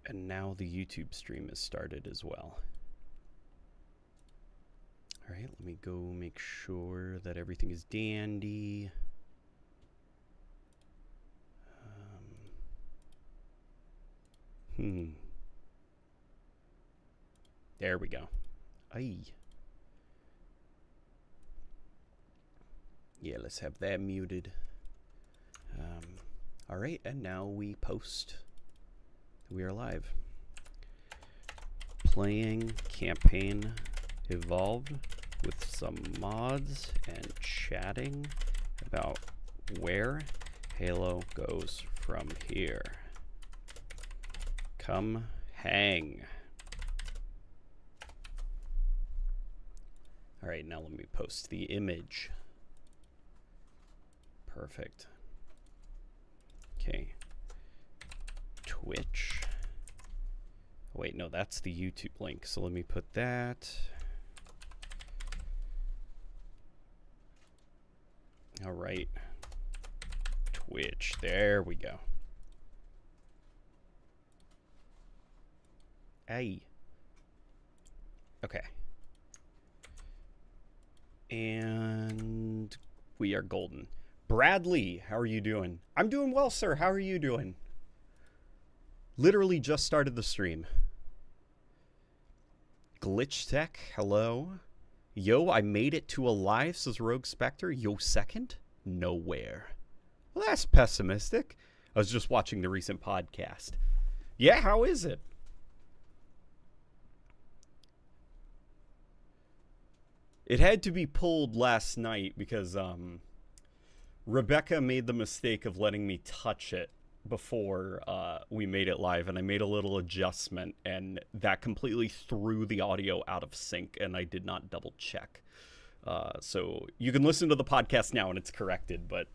And now the YouTube stream is started as well. All right, let me go make sure that everything is dandy. There we go. Aye. Yeah, let's have that muted. All right, and now we post. We are live. Playing campaign evolved with some mods and chatting about where Halo goes from here. Come hang. All right, now let me post the image. Perfect. Okay. Twitch. Oh, wait, no, that's the YouTube link. So let me put that. All right. Twitch. There we go. Hey. Okay. And we are golden. Bradley, how are you doing? I'm doing well, sir. How are you doing? Literally just started the stream. Glitch Tech, hello. Yo, I made it to alive, says Rogue Spectre. Yo, second? Nowhere. Well, that's pessimistic. I was just watching the recent podcast. Yeah, how is it? It had to be pulled last night because Rebecca made the mistake of letting me touch it before we made it live, and I made a little adjustment, and that completely threw the audio out of sync, and I did not double check. So you can listen to the podcast now, and it's corrected, but...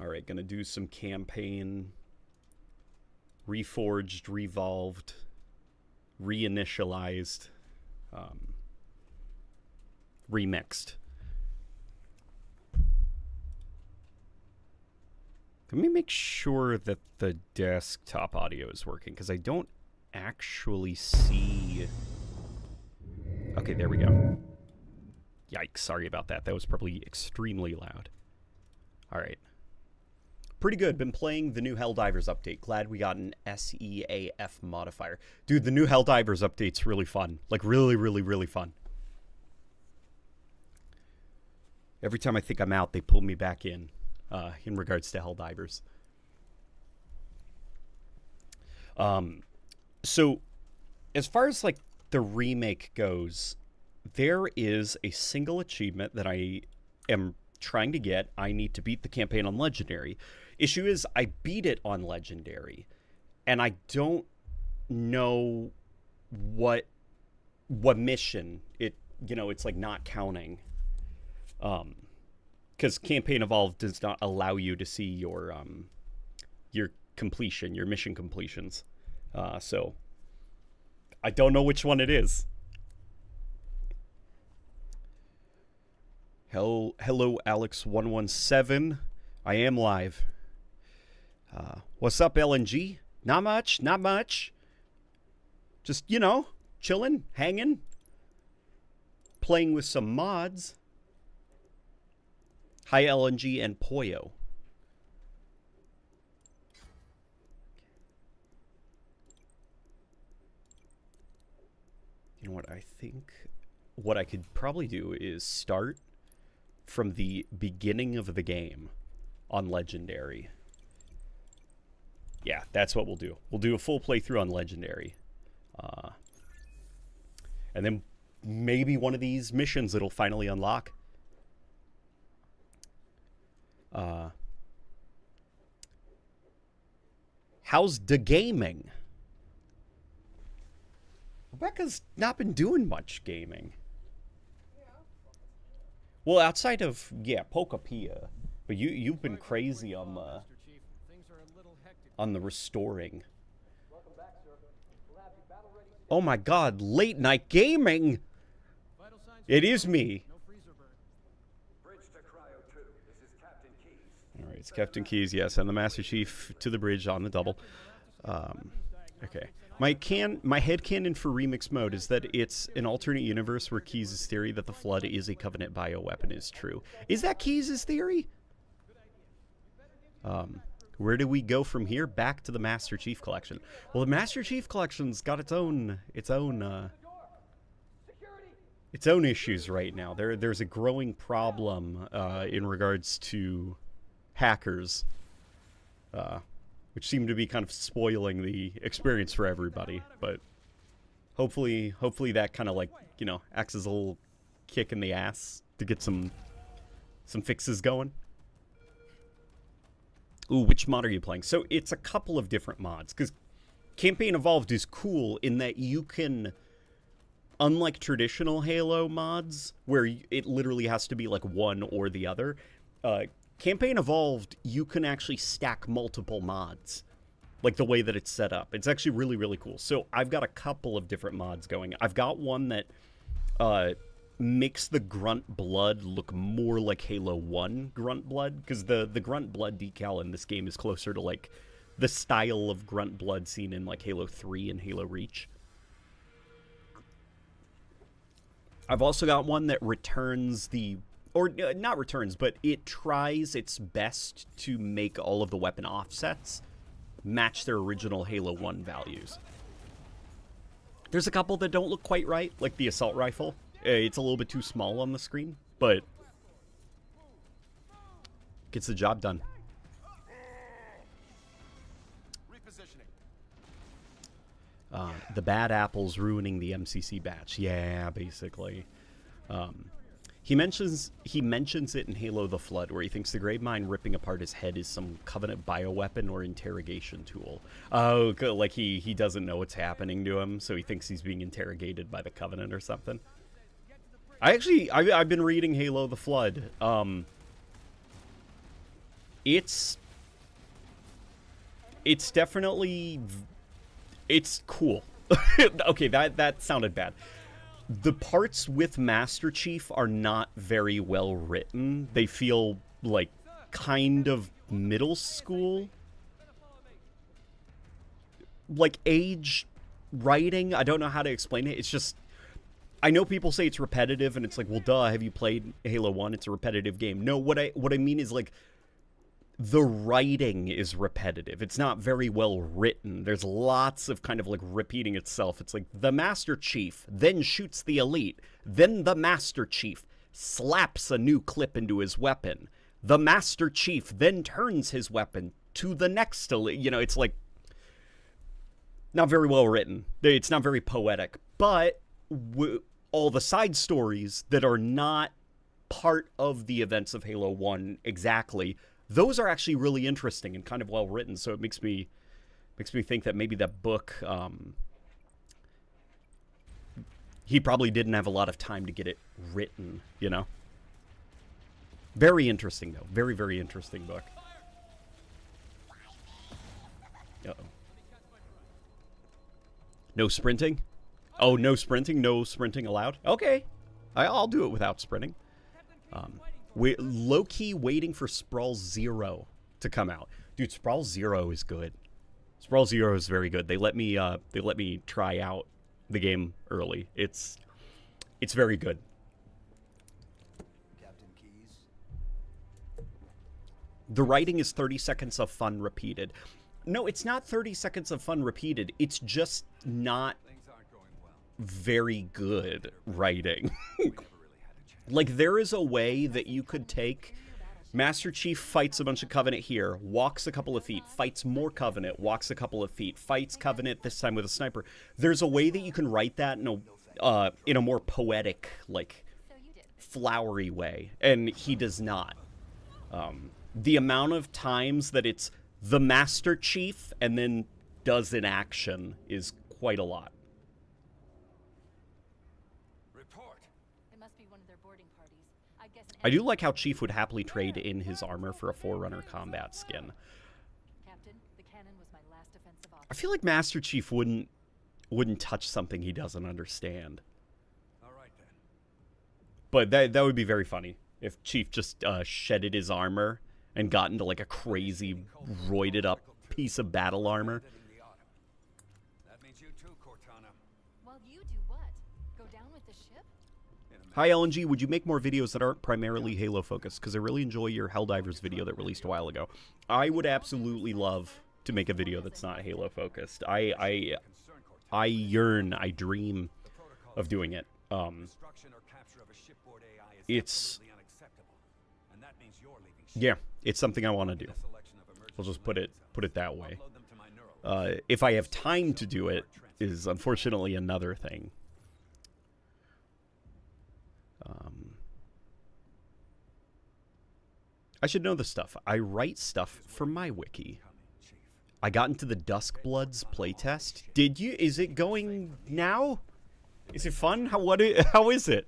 All right, gonna do some campaign. Reforged, revolved, reinitialized, remixed. Let me make sure that the desktop audio is working, because I don't actually see... Okay, there we go. Yikes, sorry about that. That was probably extremely loud. All right. Pretty good. Been playing the new Helldivers update. Glad we got an SEAF modifier. Dude, the new Helldivers update's really fun. Like, really, really, really fun. Every time I think I'm out, they pull me back in regards to Helldivers. So, as far as, like, the remake goes, there is a single achievement that I am trying to get. I need to beat the campaign on Legendary. Issue is, I beat it on Legendary, and I don't know what mission it, you know, it's like not counting. Because Campaign Evolved does not allow you to see your completion, your mission completions. So I don't know which one it is. Hello, Alex117. I am live. What's up, LNG? Not much, not much. Just, you know, chilling, hanging, playing with some mods. Hi, LNG and Poyo. You know what, I think what I could probably do is start from the beginning of the game on Legendary. Yeah, that's what we'll do. We'll do a full playthrough on Legendary. And then maybe one of these missions it'll finally unlock. How's the gaming? Rebecca's not been doing much gaming. Well, outside of, yeah, Pokapia. But you've been crazy on the restoring. Oh my god, late night gaming! It is me. All right, it's Captain Keys, yes, and the Master Chief to the bridge on the double. Okay. My headcanon for remix mode is that it's an alternate universe where Keys' theory that the Flood is a Covenant bioweapon is true. Is that Keys' theory? Where do we go from here? Back to the Master Chief Collection. Well, the Master Chief Collection's got its own issues right now. There's a growing problem in regards to hackers, which seem to be kind of spoiling the experience for everybody. But hopefully that kind of, like, you know, acts as a little kick in the ass to get some fixes going. Ooh, which mod are you playing? So it's a couple of different mods, because Campaign Evolved is cool in that you can, unlike traditional Halo mods, where it literally has to be like one or the other, Campaign Evolved, you can actually stack multiple mods, like the way that it's set up. It's actually really, really cool. So I've got a couple of different mods going. I've got one that makes the Grunt Blood look more like Halo 1 Grunt Blood, because the Grunt Blood decal in this game is closer to, like, the style of Grunt Blood seen in, like, Halo 3 and Halo Reach. I've also got one that returns the... Or, not returns, but it tries its best to make all of the weapon offsets match their original Halo 1 values. There's a couple that don't look quite right, like the assault rifle. It's a little bit too small on the screen, but gets the job done. The bad apples ruining the MCC batch. Yeah, basically. He mentions it in Halo the Flood, where he thinks the Gravemind ripping apart his head is some Covenant bioweapon or interrogation tool. Oh, like he doesn't know what's happening to him, so he thinks he's being interrogated by the Covenant or something. I've been reading Halo the Flood. It's definitely... It's cool. Okay, that sounded bad. The parts with Master Chief are not very well written. They feel like kind of middle school. Like age writing. I don't know how to explain it. It's just... I know people say it's repetitive, and it's like, well, duh, have you played Halo 1? It's a repetitive game. No, what I mean is, like, the writing is repetitive. It's not very well written. There's lots of kind of, like, repeating itself. It's like, the Master Chief then shoots the Elite. Then the Master Chief slaps a new clip into his weapon. The Master Chief then turns his weapon to the next Elite. You know, it's, like, not very well written. It's not very poetic. But... all the side stories that are not part of the events of Halo 1 exactly, those are actually really interesting and kind of well written. So it makes me think that maybe that book, he probably didn't have a lot of time to get it written, you know? Very interesting, though. Very, very interesting book. Uh-oh. No sprinting? Oh, no sprinting? No sprinting allowed? Okay. I'll do it without sprinting. Low-key waiting for Sprawl 0 to come out. Dude, Sprawl 0 is good. Sprawl 0 is very good. They let me try out the game early. It's very good. Captain Keys. The writing is 30 seconds of fun repeated. No, it's not 30 seconds of fun repeated. It's just not very good writing. Like, there is a way that you could take Master Chief fights a bunch of Covenant here, walks a couple of feet, fights more Covenant, walks a couple of feet, fights Covenant, this time with a sniper. There's a way that you can write that in a more poetic, like, flowery way, and he does not. The amount of times that it's the Master Chief and then does an action is quite a lot. I do like how Chief would happily trade in his armor for a Forerunner combat skin. Captain, the cannon was my last offensive option. I feel like Master Chief wouldn't touch something he doesn't understand. All right then. But that would be very funny if Chief just shedded his armor and got into like a crazy roided up piece of battle armor. That means you too, Cortana. Well, you do what? Go down with the ship? Hi LNG, would you make more videos that aren't primarily Halo focused? Because I really enjoy your Helldivers video that released a while ago. I would absolutely love to make a video that's not Halo focused. I yearn, I dream of doing it. It's yeah, it's something I want to do. We'll just put it that way. If I have time to do it is unfortunately another thing. I should know this stuff. I write stuff for my wiki. I got into the Duskbloods playtest. Did you? Is it going now? Is it fun? How is it?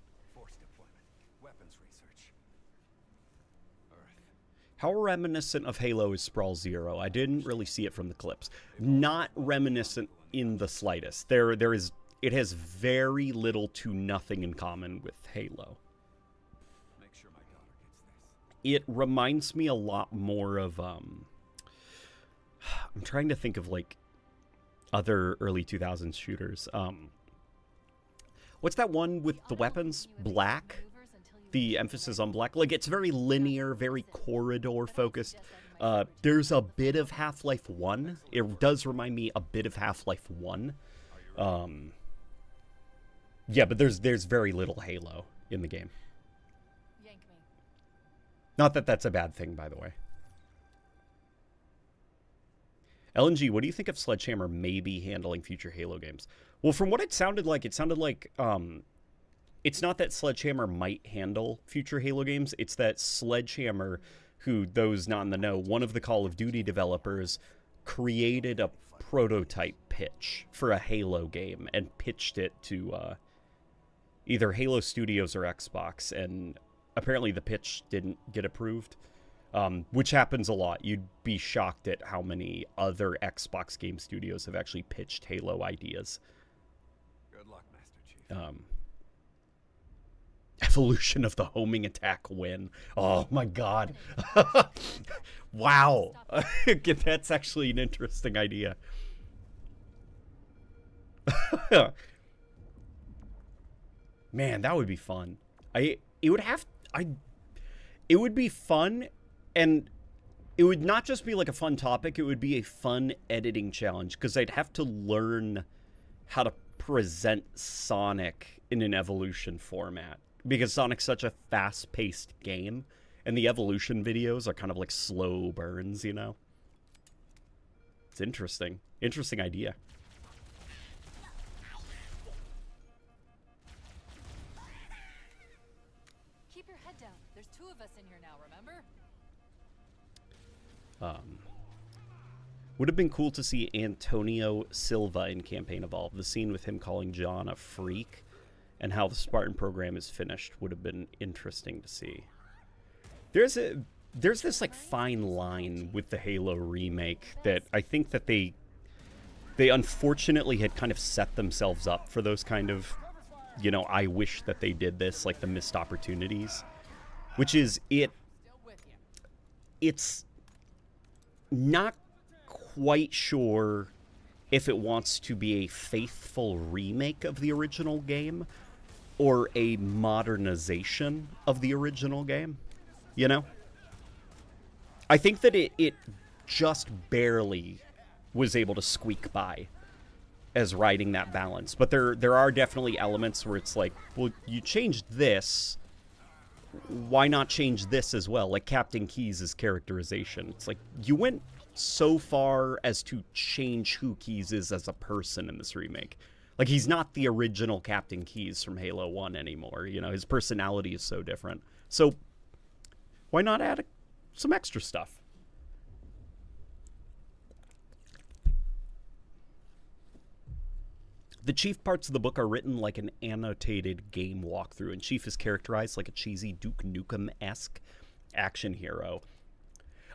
How reminiscent of Halo is Sprawl Zero? I didn't really see it from the clips. Not reminiscent in the slightest. It has very little to nothing in common with Halo. Make sure my daughter gets this. It reminds me a lot more of I'm trying to think of like other early 2000s shooters. What's that one with the weapons? Black? The emphasis on black. Like, it's very linear, very corridor focused. There's a bit of Half-Life 1. It does remind me a bit of Half-Life 1. Yeah, but there's very little Halo in the game. Yank me. Not that that's a bad thing, by the way. LNG, what do you think of Sledgehammer maybe handling future Halo games? Well, from what it sounded like it's not that Sledgehammer might handle future Halo games. It's that Sledgehammer, who, those not in the know, one of the Call of Duty developers, created a prototype pitch for a Halo game and pitched it to either Halo Studios or Xbox, and apparently the pitch didn't get approved, which happens a lot. You'd be shocked at how many other Xbox game studios have actually pitched Halo ideas. Good luck, Master Chief. Evolution of the homing attack win. Oh my god. Wow. That's actually an interesting idea. Man, that would be fun. It would be fun, and it would not just be like a fun topic, it would be a fun editing challenge, because I'd have to learn how to present Sonic in an Evolution format. Because Sonic's such a fast-paced game, and the Evolution videos are kind of like slow burns, you know? It's interesting. Interesting idea. Keep your head down. There's 2 of us in here now, remember? Would have been cool to see Antonio Silva in Campaign Evolve. The scene with him calling John a freak and how the Spartan program is finished would have been interesting to see. There's this like fine line with the Halo remake that I think that they unfortunately had kind of set themselves up for those kind of, you know, I wish that they did this, like the missed opportunities, which is it's not quite sure if it wants to be a faithful remake of the original game or a modernization of the original game, you know? I think that it just barely was able to squeak by as riding that balance. But there are definitely elements where it's like, well, you changed this, why not change this as well? Like Captain Keyes' characterization. It's like, you went so far as to change who Keyes is as a person in this remake. Like, he's not the original Captain Keyes from Halo 1 anymore, you know? His personality is so different. So, why not add some extra stuff? The Chief parts of the book are written like an annotated game walkthrough, and Chief is characterized like a cheesy Duke Nukem-esque action hero.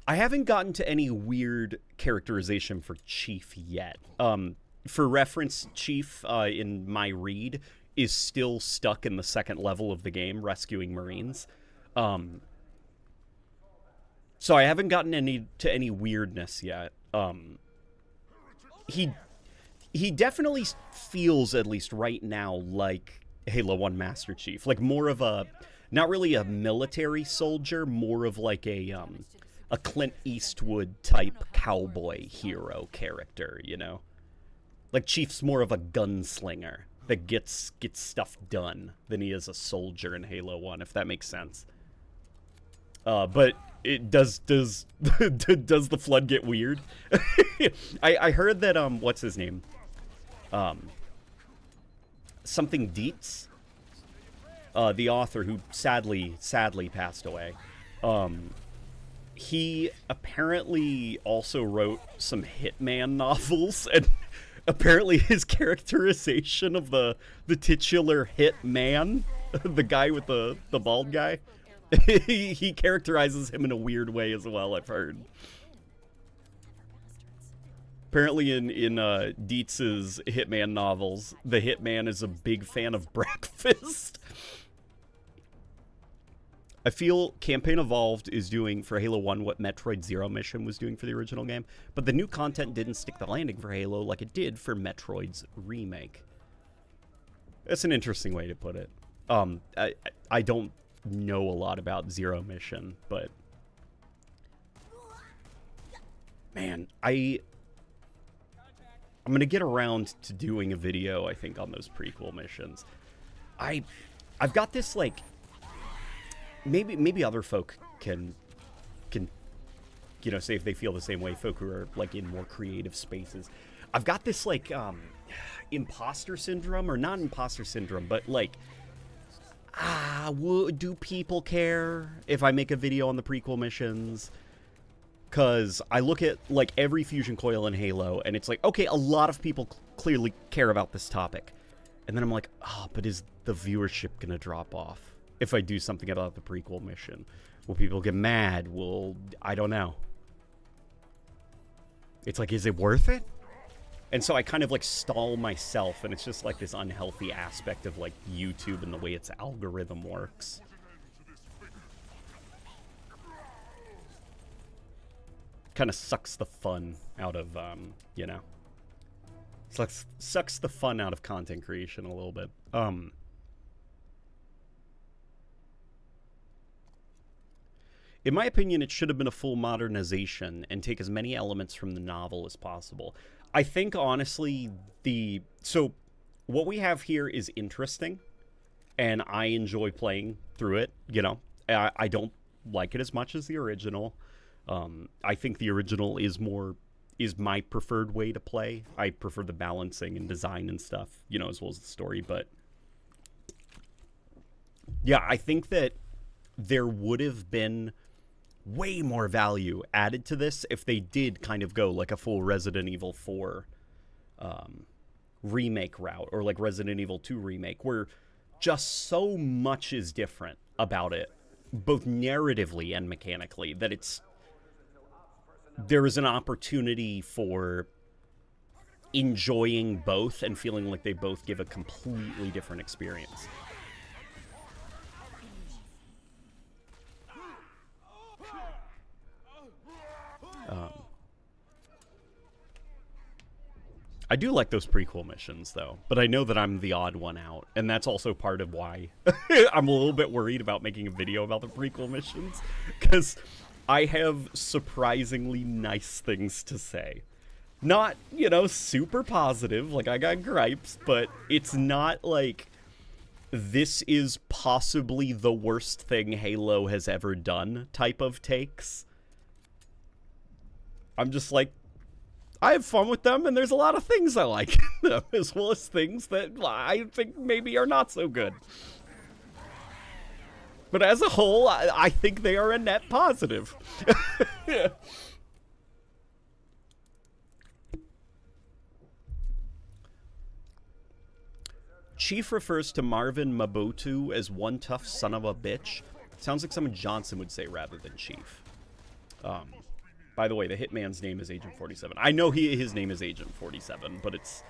I haven't gotten to any weird characterization for Chief yet. for reference, Chief, in my read, is still stuck in the second level of the game, rescuing Marines. So I haven't gotten to any weirdness yet. He definitely feels, at least right now, like Halo 1 Master Chief. Like more of a, not really a military soldier, more of like a Clint Eastwood type cowboy hero character, you know? Like Chief's more of a gunslinger that gets stuff done than he is a soldier in Halo 1, if that makes sense. But it does the flood get weird? I heard that what's his name? Something Dietz, the author who sadly passed away. He apparently also wrote some Hitman novels, and apparently his characterization of the titular Hitman, the guy with the bald guy, he characterizes him in a weird way as well, I've heard. Apparently in Dietz's Hitman novels, the Hitman is a big fan of breakfast. I feel Campaign Evolved is doing for Halo 1 what Metroid Zero Mission was doing for the original game, but the new content didn't stick the landing for Halo like it did for Metroid's remake. That's an interesting way to put it. I don't know a lot about Zero Mission, but man, I'm gonna get around to doing a video, I think, on those prequel missions. I've got this, like, maybe other folk can you know, say if they feel the same way, folk who are like in more creative spaces. I've got this like imposter syndrome, or not imposter syndrome, but like, do people care if I make a video on the prequel missions? Because I look at like every fusion coil in Halo, and it's like, okay, a lot of people clearly care about this topic, and then I'm like, but is the viewership gonna drop off if I do something about the prequel mission? Will people get mad? I don't know. It's like, is it worth it? And so I kind of like stall myself, and it's just like this unhealthy aspect of like YouTube and the way its algorithm works. Kind of sucks the fun out of, you know, sucks the fun out of content creation a little bit. In my opinion, it should have been a full modernization and take as many elements from the novel as possible. I think, honestly, so what we have here is interesting, and I enjoy playing through it, you know. I don't like it as much as the original. I think the original is my preferred way to play. I prefer the balancing and design and stuff, you know, as well as the story. But yeah, I think that there would have been way more value added to this if they did kind of go like a full Resident Evil 4 remake route, or like Resident Evil 2 remake, where just so much is different about it, both narratively and mechanically, that there is an opportunity for enjoying both and feeling like they both give a completely different experience. I do like those prequel missions, though, but I know that I'm the odd one out, and that's also part of why I'm a little bit worried about making a video about the prequel missions, because I have surprisingly nice things to say. Not, you know, super positive, like I got gripes, but it's not like this is possibly the worst thing Halo has ever done type of takes. I'm just like, I have fun with them, and there's a lot of things I like in them, as well as things that I think maybe are not so good. But as a whole, I think they are a net positive. Yeah. Chief refers to Marvin Mabotu as one tough son of a bitch. Sounds like someone Johnson would say rather than Chief. By the way, the hitman's name is Agent 47. I know his name is Agent 47, but it's...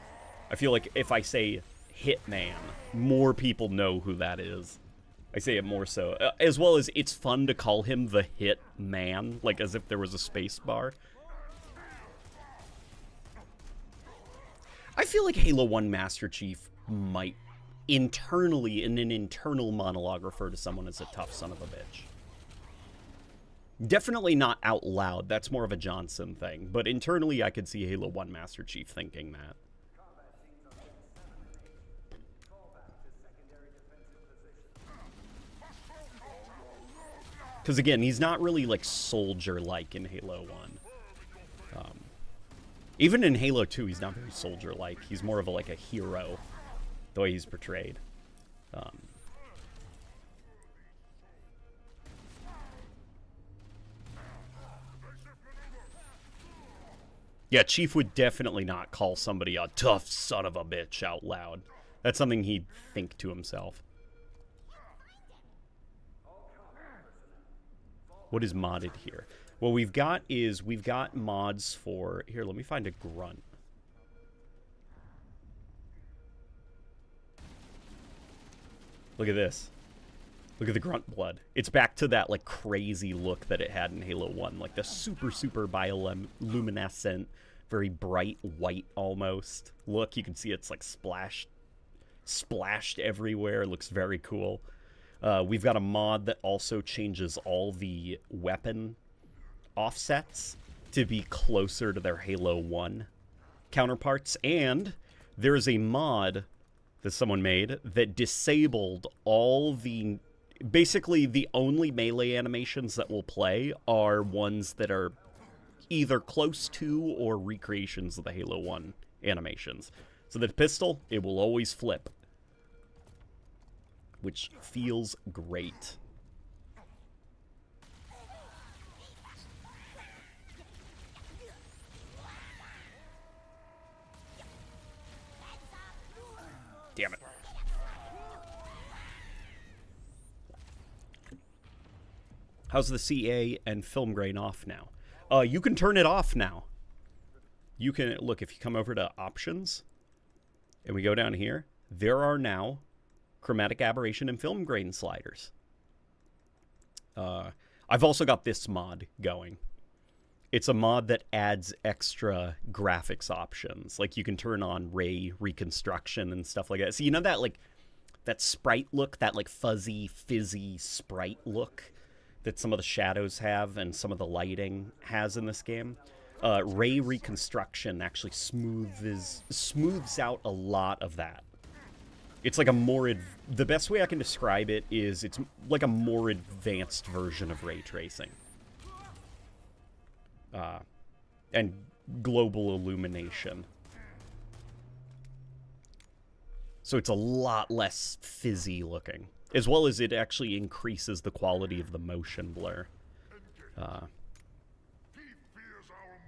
I feel like if I say hitman, more people know who that is. I say it more so. As well as it's fun to call him the Hitman, like as if there was a space bar. I feel like Halo 1 Master Chief might internally, in an internal monologue, refer to someone as a tough son of a bitch. Definitely not out loud. That's more of a Johnson thing. But internally, I could see Halo 1 Master Chief thinking that. Because, again, he's not really, like, soldier-like in Halo 1. Even in Halo 2, he's not very soldier-like. He's more of a, like, a hero, the way he's portrayed. Yeah, Chief would definitely not call somebody a tough son of a bitch out loud. That's something he'd think to himself. What is modded here? What we've got mods for... Here, let me find a grunt. Look at this. Look at the grunt blood. It's back to that, like, crazy look that it had in Halo 1. Like, the super bioluminescent, very bright white, almost. Look, you can see it's, like, splashed everywhere. It looks very cool. We've got a mod that also changes all the weapon offsets to be closer to their Halo 1 counterparts. And there is a mod that someone made that disabled all the... Basically, the only melee animations that will play are ones that are either close to or recreations of the Halo 1 animations. So the pistol, it will always flip, which feels great. Damn it. How's the CA and film grain off now? You can turn it off now. You can, look, if you come over to options and we go down here, there are now chromatic aberration and film grain sliders. I've also got this mod going. It's a mod that adds extra graphics options. Like you can turn on ray reconstruction and stuff like that. So you know that like that sprite look, that like fuzzy, fizzy sprite look that some of the shadows have and some of the lighting has in this game? Ray reconstruction actually smooths out a lot of that. It's like a more... The best way I can describe it is it's like a more advanced version of ray tracing. And global illumination. So it's a lot less fizzy looking. As well as it actually increases the quality of the motion blur.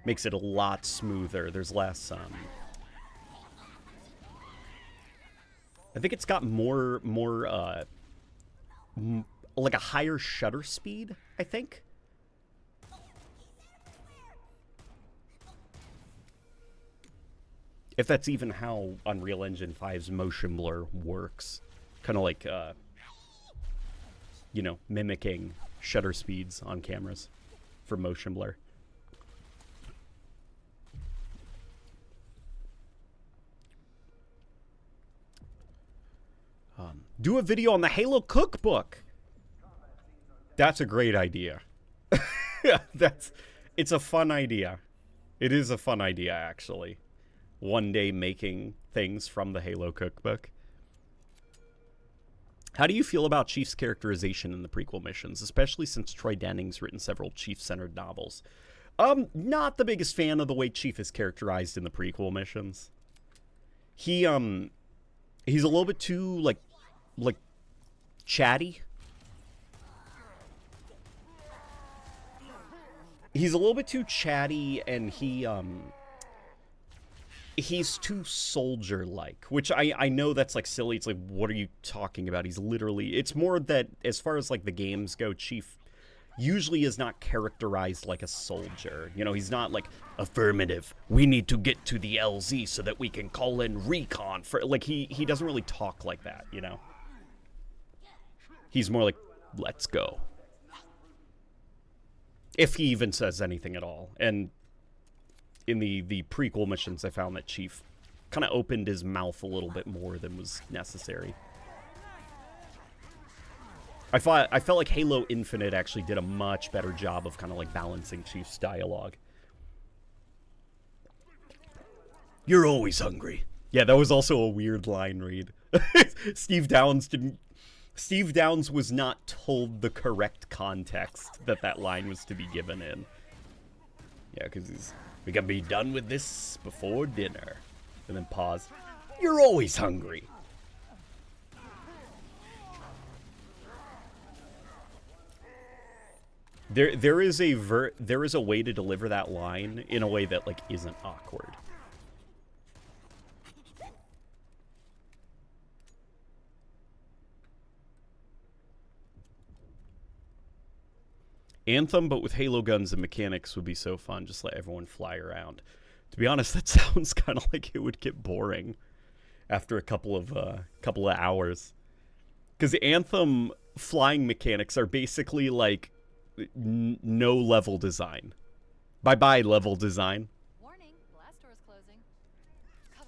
Makes it a lot smoother. There's less... I think it's got more like a higher shutter speed, I think. If that's even how Unreal Engine 5's motion blur works. Kind of like, you know, mimicking shutter speeds on cameras for motion blur. Do a video on the Halo cookbook. That's a great idea. It's a fun idea. It is a fun idea, actually. One day making things from the Halo cookbook. How do you feel about Chief's characterization in the prequel missions, especially since Troy Denning's written several Chief-centered novels? Not the biggest fan of the way Chief is characterized in the prequel missions. He's a little bit too, like chatty. He's a little bit too chatty, and he's too soldier-like, which I know that's, like, silly. It's like, what are you talking about? He's literally... It's more that, as far as, like, the games go, Chief usually is not characterized like a soldier. You know, he's not like, affirmative, we need to get to the LZ so that we can call in recon for, like, he doesn't really talk like that, you know? He's more like, let's go. If he even says anything at all. And in the prequel missions, I found that Chief kind of opened his mouth a little bit more than was necessary. I felt like Halo Infinite actually did a much better job of kind of like balancing Chief's dialogue. You're always hungry. Yeah, that was also a weird line read. Steve Downes was not told the correct context that line was to be given in. Yeah, because we can be done with this before dinner. And then pause. You're always hungry. There is a way to deliver that line in a way that like isn't awkward. Anthem, but with Halo guns and mechanics would be so fun. Just let everyone fly around. To be honest, that sounds kind of like it would get boring after a couple of hours. Because Anthem flying mechanics are basically like no level design. Bye-bye level design. Warning, blast door's closing.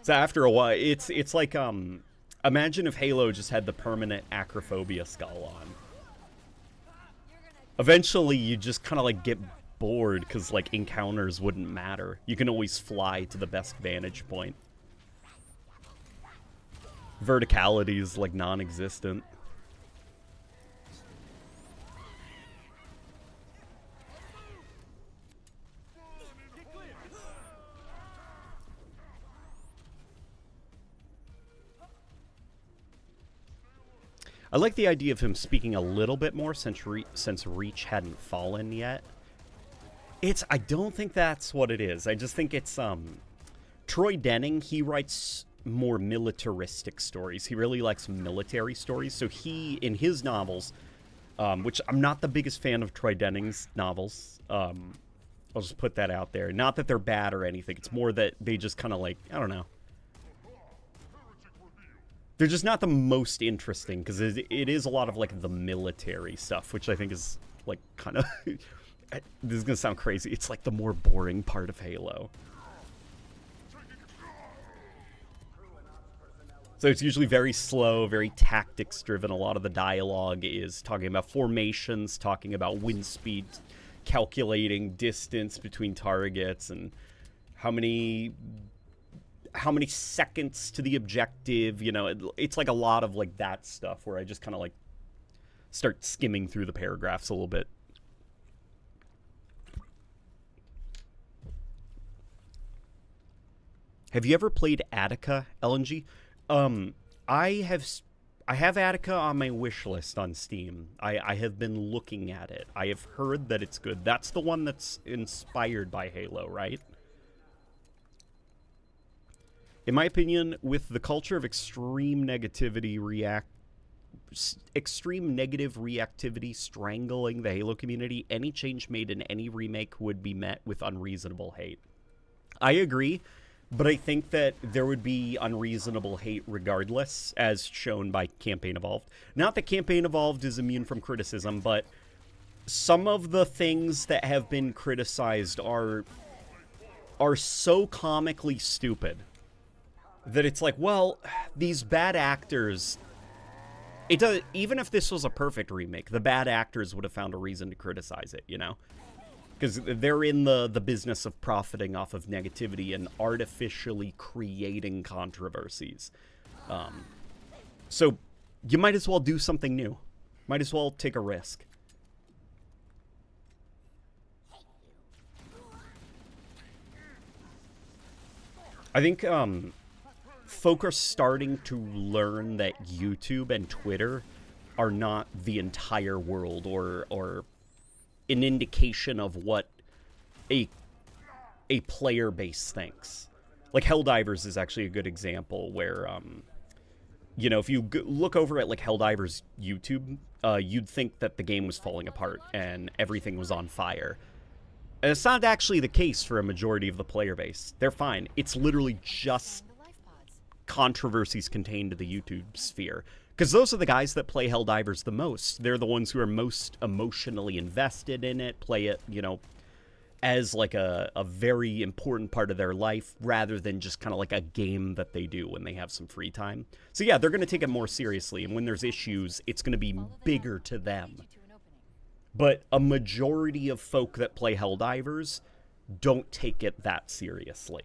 So after a while, it's like imagine if Halo just had the permanent acrophobia skull on. Eventually, you just kind of like get bored because like encounters wouldn't matter. You can always fly to the best vantage point. Verticality is like non-existent. I like the idea of him speaking a little bit more since Reach hadn't fallen yet. I don't think that's what it is. I just think it's Troy Denning, he writes more militaristic stories. He really likes military stories. So he, in his novels, which I'm not the biggest fan of Troy Denning's novels. I'll just put that out there. Not that they're bad or anything. It's more that they just kind of like, I don't know. They're just not the most interesting because it is a lot of like the military stuff, which I think is like kind of, this is going to sound crazy. It's like the more boring part of Halo. So it's usually very slow, very tactics driven. A lot of the dialogue is talking about formations, talking about wind speed, calculating distance between targets and how many seconds to the objective, you know. It's like a lot of like that stuff where I just kind of like start skimming through the paragraphs a little bit. Have you ever played Attica, LNG? I have Attica on my wish list on Steam. I have been looking at it. I have heard that it's good. That's the one that's inspired by Halo, right? In my opinion, with the culture of extreme negative reactivity strangling the Halo community, any change made in any remake would be met with unreasonable hate. I agree, but I think that there would be unreasonable hate regardless, as shown by Campaign Evolved. Not that Campaign Evolved is immune from criticism, but some of the things that have been criticized are so comically stupid that it's like, well, these bad actors, it does, even if this was a perfect remake, the bad actors would have found a reason to criticize it, you know? Because they're in the business of profiting off of negativity and artificially creating controversies. So you might as well do something new. Might as well take a risk. I think folk are starting to learn that YouTube and Twitter are not the entire world or an indication of what a player base thinks. Like Helldivers is actually a good example where you know, if you look over at like Helldiver's YouTube, you'd think that the game was falling apart and everything was on fire. And it's not actually the case for a majority of the player base. They're fine. It's literally just controversies contained to the YouTube sphere. Because those are the guys that play Helldivers the most. They're the ones who are most emotionally invested in it, play it, you know, as like a very important part of their life rather than just kind of like a game that they do when they have some free time. So yeah, they're going to take it more seriously, and when there's issues, it's going to be bigger to them. But a majority of folk that play Helldivers don't take it that seriously.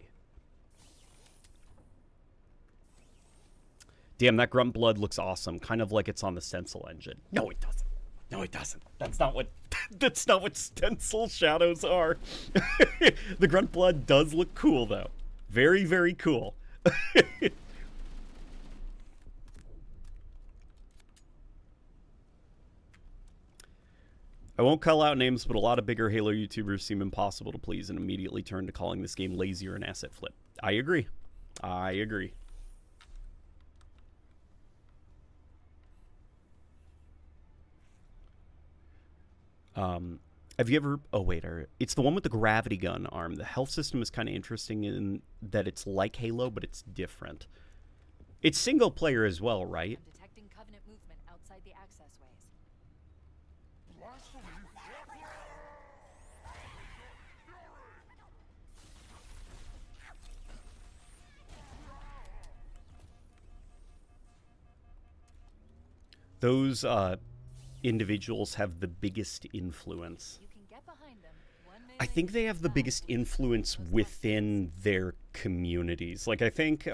Damn, that Grunt Blood looks awesome. Kind of like it's on the Stencil engine. No, it doesn't. No, it doesn't. That's not what stencil shadows are. The Grunt Blood does look cool, though. Very, very cool. I won't call out names, but a lot of bigger Halo YouTubers seem impossible to please and immediately turn to calling this game lazy or an asset flip. I agree. I agree. Have you ever... Oh, wait. It's the one with the gravity gun arm. The health system is kind of interesting in that it's like Halo, but it's different. It's single player as well, right? I'm detecting Covenant movement outside the access ways. Those individuals have the biggest influence. You can get behind them. I think they have the biggest influence within their communities. Like, I think,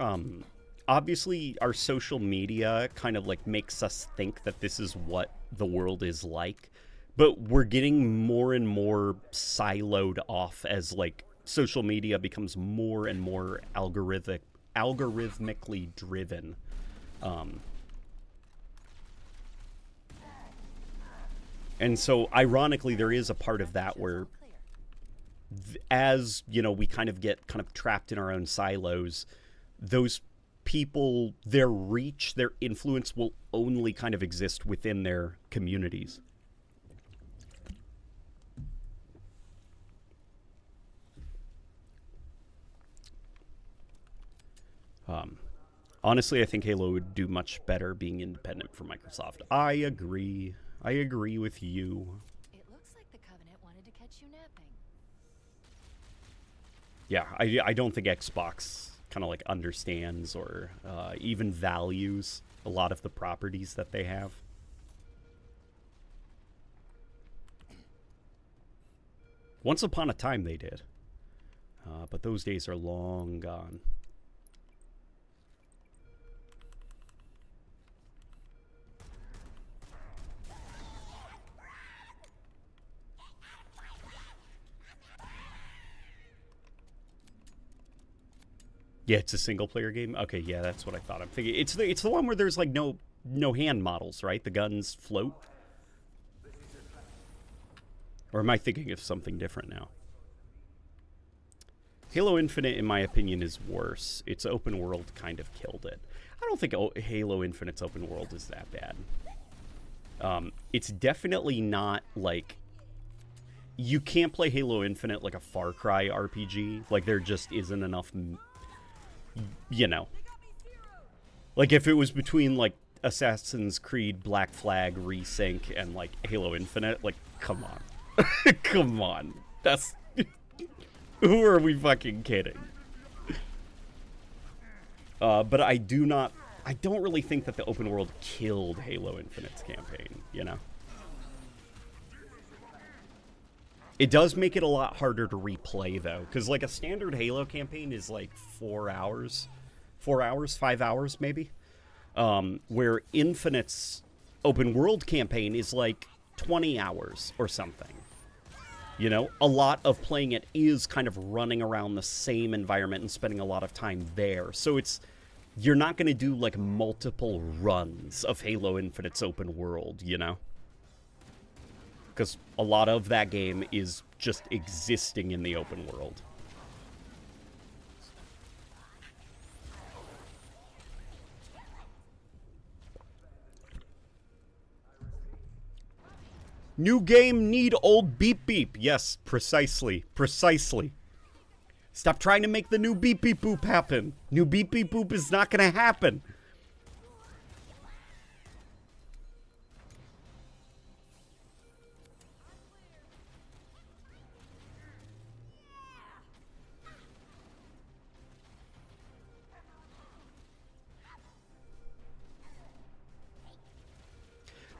obviously, our social media kind of, like, makes us think that this is what the world is like. But we're getting more and more siloed off as, like, social media becomes more and more algorithmically driven. And so, ironically, there is a part of that where, as, you know, we kind of get kind of trapped in our own silos, those people, their reach, their influence will only kind of exist within their communities. Honestly, I think Halo would do much better being independent from Microsoft. I agree. I agree with you. It looks like the Covenant wanted to catch you napping. Yeah, I don't think Xbox kind of like understands or even values a lot of the properties that they have. Once upon a time they did. But those days are long gone. Yeah, it's a single-player game. Okay, yeah, that's what I thought. I'm thinking it's the one where there's like no hand models, right? The guns float. Or am I thinking of something different now? Halo Infinite, in my opinion, is worse. Its open world kind of killed it. I don't think Halo Infinite's open world is that bad. It's definitely not like... You can't play Halo Infinite like a Far Cry RPG. Like, there just isn't enough... You know, like if it was between like Assassin's Creed, Black Flag, Resync, and like Halo Infinite, like come on, come on, that's who are we fucking kidding? But I don't really think that the open world killed Halo Infinite's campaign. You know, it does make it a lot harder to replay, though, because, like, a standard Halo campaign is, like, 4 hours, 5 hours, maybe, where Infinite's open-world campaign is, like, 20 hours or something. You know, a lot of playing it is kind of running around the same environment and spending a lot of time there. So you're not going to do, like, multiple runs of Halo Infinite's open world, you know? Because a lot of that game is just existing in the open world. New game need old beep beep. Yes, precisely. Precisely. Stop trying to make the new beep beep boop happen. New beep beep boop is not going to happen.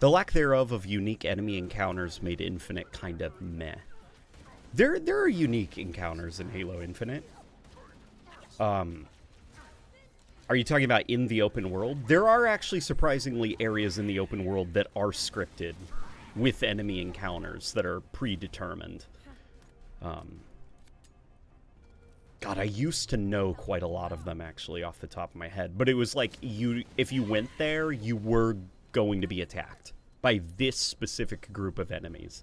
The lack thereof of unique enemy encounters made Infinite kind of meh. There are unique encounters in Halo Infinite. Are you talking about in the open world? There are actually surprisingly areas in the open world that are scripted with enemy encounters that are predetermined. God, I used to know quite a lot of them actually off the top of my head, but it was like if you went there, you were going to be attacked by this specific group of enemies.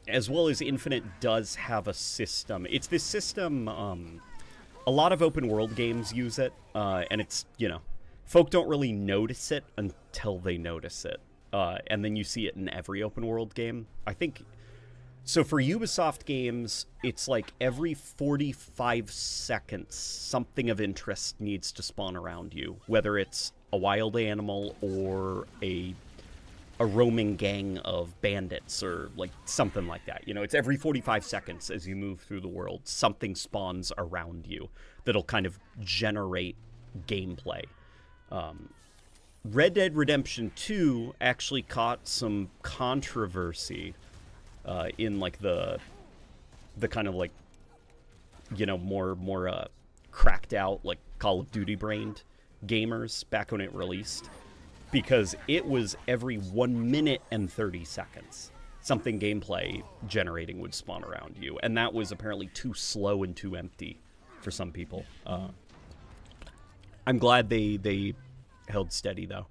As well as Infinite does have a system. It's this system, a lot of open world games use it, and it's, you know, folk don't really notice it until they notice it. And then you see it in every open world game. I think, so for Ubisoft games, it's like every 45 seconds, something of interest needs to spawn around you, whether it's a wild animal or a roaming gang of bandits or like something like that. You know, it's every 45 seconds as you move through the world, something spawns around you that'll kind of generate gameplay. Red Dead Redemption 2 actually caught some controversy in like the kind of like, you know, more cracked out like Call of Duty brained gamers back when it released, because it was every 1 minute and 30 seconds something gameplay generating would spawn around you, and that was apparently too slow and too empty for some people. I'm glad they held steady though.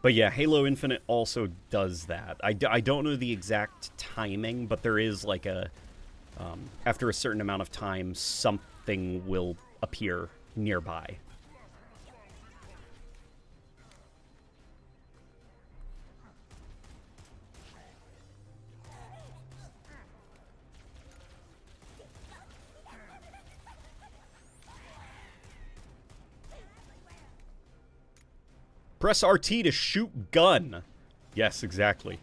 But yeah, Halo Infinite also does that. I don't know the exact timing, but there is like a after a certain amount of time, something will appear nearby. Press RT to shoot gun. Yes, exactly.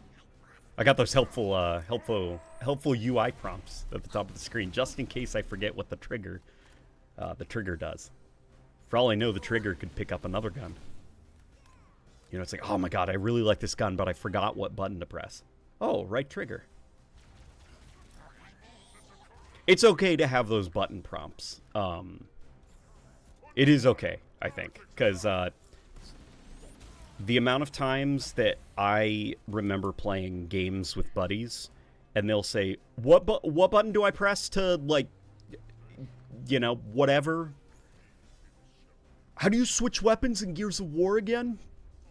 I got those helpful UI prompts at the top of the screen, just in case I forget what the trigger does. For all I know, the trigger could pick up another gun. You know, it's like, oh my god, I really like this gun, but I forgot what button to press. Oh, right trigger. It's okay to have those button prompts. It is okay, I think, because the amount of times that I remember playing games with buddies, and they'll say, what button do I press to, like, you know, whatever? How do you switch weapons in Gears of War again?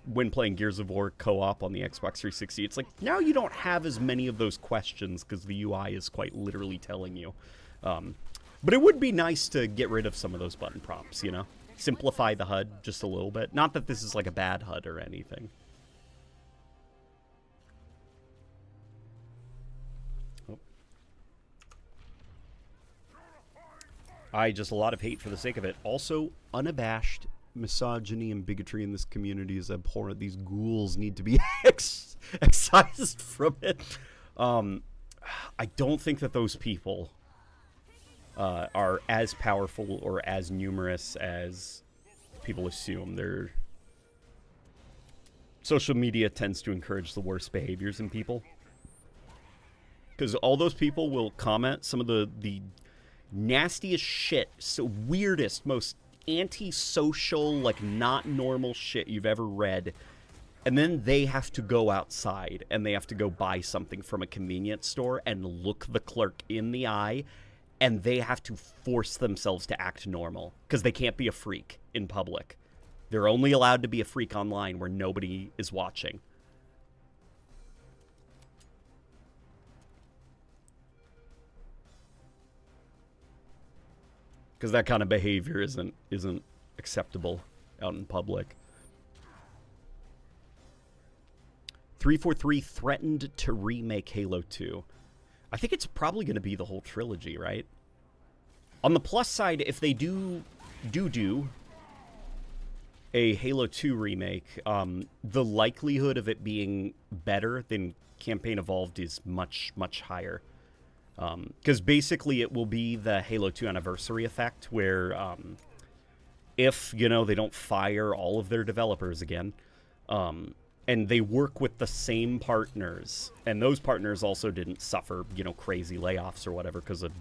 When playing Gears of War co-op on the Xbox 360, it's like, now you don't have as many of those questions because the UI is quite literally telling you. But it would be nice to get rid of some of those button prompts, you know? Simplify the HUD just a little bit. Not that this is like a bad HUD or anything. Oh. Just a lot of hate for the sake of it. Also, unabashed misogyny and bigotry in this community is abhorrent. These ghouls need to be excised from it. I don't think that those people are as powerful or as numerous as people assume. Social media tends to encourage the worst behaviors in people, because all those people will comment some of the nastiest shit, so weirdest, most antisocial, like not normal shit you've ever read, and then they have to go outside and they have to go buy something from a convenience store and look the clerk in the eye, and they have to force themselves to act normal because they can't be a freak in public. They're only allowed to be a freak online where nobody is watching. Because that kind of behavior isn't acceptable out in public. 343 threatened to remake Halo 2. I think it's probably going to be the whole trilogy, right? On the plus side, if they do a Halo 2 remake, the likelihood of it being better than Campaign Evolved is much, much higher. Because basically it will be the Halo 2 anniversary effect, where if, you know, they don't fire all of their developers again, and they work with the same partners, and those partners also didn't suffer, you know, crazy layoffs or whatever because a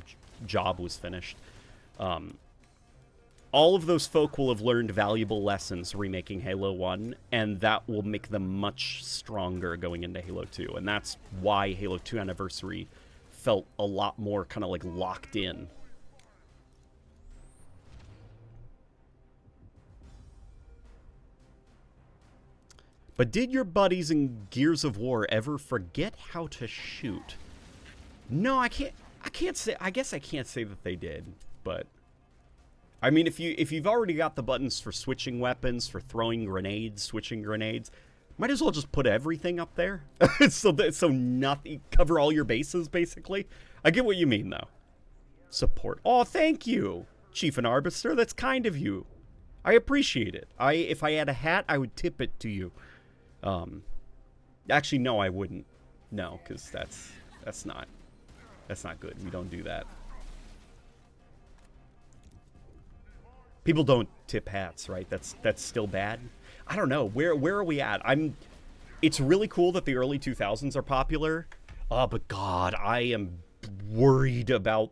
job was finished. All of those folk will have learned valuable lessons remaking Halo 1, and that will make them much stronger going into Halo 2. And that's why Halo 2 Anniversary felt a lot more kind of like locked in. But did your buddies in Gears of War ever forget how to shoot? No, I can't say. I guess I can't say that they did, but I mean, if you've already got the buttons for switching weapons, for throwing grenades, switching grenades, might as well just put everything up there, so nothing, cover all your bases basically. I get what you mean though. Support. Oh, thank you, Chief and Arbiter. That's kind of you. I appreciate it. If I had a hat, I would tip it to you. Actually, no, I wouldn't. No, because that's not good. We don't do that. People don't tip hats, right? That's still bad. I don't know. Where are we at? It's really cool that the early 2000s are popular. But God, I am worried about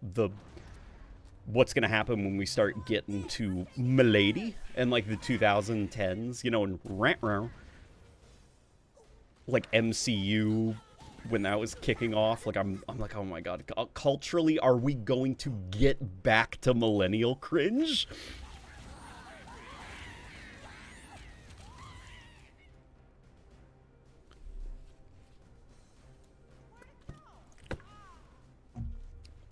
what's gonna happen when we start getting to Milady and like the 2010s, you know, and like MCU when that was kicking off. Like I'm like, oh my God, culturally, are we going to get back to millennial cringe?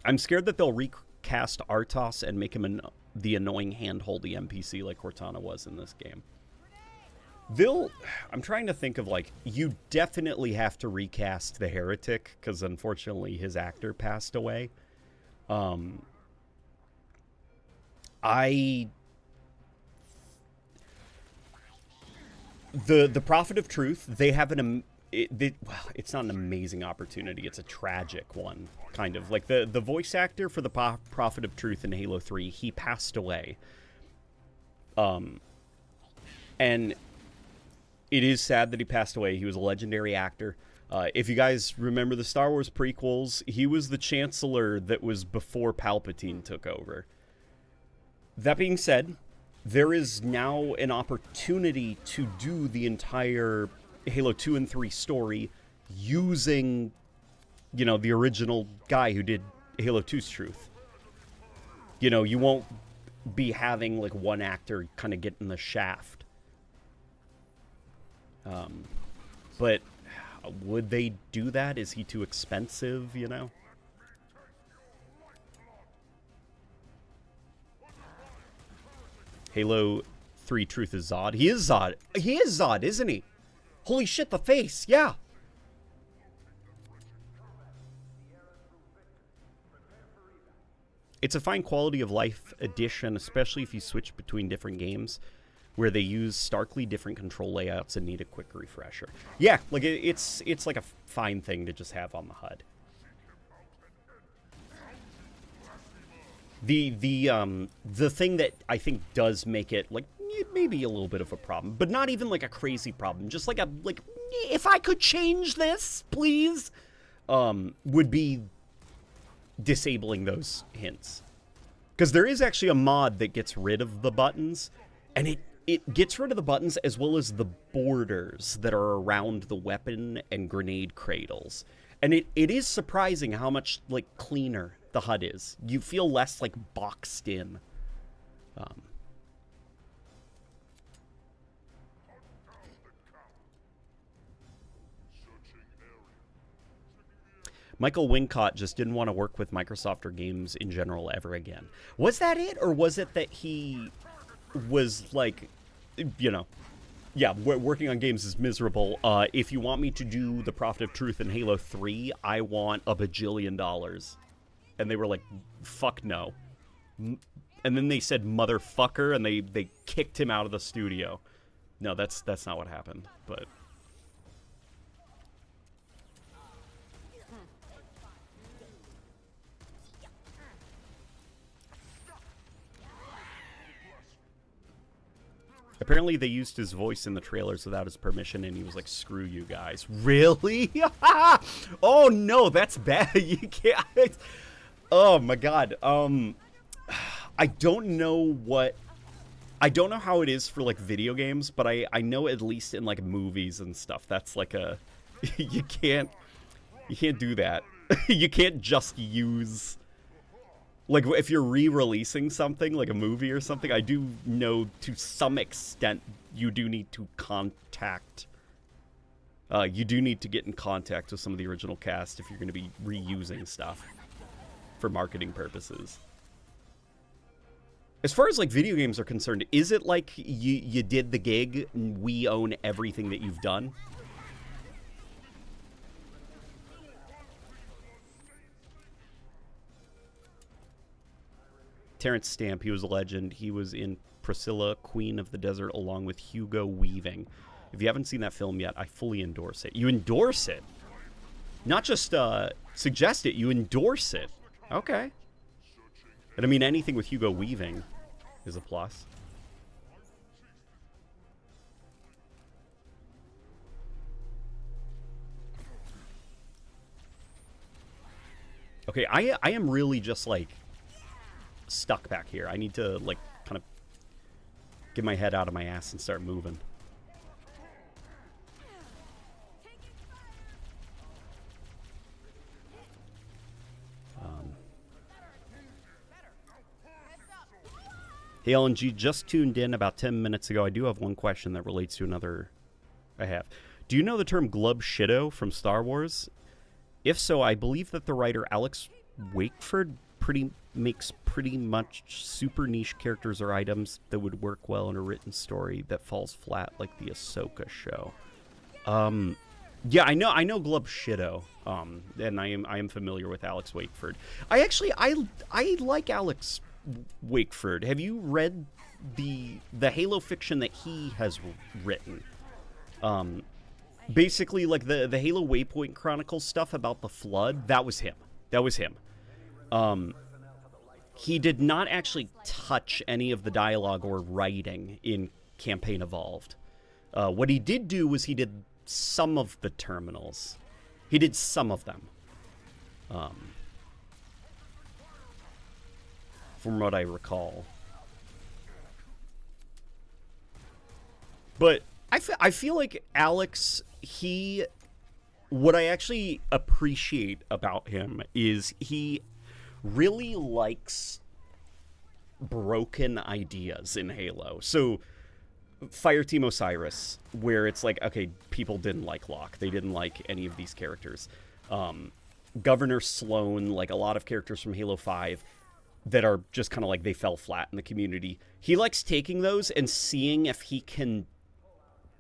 I'm scared that they'll recast Artos and make him the annoying hand-holdy NPC like Cortana was in this game. I'm trying to think of, like, you definitely have to recast the Heretic, because unfortunately his actor passed away. The Prophet of Truth, they have well, it's not an amazing opportunity, it's a tragic one, kind of. Like, the voice actor for the Prophet of Truth in Halo 3, he passed away. And it is sad that he passed away. He was a legendary actor. If you guys remember the Star Wars prequels, he was the Chancellor that was before Palpatine took over. That being said, there is now an opportunity to do the entire Halo 2 and 3 story using, you know, the original guy who did Halo 2's Truth. You know, you won't be having, like, one actor kind of get in the shaft. But would they do that? Is he too expensive, you know? Halo 3 Truth is Zod. He is Zod. He is Zod, isn't he? Holy shit, the face. Yeah. It's a fine quality of life addition, especially if you switch between different games where they use starkly different control layouts and need a quick refresher. Yeah, like it's like a fine thing to just have on the HUD. The thing that I think does make it like maybe a little bit of a problem, but not even like a crazy problem, just like if I could change this, please, would be disabling those hints. Because there is actually a mod that gets rid of the buttons, and it gets rid of the buttons as well as the borders that are around the weapon and grenade cradles. And it is surprising how much, like, cleaner the HUD is. You feel less, like, boxed in. Michael Wincott just didn't want to work with Microsoft or games in general ever again. Was that it? Or was it that he was, like, you know, yeah, working on games is miserable. If you want me to do the Prophet of Truth in Halo 3, I want $1 bajillion. And they were like, fuck no. And then they said motherfucker, and they kicked him out of the studio. No, that's not what happened, but... Apparently they used his voice in the trailers without his permission, and he was like, screw you guys. Really? Oh, no, that's bad. You can't... Oh, my God. I don't know how it is for, like, video games, but I know at least in, like, movies and stuff, that's like a... You can't do that. You can't just use... Like, if you're re-releasing something, like a movie or something, I do know to some extent you do need to contact... you do need to get in contact with some of the original cast if you're going to be reusing stuff for marketing purposes. As far as, like, video games are concerned, is it like you did the gig and we own everything that you've done? Terrence Stamp, he was a legend. He was in Priscilla, Queen of the Desert, along with Hugo Weaving. If you haven't seen that film yet, I fully endorse it. You endorse it? Not just suggest it, you endorse it. Okay. And I mean, anything with Hugo Weaving is a plus. Okay, I am really just, like, stuck back here. I need to, like, kind of get my head out of my ass and start moving. Hey, LNG, just tuned in about 10 minutes ago. I do have one question that relates to another I have. Do you know the term glub shitto from Star Wars? If so, I believe that the writer Alex Wakeford makes pretty much super niche characters or items that would work well in a written story that falls flat, like the Ahsoka show. Yeah, I know Glub Shitto, and I am familiar with Alex Wakeford. I like Alex Wakeford. Have you read the Halo fiction that he has written? Basically, like the Halo Waypoint Chronicles stuff about the Flood. That was him. He did not actually touch any of the dialogue or writing in Campaign Evolved. What he did do was he did some of the terminals. He did some of them. From what I recall. But I feel like Alex, what I actually appreciate about him is he really likes broken ideas in Halo. So Fireteam Osiris, where it's like, okay, people didn't like Locke. They didn't like any of these characters. Governor Sloan, like a lot of characters from Halo 5 that are just kind of like they fell flat in the community. He likes taking those and seeing if he can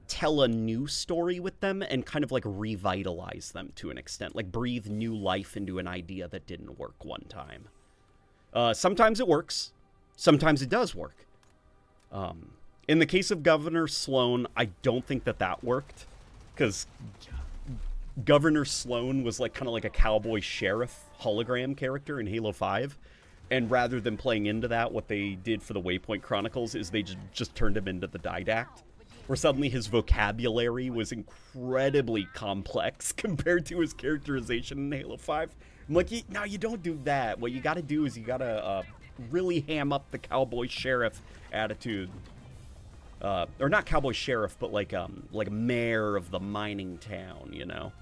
tell a new story with them and kind of like revitalize them to an extent, like breathe new life into an idea that didn't work one time. Sometimes it works. Sometimes it does work. In the case of Governor Sloan, I don't think that worked, because Governor Sloan was like kind of like a cowboy sheriff hologram character in Halo 5. And rather than playing into that, what they did for the Waypoint Chronicles is they just turned him into the Didact, where suddenly his vocabulary was incredibly complex compared to his characterization in Halo 5. I'm like, no, you don't do that. What you gotta do is you gotta really ham up the cowboy sheriff attitude. Or not cowboy sheriff, but like mayor of the mining town, you know?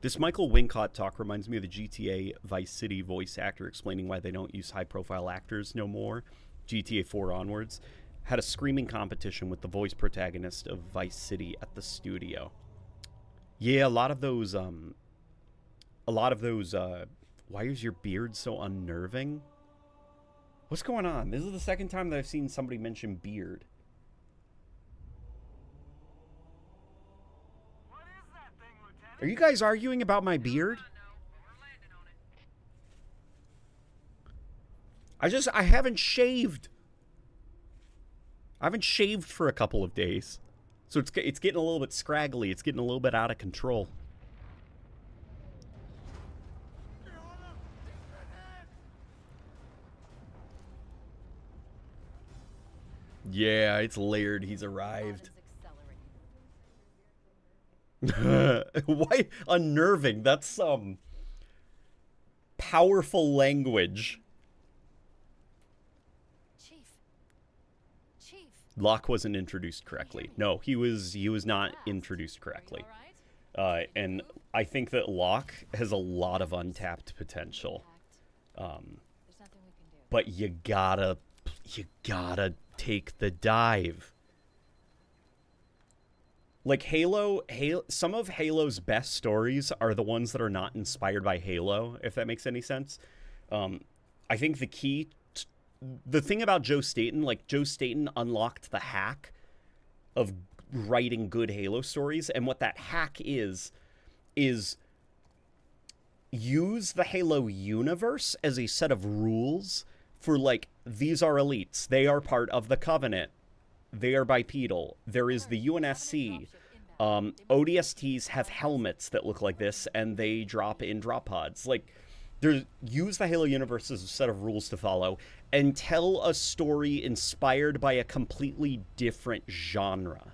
This Michael Wincott talk reminds me of the GTA Vice City voice actor explaining why they don't use high-profile actors no more, GTA 4 onwards. had a screaming competition with the voice protagonist of Vice City at the studio. Yeah, a lot of those, why is your beard so unnerving? What's going on? This is the second time that I've seen somebody mention beard. What is that thing, Lieutenant? Are you guys arguing about my beard? I haven't shaved. I haven't shaved for a couple of days. So it's getting a little bit scraggly. It's getting a little bit out of control. Yeah, it's Laird. He's arrived. Why? Unnerving. That's some powerful language. Chief. Locke wasn't introduced correctly. No, he was not introduced correctly. And I think that Locke has a lot of untapped potential. But you gotta take the dive. Like Halo, some of Halo's best stories are the ones that are not inspired by Halo, if that makes any sense. I think the thing about Joe Staten, like Joe Staten unlocked the hack of writing good Halo stories, and what that hack is use the Halo universe as a set of rules for, like, these are elites, they are part of the Covenant, they are bipedal, there is the UNSC, ODSTs have helmets that look like this, and they drop in drop pods. Like, use the Halo universe as a set of rules to follow, and tell a story inspired by a completely different genre.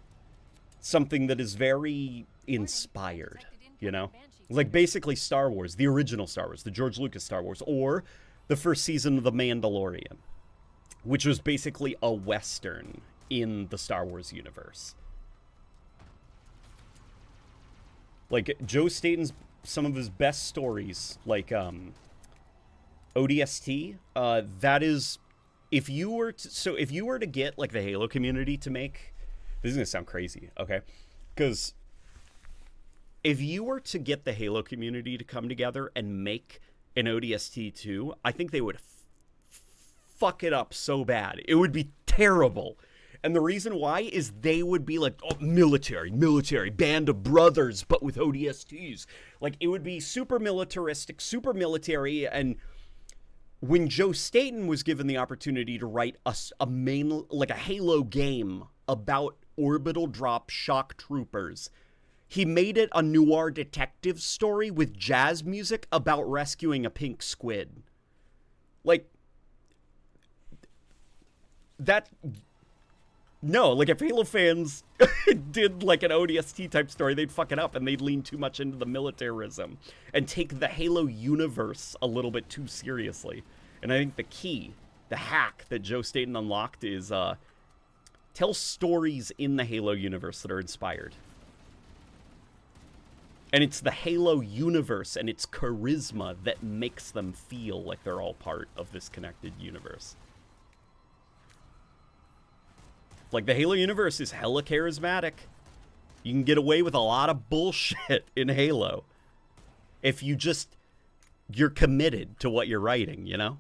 Something that is very inspired, you know? Like, basically Star Wars, the original Star Wars, the George Lucas Star Wars, or the first season of The Mandalorian, which was basically a Western in the Star Wars universe. Like, Joe Staten's, some of his best stories, like, ODST, that is, if you were to get, like, the Halo community to make, this is gonna sound crazy, okay? Because if you were to get the Halo community to come together and make an ODST 2, I think they would fuck it up so bad. It would be terrible. And the reason why is they would be like, oh, military, band of brothers, but with ODSTs. Like, it would be super militaristic, super military. And when Joe Staten was given the opportunity to write a Halo game about orbital drop shock troopers, he made it a noir detective story with jazz music about rescuing a pink squid. Like, that... No, like, if Halo fans did, like, an ODST type story, they'd fuck it up, and they'd lean too much into the militarism and take the Halo universe a little bit too seriously. And I think the hack that Joe Staten unlocked is, tell stories in the Halo universe that are inspired. And it's the Halo universe and its charisma that makes them feel like they're all part of this connected universe. Like, the Halo universe is hella charismatic. You can get away with a lot of bullshit in Halo if you're committed to what you're writing, you know?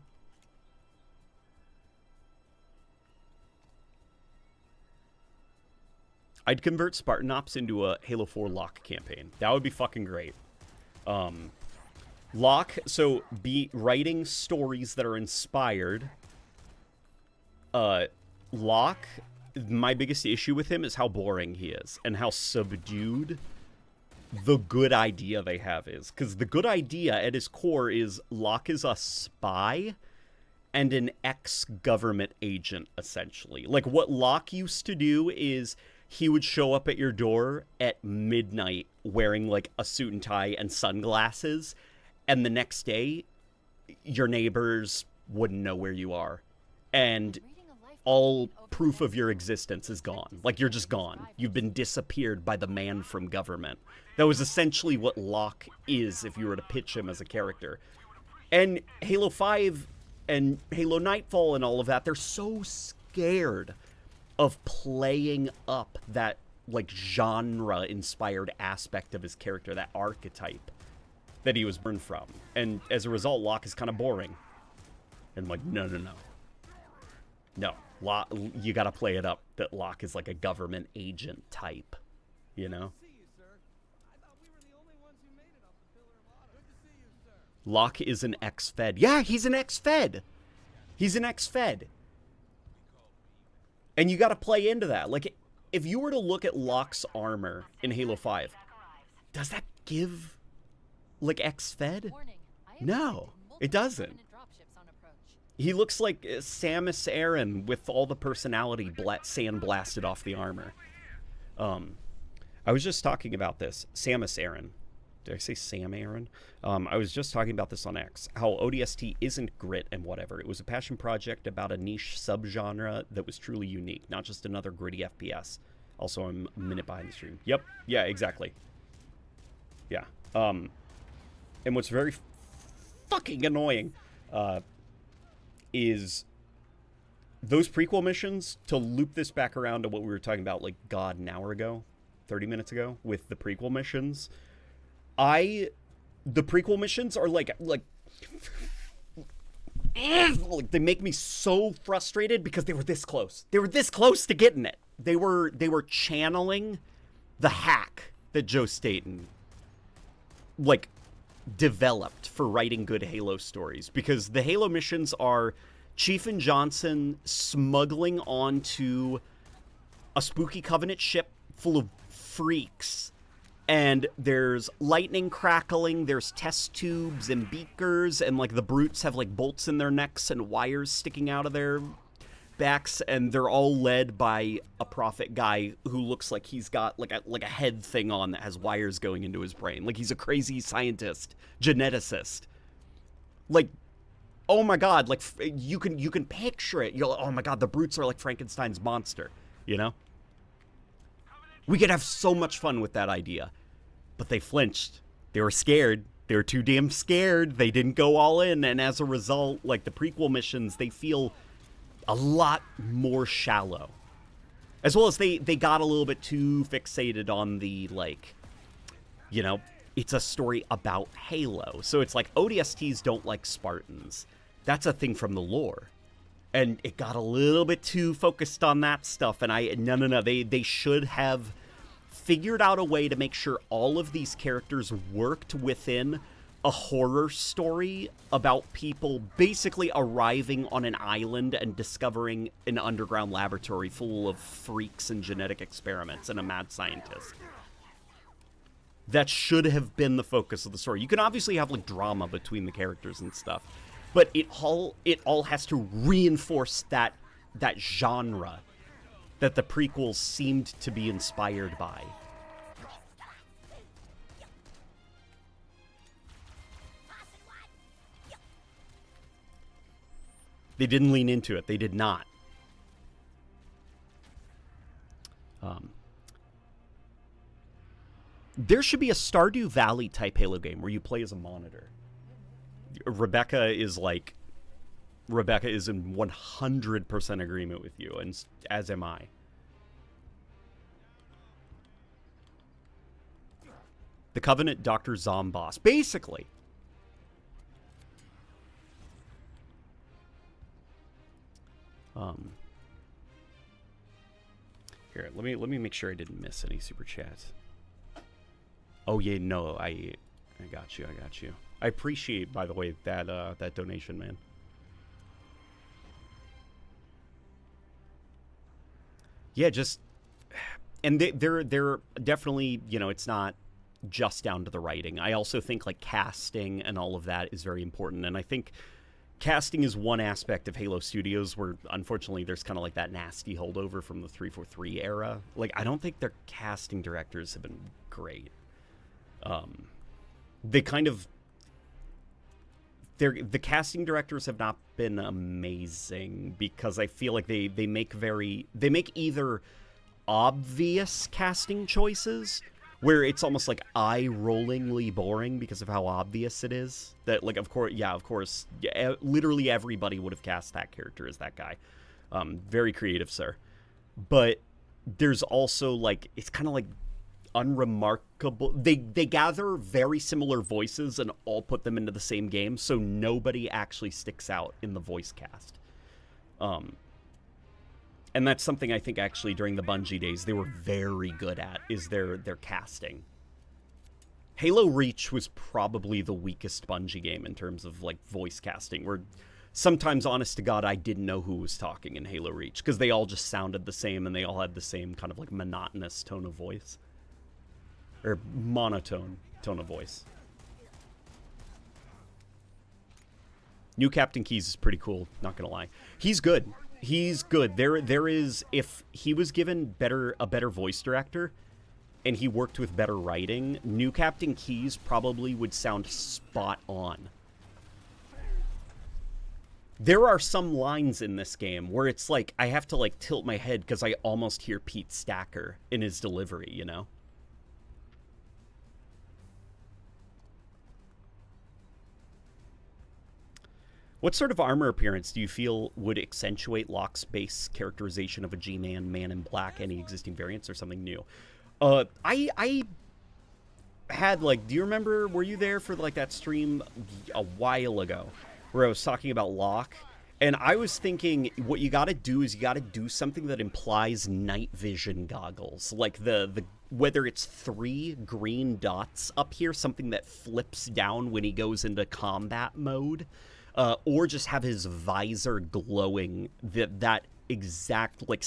I'd convert Spartan Ops into a Halo 4 Locke campaign. That would be fucking great. Locke, so be writing stories that are inspired. Locke, my biggest issue with him is how boring he is and how subdued the good idea they have is. Because the good idea at his core is Locke is a spy and an ex-government agent, essentially. Like, what Locke used to do is he would show up at your door at midnight wearing, like, a suit and tie and sunglasses, and the next day, your neighbors wouldn't know where you are. And all proof of your existence is gone. Like, you're just gone. You've been disappeared by the man from government. That was essentially what Locke is if you were to pitch him as a character. And Halo 5 and Halo Nightfall and all of that, they're so scared of playing up that, like, genre-inspired aspect of his character, that archetype that he was born from. And as a result, Locke is kind of boring. And I'm like, no. No, you gotta play it up that Locke is like a government agent type, you know? Locke is an ex-Fed. Yeah, he's an ex-Fed. He's an ex-Fed. And you gotta play into that. Like, if you were to look at Locke's armor in Halo 5, does that give, like, ex-Fed? No, it doesn't. He looks like Samus Aran with all the personality sandblasted off the armor. I was just talking about this. Samus Aran. Did I say Sam Aran? I was just talking about this on X. How ODST isn't grit and whatever. It was a passion project about a niche subgenre that was truly unique. Not just another gritty FPS. Also, I'm a minute behind the stream. Yep. Yeah, exactly. Yeah. And what's very fucking annoying is those prequel missions, to loop this back around to what we were talking about, like, God, an hour ago, 30 minutes ago, with the prequel missions. The prequel missions are like they make me so frustrated because they were this close. They were this close to getting it. They were channeling the hack that Joe Staten, like, developed for writing good Halo stories, because the Halo missions are Chief and Johnson smuggling onto a spooky Covenant ship full of freaks, and there's lightning crackling, there's test tubes and beakers, and, like, the brutes have, like, bolts in their necks and wires sticking out of their backs, and they're all led by a prophet guy who looks like he's got like a head thing on that has wires going into his brain, like he's a crazy scientist, geneticist. Like, oh my god, like, you can picture it. You're like, oh my god, the brutes are like Frankenstein's monster, you know? We could have so much fun with that idea, but they flinched. They were scared. They were too damn scared. They didn't go all in, and as a result, like, the prequel missions, they feel a lot more shallow. As well as they got a little bit too fixated on the, like, you know, it's a story about Halo. So it's like, ODSTs don't like Spartans. That's a thing from the lore. And it got a little bit too focused on that stuff, and no. They should have figured out a way to make sure all of these characters worked within a horror story about people basically arriving on an island and discovering an underground laboratory full of freaks and genetic experiments and a mad scientist. That should have been the focus of the story. You can obviously have, like, drama between the characters and stuff, but it all has to reinforce that genre that the prequels seemed to be inspired by. They didn't lean into it. They did not. There should be a Stardew Valley type Halo game where you play as a monitor. Rebecca is in 100% agreement with you, and as am I. The Covenant Dr. Zomboss. Basically. Here, let me make sure I didn't miss any super chats. Oh yeah, no, I got you. I appreciate, by the way, that that donation, man. Yeah, just, and they're definitely, you know, it's not just down to the writing. I also think, like, casting and all of that is very important, and I think casting is one aspect of Halo Studios where, unfortunately, there's kind of like that nasty holdover from the 343 era. Like, I don't think their casting directors have been great. They kind of, the casting directors have not been amazing, because I feel like they make either obvious casting choices where it's almost like eye-rollingly boring because of how obvious it is. That, like, of course, literally everybody would have cast that character as that guy. Very creative, sir. but there's also like it's kind of like unremarkable. They gather very similar voices and all put them into the same game, so nobody actually sticks out in the voice cast. And that's something I think actually during the Bungie days they were very good at, is their casting. Halo Reach was probably the weakest Bungie game in terms of like voice casting, where sometimes, honest to God, I didn't know who was talking in Halo Reach because they all just sounded the same and they all had the same kind of like monotonous tone of voice. Or monotone tone of voice. New Captain Keyes is pretty cool, not gonna lie. He's good. He's good. There is, if he was given a better voice director and he worked with better writing, New Captain Keyes probably would sound spot on. There are some lines in this game where it's like I have to like tilt my head because I almost hear Pete Stacker in his delivery, you know? What sort of armor appearance do you feel would accentuate Locke's base characterization of a G-Man, Man in Black, any existing variants, or something new? I had, like, do you remember, were you there for, like, that stream a while ago where I was talking about Locke? And I was thinking what you gotta do is you gotta do something that implies night vision goggles. Like, whether it's 3 green dots up here, something that flips down when he goes into combat mode, or just have his visor glowing that exact, like,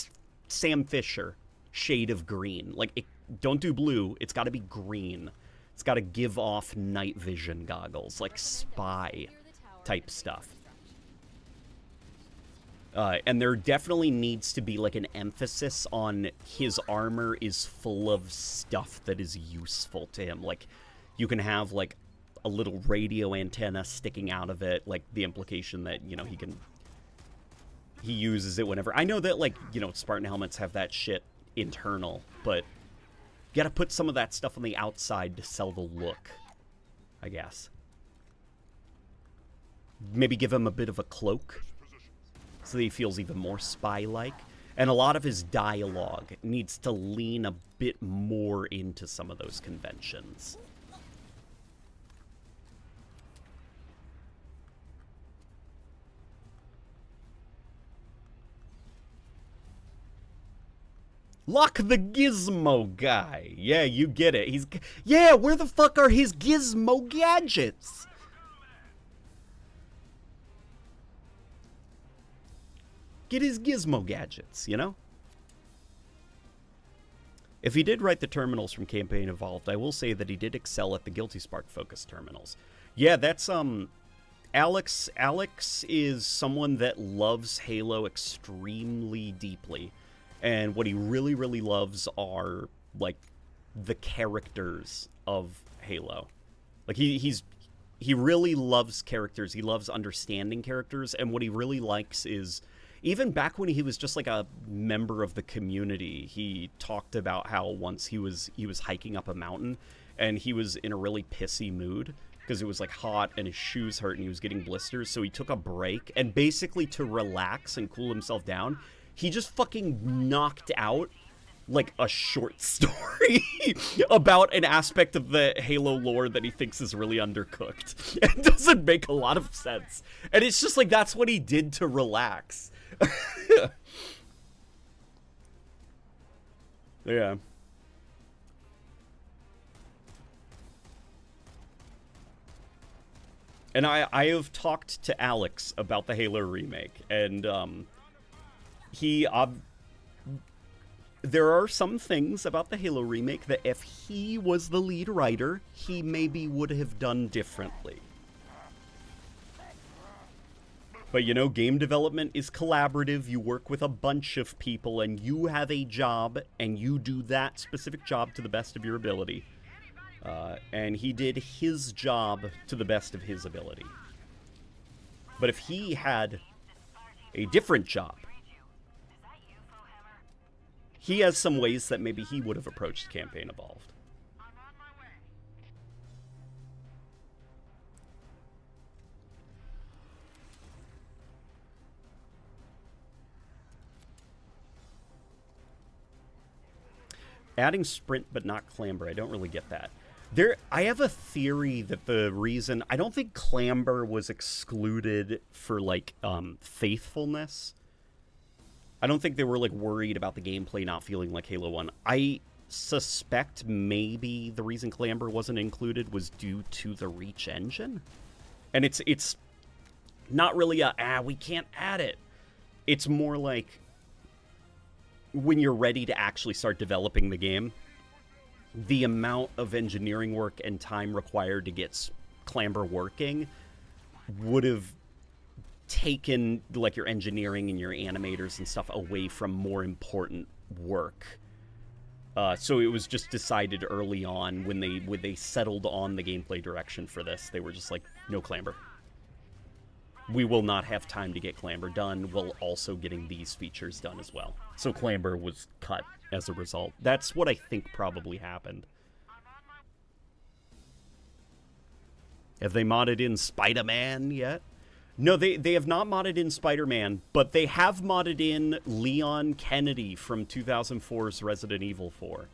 Sam Fisher shade of green. Like, don't do blue. It's got to be green. It's got to give off night vision goggles, like spy type stuff. And there definitely needs to be, like, an emphasis on his armor is full of stuff that is useful to him. Like, you can have, like, a little radio antenna sticking out of it, like the implication that, you know, he uses it whenever. I know that, like, you know, Spartan helmets have that shit internal, but you gotta put some of that stuff on the outside to sell the look, I guess. Maybe give him a bit of a cloak so that he feels even more spy-like. And a lot of his dialogue needs to lean a bit more into some of those conventions. Locke the Gizmo guy. Yeah, you get it. Yeah, where the fuck are his Gizmo gadgets? Get his Gizmo gadgets, you know? If he did write the terminals from Campaign Evolved, I will say that he did excel at the Guilty Spark focused terminals. Yeah, that's, Alex. Alex is someone that loves Halo extremely deeply. And what he really, really loves are, like, the characters of Halo. Like, he really loves characters. He loves understanding characters. And what he really likes is, even back when he was just, like, a member of the community, he talked about how once he was hiking up a mountain, and he was in a really pissy mood, because it was, like, hot, and his shoes hurt, and he was getting blisters. So he took a break, and basically to relax and cool himself down, he just fucking knocked out, like, a short story about an aspect of the Halo lore that he thinks is really undercooked. It doesn't make a lot of sense. And it's just like, that's what he did to relax. Yeah. And I have talked to Alex about the Halo remake, and, there are some things about the Halo remake that if he was the lead writer, he maybe would have done differently. But, you know, game development is collaborative. You work with a bunch of people, and you have a job, and you do that specific job to the best of your ability. And he did his job to the best of his ability. But if he had a different job, he has some ways that maybe he would have approached Campaign Evolved. Adding sprint but not clamber. I don't really get that. I have a theory that the reason... I don't think clamber was excluded for, like, faithfulness. I don't think they were, like, worried about the gameplay not feeling like Halo 1. I suspect maybe the reason clamber wasn't included was due to the Reach engine. And it's not really we can't add it. It's more like when you're ready to actually start developing the game, the amount of engineering work and time required to get clamber working would have taken, like, your engineering and your animators and stuff away from more important work. So it was just decided early on when they settled on the gameplay direction for this. They were just like, no clamber. We will not have time to get clamber done while also getting these features done as well. So clamber was cut as a result. That's what I think probably happened. Have they modded in Spider-Man yet? No, they have not modded in Spider-Man, but they have modded in Leon Kennedy from 2004's Resident Evil 4.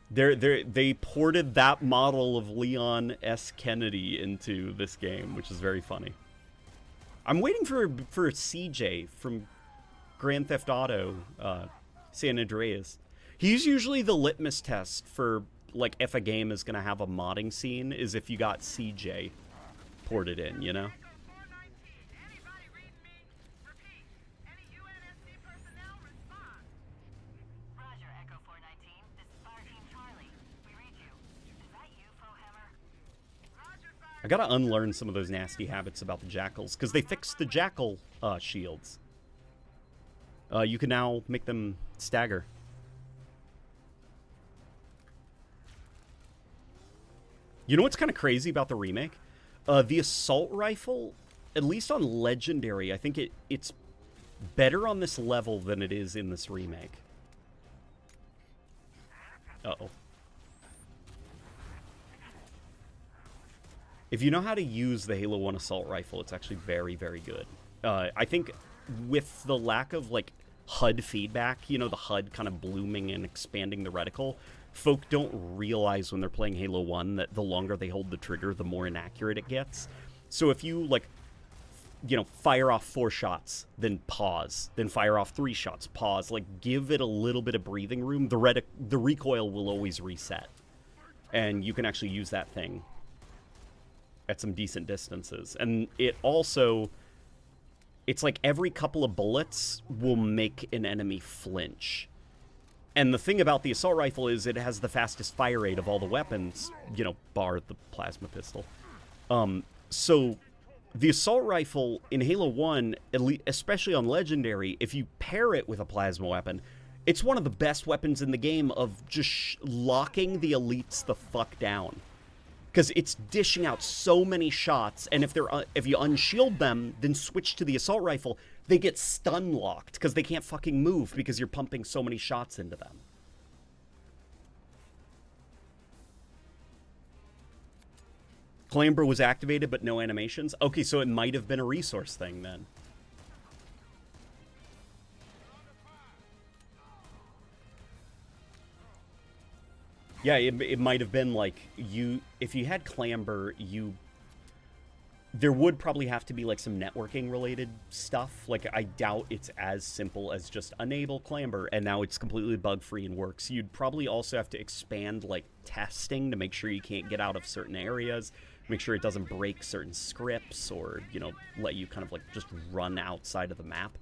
They ported that model of Leon S. Kennedy into this game, which is very funny. I'm waiting for CJ from Grand Theft Auto San Andreas. He's usually the litmus test for, like, if a game is going to have a modding scene, is if you got CJ ported in, you know? I gotta unlearn some of those nasty habits about the jackals, because they fixed the jackal shields. You can now make them stagger. You know what's kind of crazy about the remake? The assault rifle, at least on Legendary, I think it's better on this level than it is in this remake. Uh-oh. If you know how to use the Halo 1 assault rifle, it's actually very, very good. I think with the lack of, like, HUD feedback, you know, the HUD kind of blooming and expanding the reticle, folk don't realize when they're playing Halo 1 that the longer they hold the trigger, the more inaccurate it gets. So if you, like, you know, fire off 4 shots, then pause, then fire off 3 shots, pause, like, give it a little bit of breathing room, the recoil will always reset. And you can actually use that thing at some decent distances. And it also, it's like every couple of bullets will make an enemy flinch. And the thing about the assault rifle is it has the fastest fire rate of all the weapons, you know, bar the plasma pistol. So the assault rifle in Halo 1, especially on Legendary, if you pair it with a plasma weapon, it's one of the best weapons in the game of just locking the elites the fuck down. Because it's dishing out so many shots, and if you unshield them, then switch to the assault rifle, they get stun locked because they can't fucking move because you're pumping so many shots into them. Clamber was activated, but no animations. Okay, so it might have been a resource thing then. Yeah, it might have been like if you had clamber, there would probably have to be like some networking related stuff. Like, I doubt it's as simple as just enable clamber and now it's completely bug free and works. You'd probably also have to expand like testing to make sure you can't get out of certain areas, make sure it doesn't break certain scripts, or, you know, let you kind of like just run outside of the map.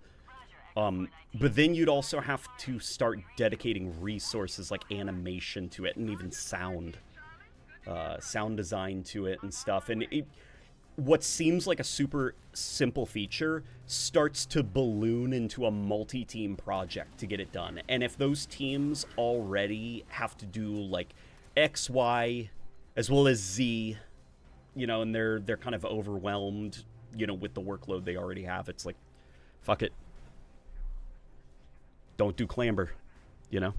But then you'd also have to start dedicating resources like animation to it, and even sound design to it and stuff. And what seems like a super simple feature starts to balloon into a multi-team project to get it done. And if those teams already have to do like X, Y, as well as Z, you know, and they're kind of overwhelmed, you know, with the workload they already have, it's like, fuck it. Don't do clamber, you know?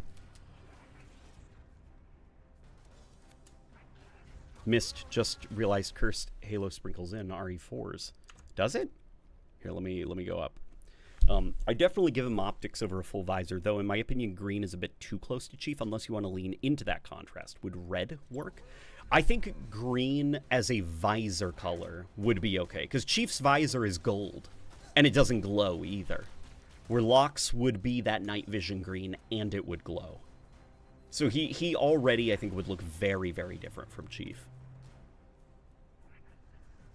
Missed, just realized cursed Halo sprinkles in RE4s. Does it? Here, let me go up. I definitely give him optics over a full visor, though in my opinion green is a bit too close to Chief unless you want to lean into that contrast. Would red work? I think green as a visor color would be okay, because Chief's visor is gold, and it doesn't glow either. Where Locke's would be that night vision green, and it would glow. So he already, I think, would look very, very different from Chief.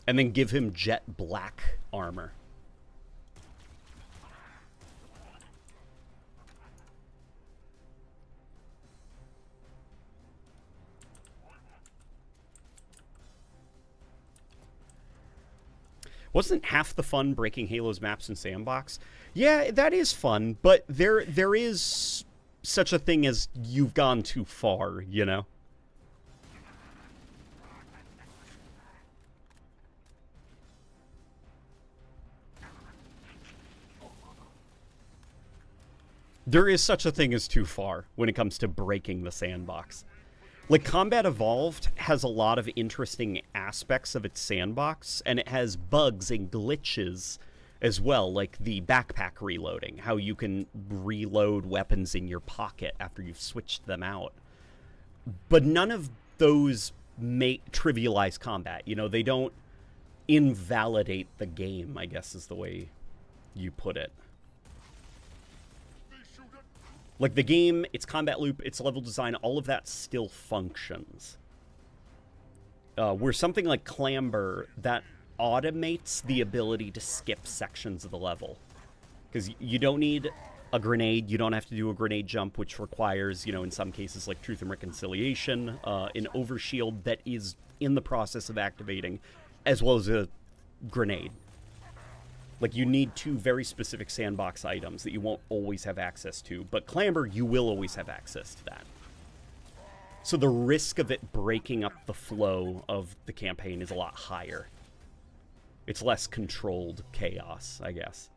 And then give him jet black armor. Wasn't half the fun breaking Halo's maps in Sandbox? Yeah, that is fun, but there is such a thing as you've gone too far, you know? There is such a thing as too far when it comes to breaking the sandbox. Like, Combat Evolved has a lot of interesting aspects of its sandbox, and it has bugs and glitches as well, like the backpack reloading, how you can reload weapons in your pocket after you've switched them out. But none of those trivialize combat. You know, they don't invalidate the game, I guess is the way you put it. Like, the game, its combat loop, its level design, all of that still functions. Where something like Clamber, that automates the ability to skip sections of the level. Because you don't need a grenade, you don't have to do a grenade jump, which requires, you know, in some cases, like Truth and Reconciliation, an overshield that is in the process of activating, as well as a grenade. Like, you need two very specific sandbox items that you won't always have access to. But Clamber, you will always have access to that. So the risk of it breaking up the flow of the campaign is a lot higher. It's less controlled chaos, I guess.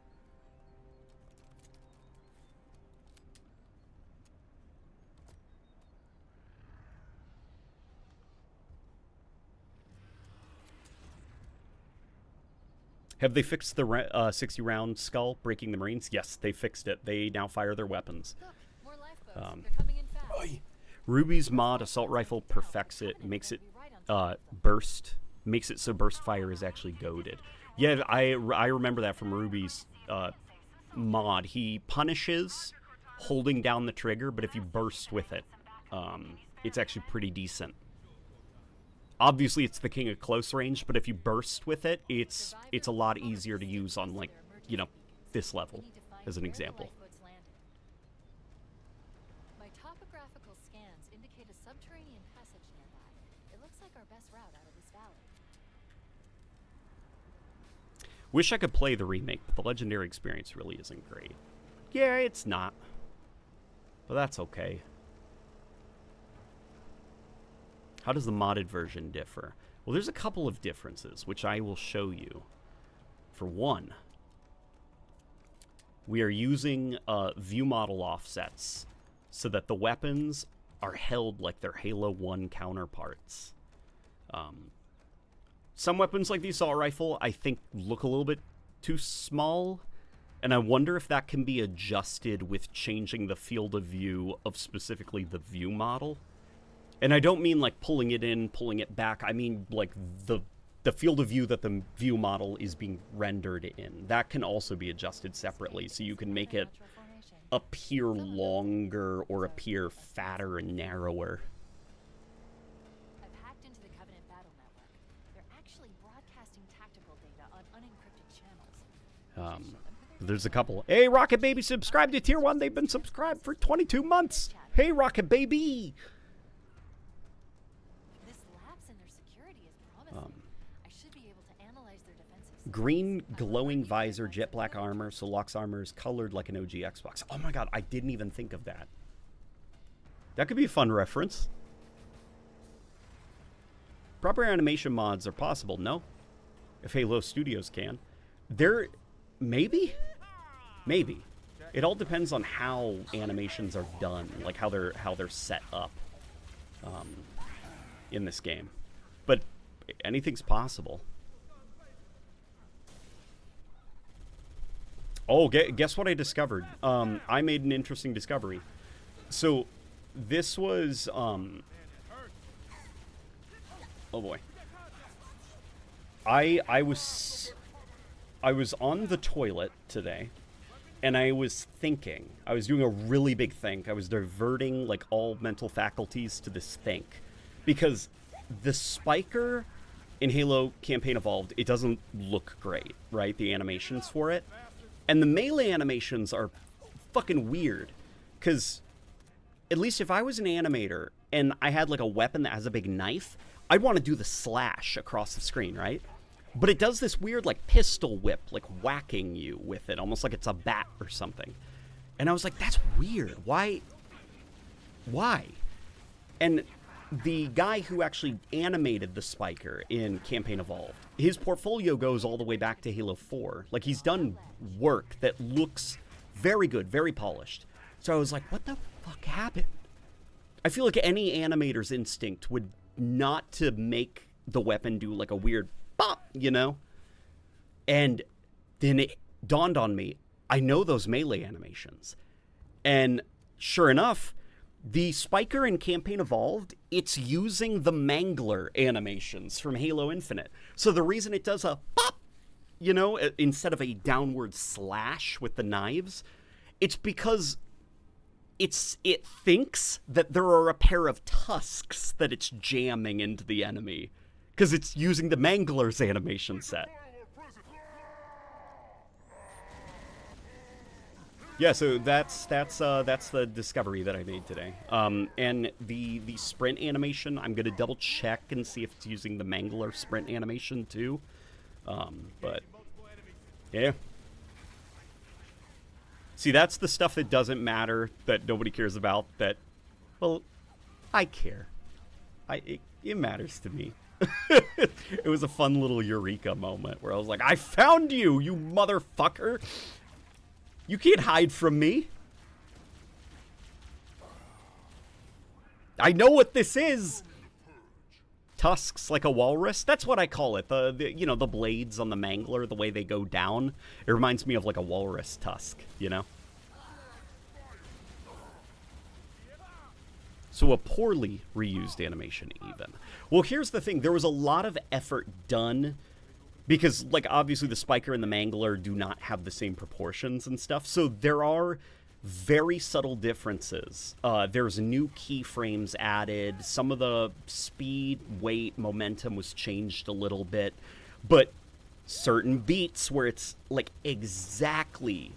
Have they fixed the 60-round skull breaking the Marines? Yes, they fixed it. They now fire their weapons. Look, more lifeboats. They're coming in fast. Ruby's mod assault rifle perfects it, makes it burst, makes it so burst fire is actually goaded. Yeah, I remember that from Ruby's mod. He punishes holding down the trigger, but if you burst with it, it's actually pretty decent. Obviously, it's the king of close range, but if you burst with it, it's a lot easier to use on, like, you know, this level, as an example. My topographical scans indicate a subterranean passage nearby. It looks like our best route out of this valley. Wish I could play the remake, but the legendary experience really isn't great. Yeah, it's not. But that's okay. How does the modded version differ? Well, there's a couple of differences, which I will show you. For one, we are using view model offsets so that the weapons are held like their Halo 1 counterparts. Some weapons like the assault rifle, I think, look a little bit too small, and I wonder if that can be adjusted with changing the field of view of specifically the view model. And I don't mean like pulling it in, pulling it back. I mean like the field of view that the view model is being rendered in. That can also be adjusted separately, so you can make it appear longer or appear fatter and narrower. I've hacked into the Covenant battle network. They're actually broadcasting tactical data on unencrypted channels. There's a couple. Hey, Rocket Baby, subscribe to Tier 1. They've been subscribed for 22 months. Hey, Rocket Baby. Green glowing visor, jet black armor, so Locke's armor is colored like an OG Xbox. Oh my god, I didn't even think of that. That could be a fun reference. Proper animation mods are possible, no? If Halo Studios can. Maybe? Maybe. It all depends on how animations are done, like how they're set up in this game. But anything's possible. Oh, guess what I discovered? I made an interesting discovery. So, this was, oh boy. I was on the toilet today, and I was thinking. I was doing a really big think. I was diverting, like, all mental faculties to this think. Because the spiker in Halo Campaign Evolved, it doesn't look great, right? The animations for it. And the melee animations are fucking weird. Because, at least if I was an animator, and I had, like, a weapon that has a big knife, I'd want to do the slash across the screen, right? But it does this weird, like, pistol whip, like, whacking you with it, almost like it's a bat or something. And I was like, that's weird. Why? And the guy who actually animated the spiker in Campaign Evolved, his portfolio goes all the way back to Halo 4. Like, he's done work that looks very good, very polished. So I was like, what the fuck happened? I feel like any animator's instinct would not to make the weapon do, like, a weird pop, you know? And then it dawned on me, I know those melee animations. And sure enough, the spiker in Campaign Evolved, it's using the Mangler animations from Halo Infinite. So the reason it does a pop, you know, instead of a downward slash with the knives, it's because it thinks that there are a pair of tusks that it's jamming into the enemy. Because it's using the Mangler's animation set. Yeah, so that's the discovery that I made today. And the sprint animation, I'm gonna double check and see if it's using the Mangler sprint animation too. But yeah. See, that's the stuff that doesn't matter, that nobody cares about. That, well, I care. It matters to me. It was a fun little eureka moment where I was like, I found you, you motherfucker! You can't hide from me! I know what this is! Tusks like a walrus? That's what I call it. The you know, the blades on the Mangler, the way they go down. It reminds me of like a walrus tusk, you know? So a poorly reused animation, even. Well, here's the thing. There was a lot of effort done because, like, obviously the spiker and the Mangler do not have the same proportions and stuff. So there are very subtle differences. There's new keyframes added. Some of the speed, weight, momentum was changed a little bit. But certain beats where it's, like, exactly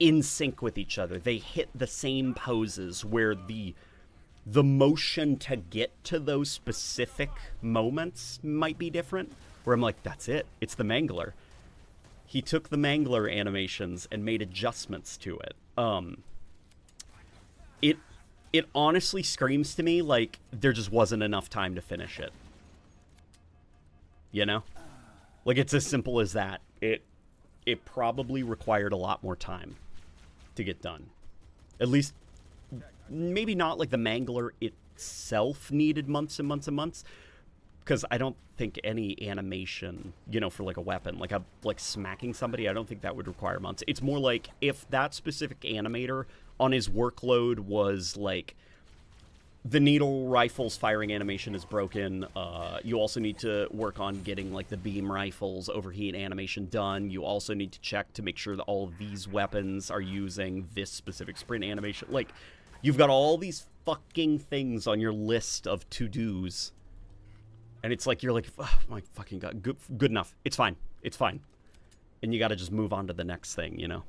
in sync with each other. They hit the same poses where the motion to get to those specific moments might be different. Where I'm like, that's it. It's the Mangler. He took the Mangler animations and made adjustments to it. It honestly screams to me like there just wasn't enough time to finish it. You know? Like, it's as simple as that. It probably required a lot more time to get done. At least, maybe not like the Mangler itself needed months and months and months, because I don't think any animation, you know, for like a weapon, like smacking somebody, I don't think that would require months. It's more like if that specific animator on his workload was like, the needle rifle's firing animation is broken. You also need to work on getting like the beam rifle's overheat animation done. You also need to check to make sure that all of these weapons are using this specific sprint animation. Like, you've got all these fucking things on your list of to-dos. And it's like, you're like, oh my fucking God, good enough. It's fine. It's fine. And you gotta just move on to the next thing, you know?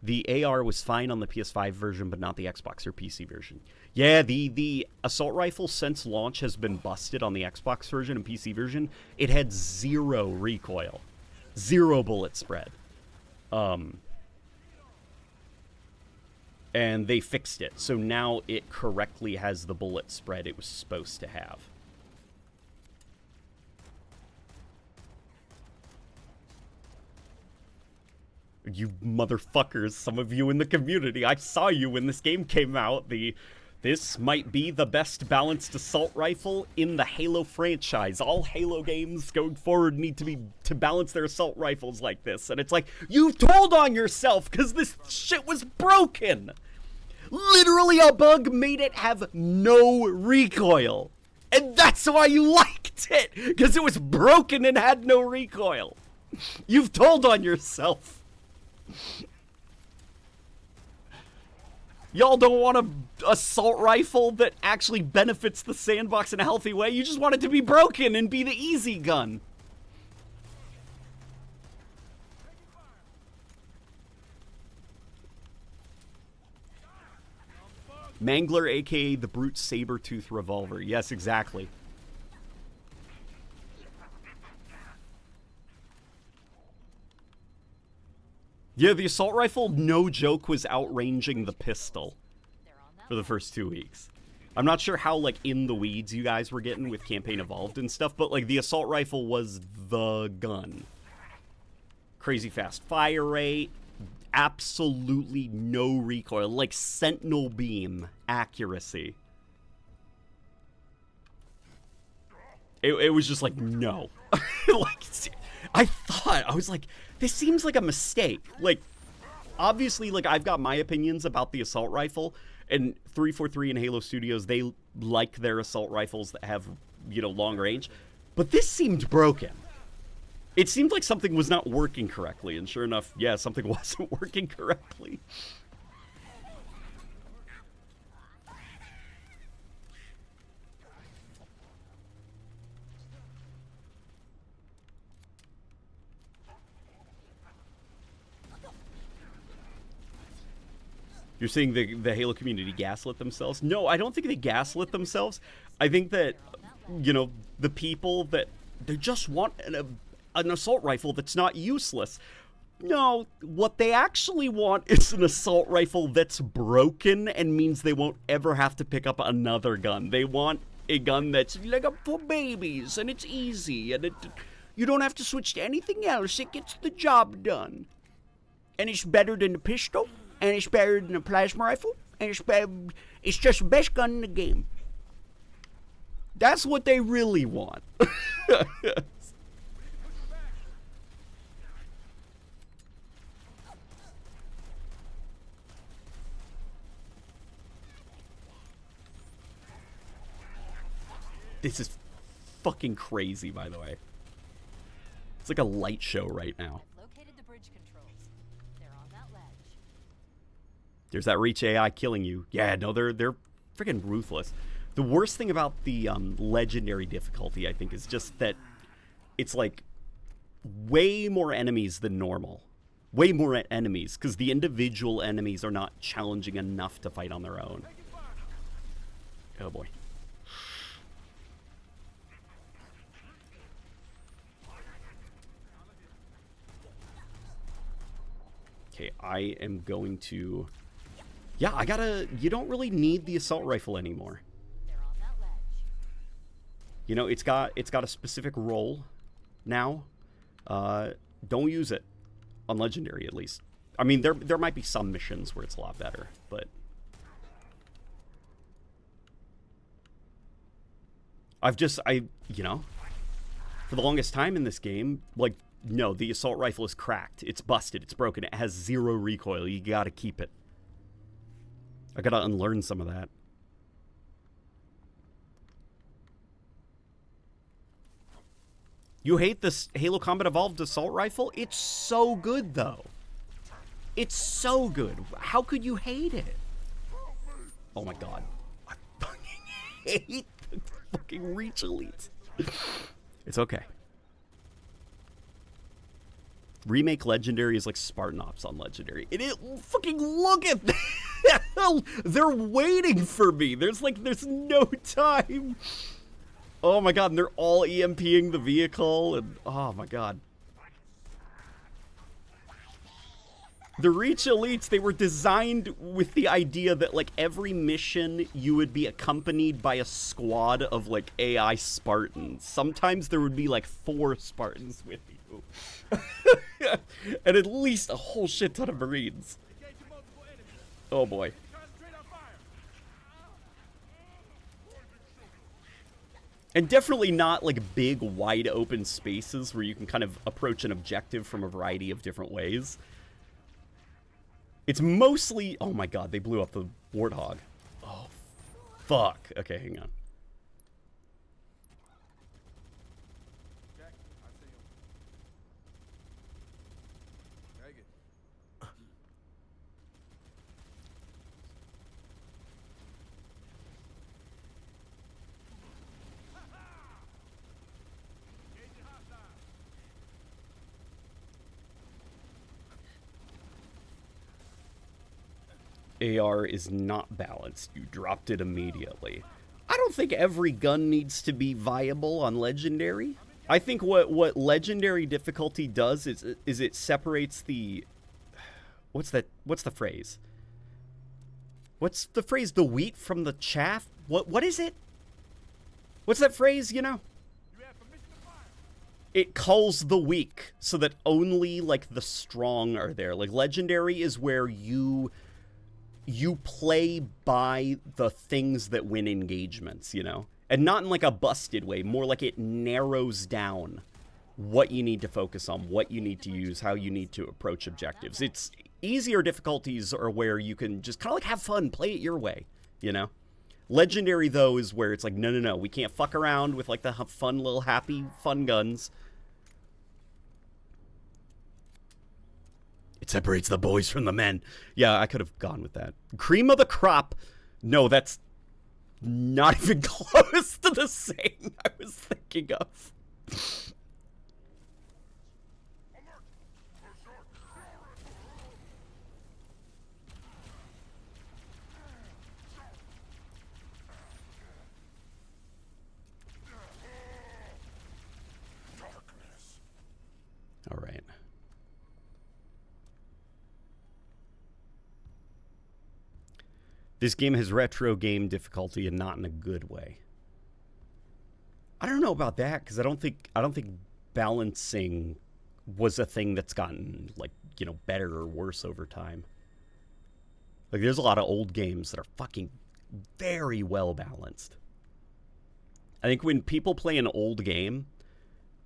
The AR was fine on the PS5 version, but not the Xbox or PC version. Yeah, the assault rifle since launch has been busted on the Xbox version and PC version. It had 0 recoil. 0 bullet spread. And they fixed it. So now it correctly has the bullet spread it was supposed to have. You motherfuckers, some of you in the community, I saw you when this game came out. The This might be the best balanced assault rifle in the Halo franchise. All Halo games going forward need to balance their assault rifles like this. And it's like, you told on yourself because this shit was broken. Literally a bug made it have no recoil. And that's why you liked it, because it was broken and had no recoil. You've told on yourself. Y'all don't want an assault rifle that actually benefits the sandbox in a healthy way. You just want it to be broken and be the easy gun. Mangler, aka the Brute Saber-Tooth Revolver. Yes, exactly. Yeah, the assault rifle, no joke, was outranging the pistol for the first 2 weeks. I'm not sure how, like, in the weeds you guys were getting with Campaign Evolved and stuff, but, like, the assault rifle was the gun. Crazy fast fire rate, absolutely no recoil, like sentinel beam accuracy. It was just like, no. Like, I was like, this seems like a mistake. Like, obviously, like, I've got my opinions about the assault rifle, and 343 and Halo Studios, they like their assault rifles that have, you know, long range, but this seemed broken. It seemed like something was not working correctly, and sure enough, yeah, something wasn't working correctly. You're saying the Halo community gaslit themselves? No, I don't think they gaslit themselves. I think that, you know, the people that, they just want an assault rifle that's not useless. No, what they actually want is an assault rifle that's broken and means they won't ever have to pick up another gun. They want a gun that's like for babies and it's easy and you don't have to switch to anything else. It gets the job done. And it's better than the pistol, and it's better than a plasma rifle, and it's just the best gun in the game. That's what they really want. This is fucking crazy, by the way. It's like a light show right now. Located the bridge controls. They're on that ledge. There's that Reach AI killing you. Yeah, no, they're freaking ruthless. The worst thing about the legendary difficulty, I think, is just that it's like way more enemies than normal. Way more enemies, because the individual enemies are not challenging enough to fight on their own. Oh boy. Okay, I am going to... Yeah, I gotta... You don't really need the assault rifle anymore. They're on that ledge. You know, it's got a specific role now. Don't use it. On Legendary, at least. I mean, there might be some missions where it's a lot better, but... you know... For the longest time in this game, like... No, the assault rifle is cracked. It's busted. It's broken. It has 0 recoil. You gotta keep it. I gotta unlearn some of that. You hate this Halo Combat Evolved assault rifle? It's so good, though. It's so good. How could you hate it? Oh my god. I fucking hate the fucking Reach Elites. It's okay. Remake Legendary is like Spartan Ops on Legendary. Fucking look at that! They're waiting for me. There's no time. Oh my god, and they're all EMPing the vehicle, and oh my god. The Reach Elites, they were designed with the idea that, like, every mission you would be accompanied by a squad of, like, AI Spartans. Sometimes there would be, like, 4 Spartans with you. And at least a whole shit ton of Marines. Oh boy. And definitely not like big, wide open spaces where you can kind of approach an objective from a variety of different ways. It's mostly... Oh my god, they blew up the warthog. Oh, fuck. Okay, hang on. Jack, I see him. Take it. AR is not balanced. You dropped it immediately. I don't think every gun needs to be viable on Legendary. I think what Legendary difficulty does is it separates the... What's the phrase? What's the phrase? The wheat from the chaff? What is it? What's that phrase, you know? It culls the weak so that only, like, the strong are there. Like, Legendary is where you play by the things that win engagements, you know? And not in, like, a busted way. More like it narrows down what you need to focus on, what you need to use, how you need to approach objectives. It's easier difficulties are where you can just kind of, like, have fun, play it your way, you know? Legendary, though, is where it's like, no, we can't fuck around with, like, the fun little happy fun guns. It separates the boys from the men. Yeah, I could have gone with that. Cream of the crop. No, that's not even close to the saying I was thinking of. All right. This game has retro game difficulty and not in a good way. I don't know about that because I don't think balancing was a thing that's gotten, like, you know, better or worse over time. Like, there's a lot of old games that are fucking very well balanced. I think when people play an old game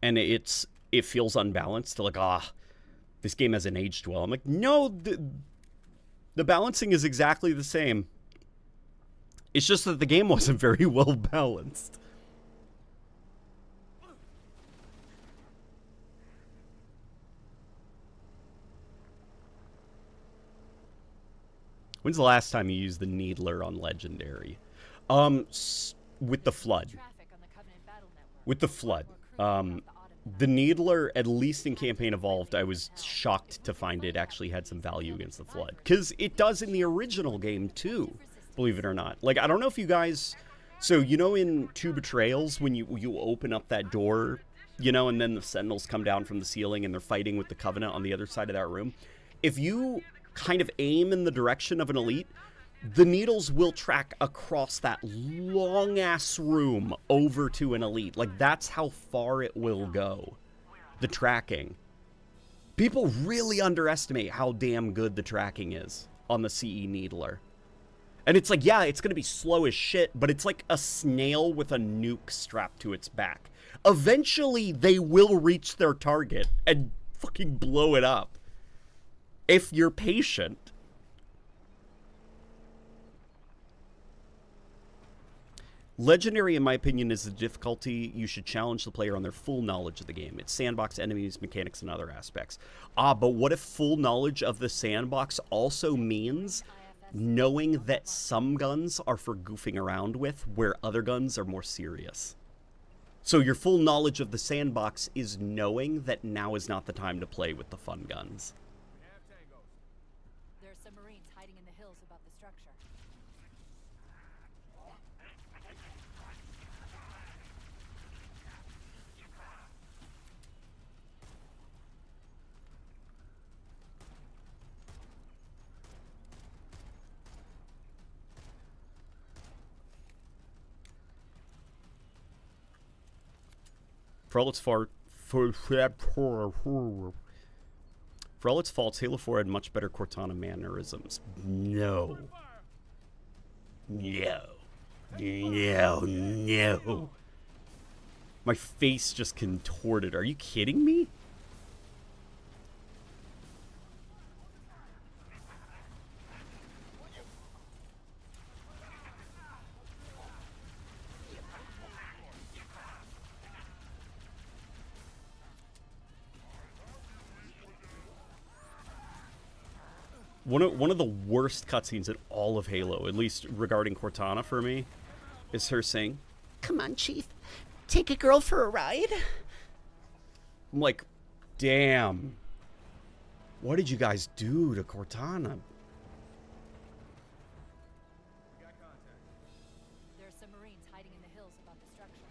and it feels unbalanced, they're like, this game hasn't aged well. I'm like, no, the balancing is exactly the same. It's just that the game wasn't very well balanced. When's the last time you used the Needler on Legendary? With the Flood. With the Flood. The Needler, at least in Campaign Evolved, I was shocked to find it actually had some value against the Flood. Because it does in the original game, too. Believe it or not. Like, I don't know if you guys... So, you know in Two Betrayals, when you open up that door, you know, and then the Sentinels come down from the ceiling and they're fighting with the Covenant on the other side of that room? If you kind of aim in the direction of an elite, the needles will track across that long-ass room over to an elite. Like, that's how far it will go. The tracking. People really underestimate how damn good the tracking is on the CE Needler. And it's like, yeah, it's going to be slow as shit, but it's like a snail with a nuke strapped to its back. Eventually, they will reach their target and fucking blow it up. If you're patient. Legendary, in my opinion, is the difficulty you should challenge the player on their full knowledge of the game. Its sandbox, enemies, mechanics, and other aspects. But what if full knowledge of the sandbox also means knowing that some guns are for goofing around with, where other guns are more serious? So your full knowledge of the sandbox is knowing that now is not the time to play with the fun guns. There are some Marines hiding in the hills above the structure. For all its faults, Halo 4 had much better Cortana mannerisms. No. No. No. No. My face just contorted. Are you kidding me? One of the worst cutscenes in all of Halo, at least regarding Cortana for me, is her saying, "Come on, Chief, take a girl for a ride." I'm like, damn. What did you guys do to Cortana? We got contact. There are some Marines hiding in the hills above the structure.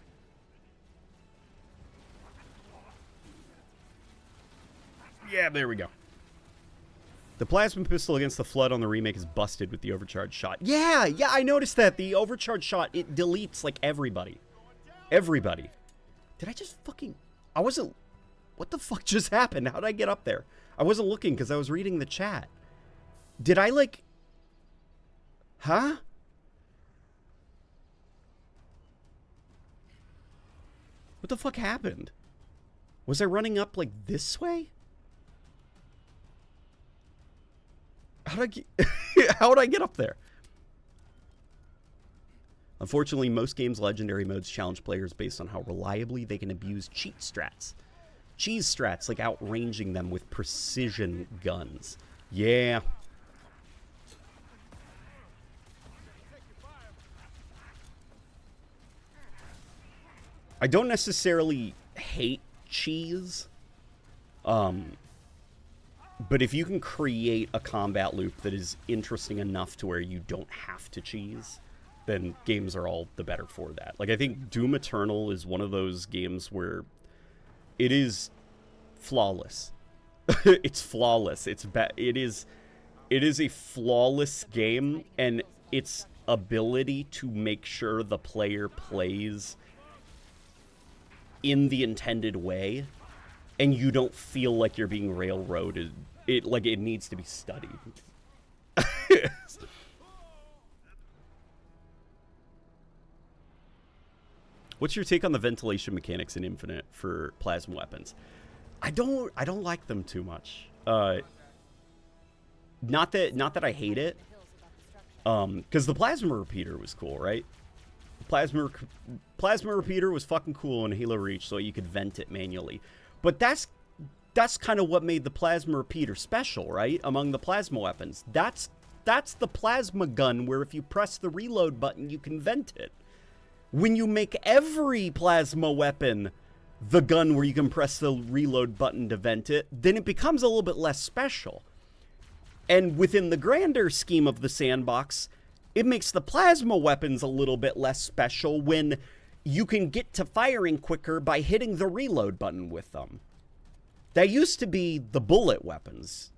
Yeah, there we go. The plasma pistol against the Flood on the remake is busted with the overcharged shot. Yeah, I noticed that. The overcharged shot, it deletes, like, everybody. Everybody. Did I just fucking... I wasn't... What the fuck just happened? How did I get up there? I wasn't looking because I was reading the chat. Did I, like... Huh? What the fuck happened? Was I running up, like, this way? How did I get up there? Unfortunately, most games' legendary modes challenge players based on how reliably they can abuse cheat strats. Cheese strats, like outranging them with precision guns. Yeah. I don't necessarily hate cheese. But if you can create a combat loop that is interesting enough to where you don't have to cheese, then games are all the better for that. Like, I think Doom Eternal is one of those games where it is flawless. It's flawless. It is a flawless game, and its ability to make sure the player plays in the intended way and you don't feel like you're being railroaded. It needs to be studied. What's your take on the ventilation mechanics in Infinite for plasma weapons? I don't like them too much. Not that I hate it. Because the plasma repeater was cool, right? Plasma repeater was fucking cool in Halo Reach, so you could vent it manually. But that's kind of what made the plasma repeater special, right? Among the plasma weapons. That's the plasma gun where if you press the reload button, you can vent it. When you make every plasma weapon the gun where you can press the reload button to vent it, then it becomes a little bit less special. And within the grander scheme of the sandbox, it makes the plasma weapons a little bit less special when you can get to firing quicker by hitting the reload button with them. That used to be the bullet weapons.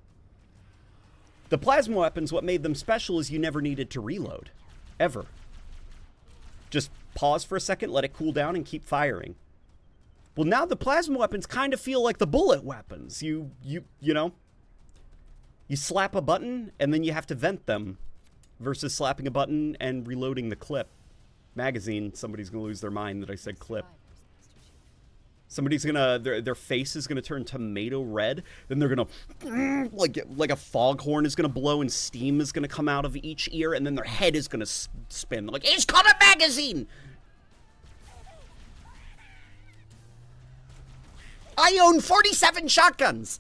The plasma weapons, what made them special is you never needed to reload. Ever. Just pause for a second, let it cool down, and keep firing. Well, now the plasma weapons kind of feel like the bullet weapons. You know, you slap a button, and then you have to vent them, versus slapping a button and reloading the clip. Magazine, somebody's gonna lose their mind that I said clip. Somebody's gonna, their face is gonna turn tomato red, then they're gonna, like a foghorn is gonna blow and steam is gonna come out of each ear, and then their head is gonna spin. Like, it's called a magazine! I own 47 shotguns!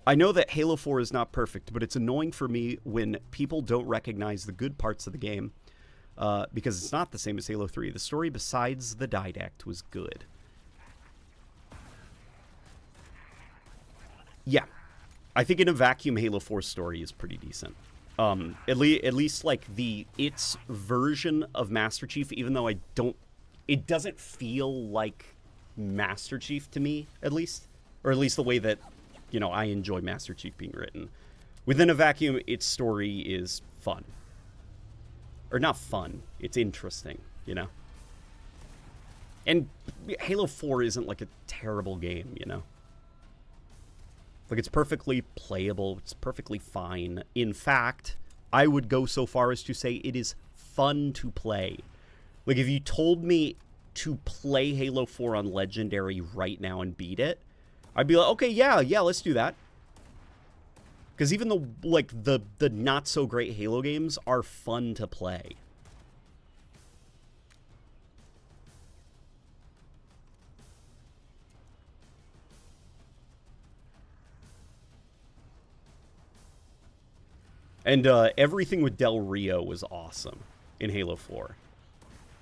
I know that Halo 4 is not perfect, but it's annoying for me when people don't recognize the good parts of the game, because it's not the same as Halo 3. The story besides the didact was good. Yeah. I think in a vacuum, Halo 4's story is pretty decent. At least like its version of Master Chief, even though it doesn't feel like Master Chief to me, at least. Or at least the way that, you know, I enjoy Master Chief being written. Within a vacuum, its story is fun. Or not fun, it's interesting, you know? And Halo 4 isn't like a terrible game, you know? Like, it's perfectly playable, it's perfectly fine. In fact, I would go so far as to say it is fun to play. Like, if you told me to play Halo 4 on Legendary right now and beat it, I'd be like, okay, yeah, let's do that. Because even the not-so-great Halo games are fun to play. And everything with Del Rio was awesome in Halo 4.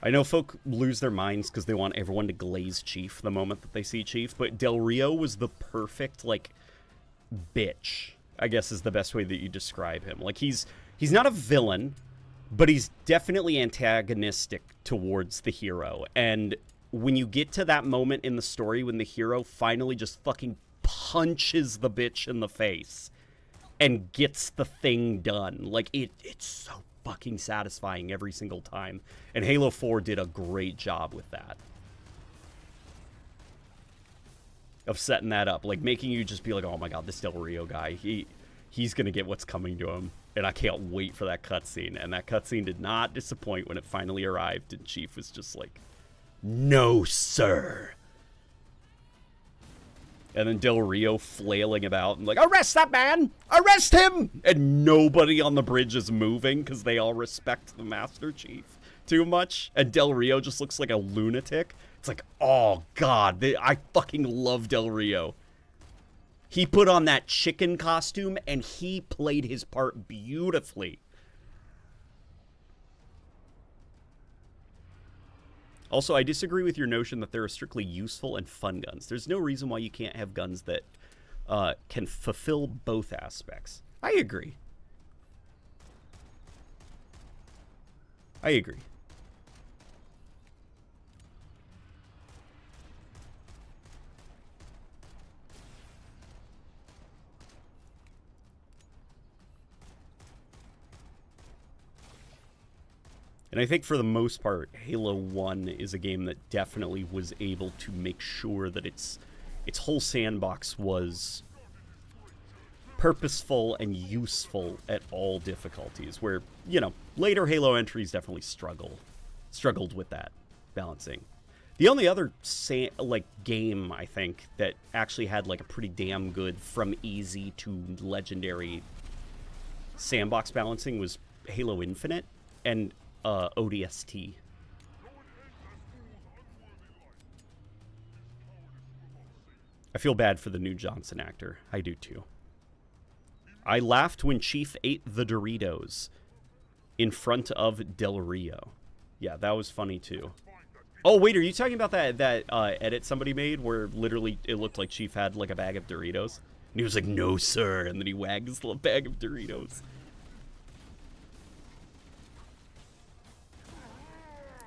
I know folk lose their minds because they want everyone to glaze Chief the moment that they see Chief, but Del Rio was the perfect, like, bitch, I guess is the best way that you describe him. Like, he's not a villain, but he's definitely antagonistic towards the hero. And when you get to that moment in the story when the hero finally just fucking punches the bitch in the face and gets the thing done, like, it's so fucking satisfying every single time. And Halo 4 did a great job with that. Of setting that up, like, making you just be like, oh my god, this Del Rio guy, he's gonna get what's coming to him. And I can't wait for that cutscene. And that cutscene did not disappoint when it finally arrived, and Chief was just like, no, sir. And then Del Rio flailing about and like, arrest that man! Arrest him! And nobody on the bridge is moving because they all respect the Master Chief too much. And Del Rio just looks like a lunatic. It's like, oh god, I fucking love Del Rio. He put on that chicken costume and he played his part beautifully. Also, I disagree with your notion that there are strictly useful and fun guns. There's no reason why you can't have guns that can fulfill both aspects. I agree. I agree. And I think for the most part, Halo 1 is a game that definitely was able to make sure that its whole sandbox was purposeful and useful at all difficulties, where, you know, later Halo entries definitely struggled with that balancing. The only other game, I think, that actually had like a pretty damn good from easy to legendary sandbox balancing was Halo Infinite and ODST. I feel bad for the new Johnson actor. I do too. I laughed when Chief ate the Doritos in front of Del Rio. Yeah, that was funny too. Oh wait, are you talking about that edit somebody made where literally it looked like Chief had like a bag of Doritos? And he was like, no sir, and then he wagged his little bag of Doritos.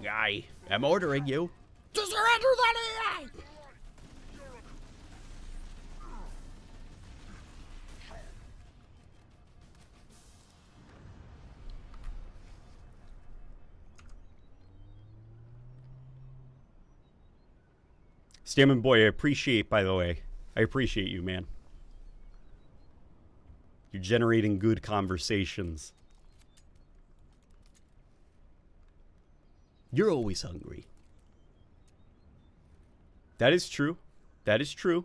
I am ordering you to surrender that AI! Stammen Boy, I appreciate, by the way. I appreciate you, man. You're generating good conversations. You're always hungry. That is true. That is true.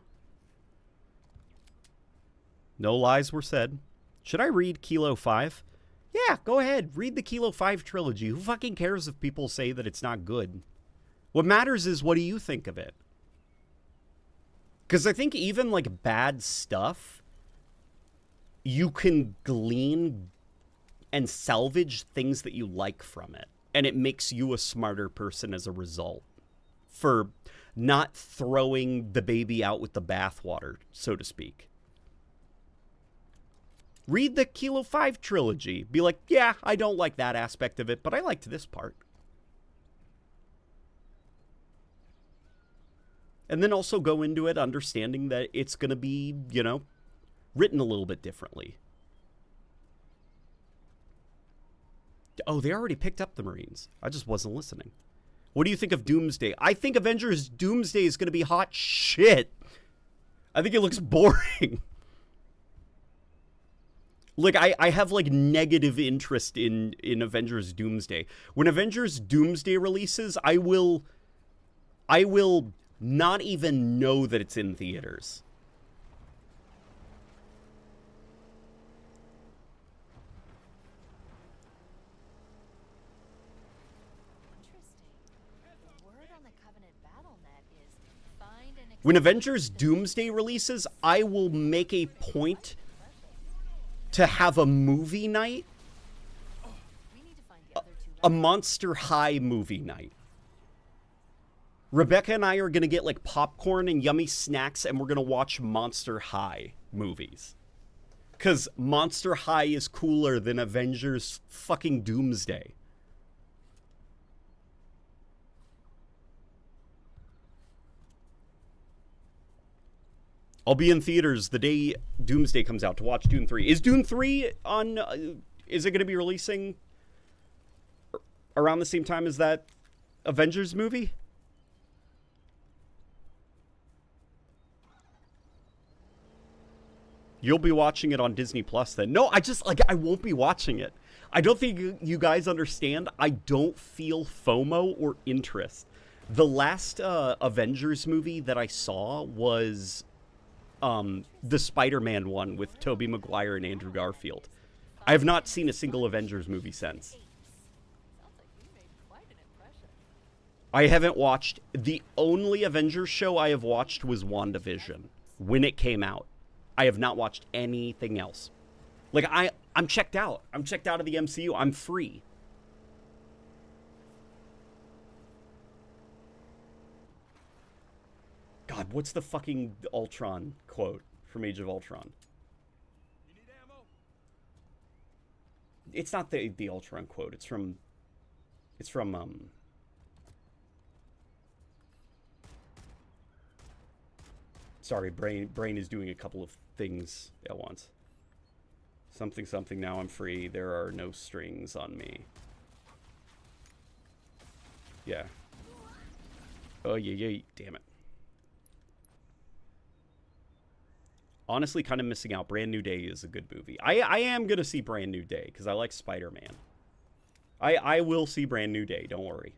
No lies were said. Should I read Kilo 5? Yeah, go ahead. Read the Kilo 5 trilogy. Who fucking cares if people say that it's not good? What matters is, what do you think of it? Because I think even, like, bad stuff, you can glean and salvage things that you like from it. And it makes you a smarter person as a result. For not throwing the baby out with the bathwater, so to speak. Read the Kilo 5 trilogy. Be like, yeah, I don't like that aspect of it, but I liked this part. And then also go into it understanding that it's going to be, you know, written a little bit differently. Oh, they already picked up the Marines. I just wasn't listening. What do you think of Doomsday? I think Avengers Doomsday is going to be hot shit. I think it looks boring. Like, I have, like, negative interest in Avengers Doomsday. When Avengers Doomsday releases, I will not even know that it's in theaters. When Avengers Doomsday releases, I will make a point to have a movie night, a Monster High movie night. Rebecca and I are going to get like popcorn and yummy snacks, and we're going to watch Monster High movies. Because Monster High is cooler than Avengers fucking Doomsday. I'll be in theaters the day Doomsday comes out to watch Dune 3. Is Dune 3 on... is it going to be releasing around the same time as that Avengers movie? You'll be watching it on Disney Plus then. No, I won't be watching it. I don't think you guys understand. I don't feel FOMO or interest. The last Avengers movie that I saw was... the Spider-Man one with Tobey Maguire and Andrew Garfield. I have not seen a single Avengers movie since. I haven't watched... The only Avengers show I have watched was WandaVision, when it came out. I have not watched anything else. Like, I'm checked out. I'm checked out of the MCU. I'm free. God, what's the fucking Ultron quote from Age of Ultron? You need ammo? It's not the Ultron quote. It's from sorry, brain is doing a couple of things at once. Something, now I'm free. There are no strings on me. Yeah. Oh, yeah, damn it. Honestly, kind of missing out. Brand New Day is a good movie. I am going to see Brand New Day because I like Spider-Man. I will see Brand New Day. Don't worry.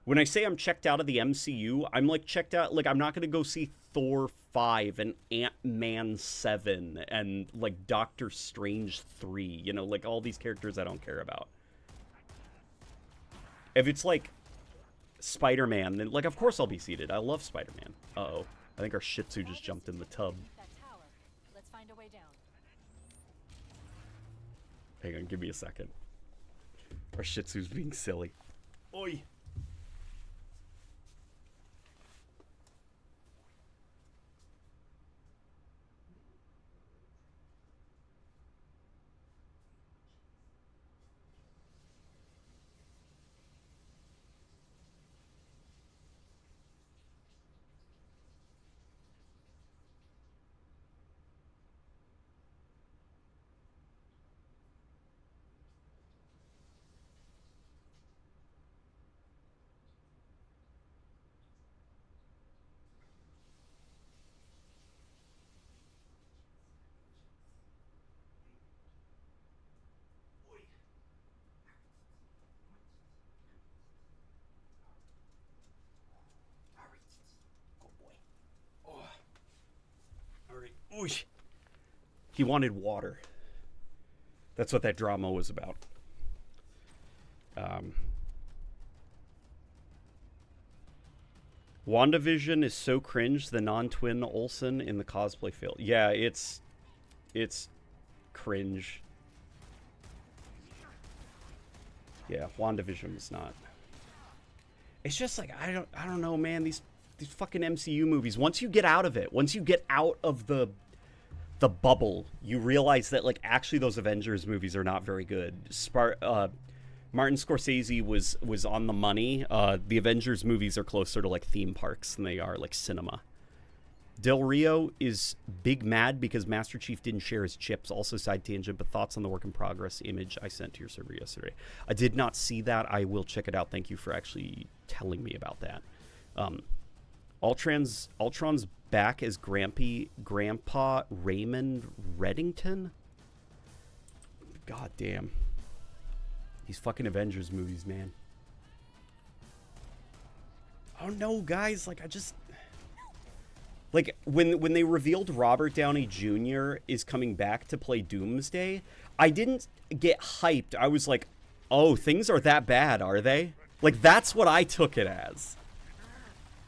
When I say I'm checked out of the MCU, I'm like checked out. Like, I'm not going to go see Thor 5 and Ant-Man 7 and like Doctor Strange 3. You know, like all these characters I don't care about. If it's like Spider-Man, then like of course I'll be seated. I love Spider-Man. Uh-oh. I think our Shih Tzu just jumped in the tub. Let's find a way down. Hang on, give me a second. Our Shih Tzu's being silly. Oi! He wanted water. That's what that drama was about. WandaVision is so cringe, the non-twin Olsen in the cosplay field. Yeah, it's cringe. Yeah, WandaVision was not. It's just like I don't know, man, these fucking MCU movies, once you get out of it, once you get out of the bubble, you realize that like actually those Avengers movies are not very good. Martin Scorsese was on the money. The Avengers movies are closer to like theme parks than they are like cinema. Del Rio is big mad because Master Chief didn't share his chips. Also side tangent, but thoughts on the work in progress image I sent to your server yesterday. I did not see that. I will check it out. Thank you for actually telling me about that. Ultron's back as Grandpa Raymond Reddington. God damn. These fucking Avengers movies, man. Oh no, guys, like I just... Like, when they revealed Robert Downey Jr. is coming back to play Doomsday, I didn't get hyped. I was like, oh, things are that bad, are they? Like, that's what I took it as.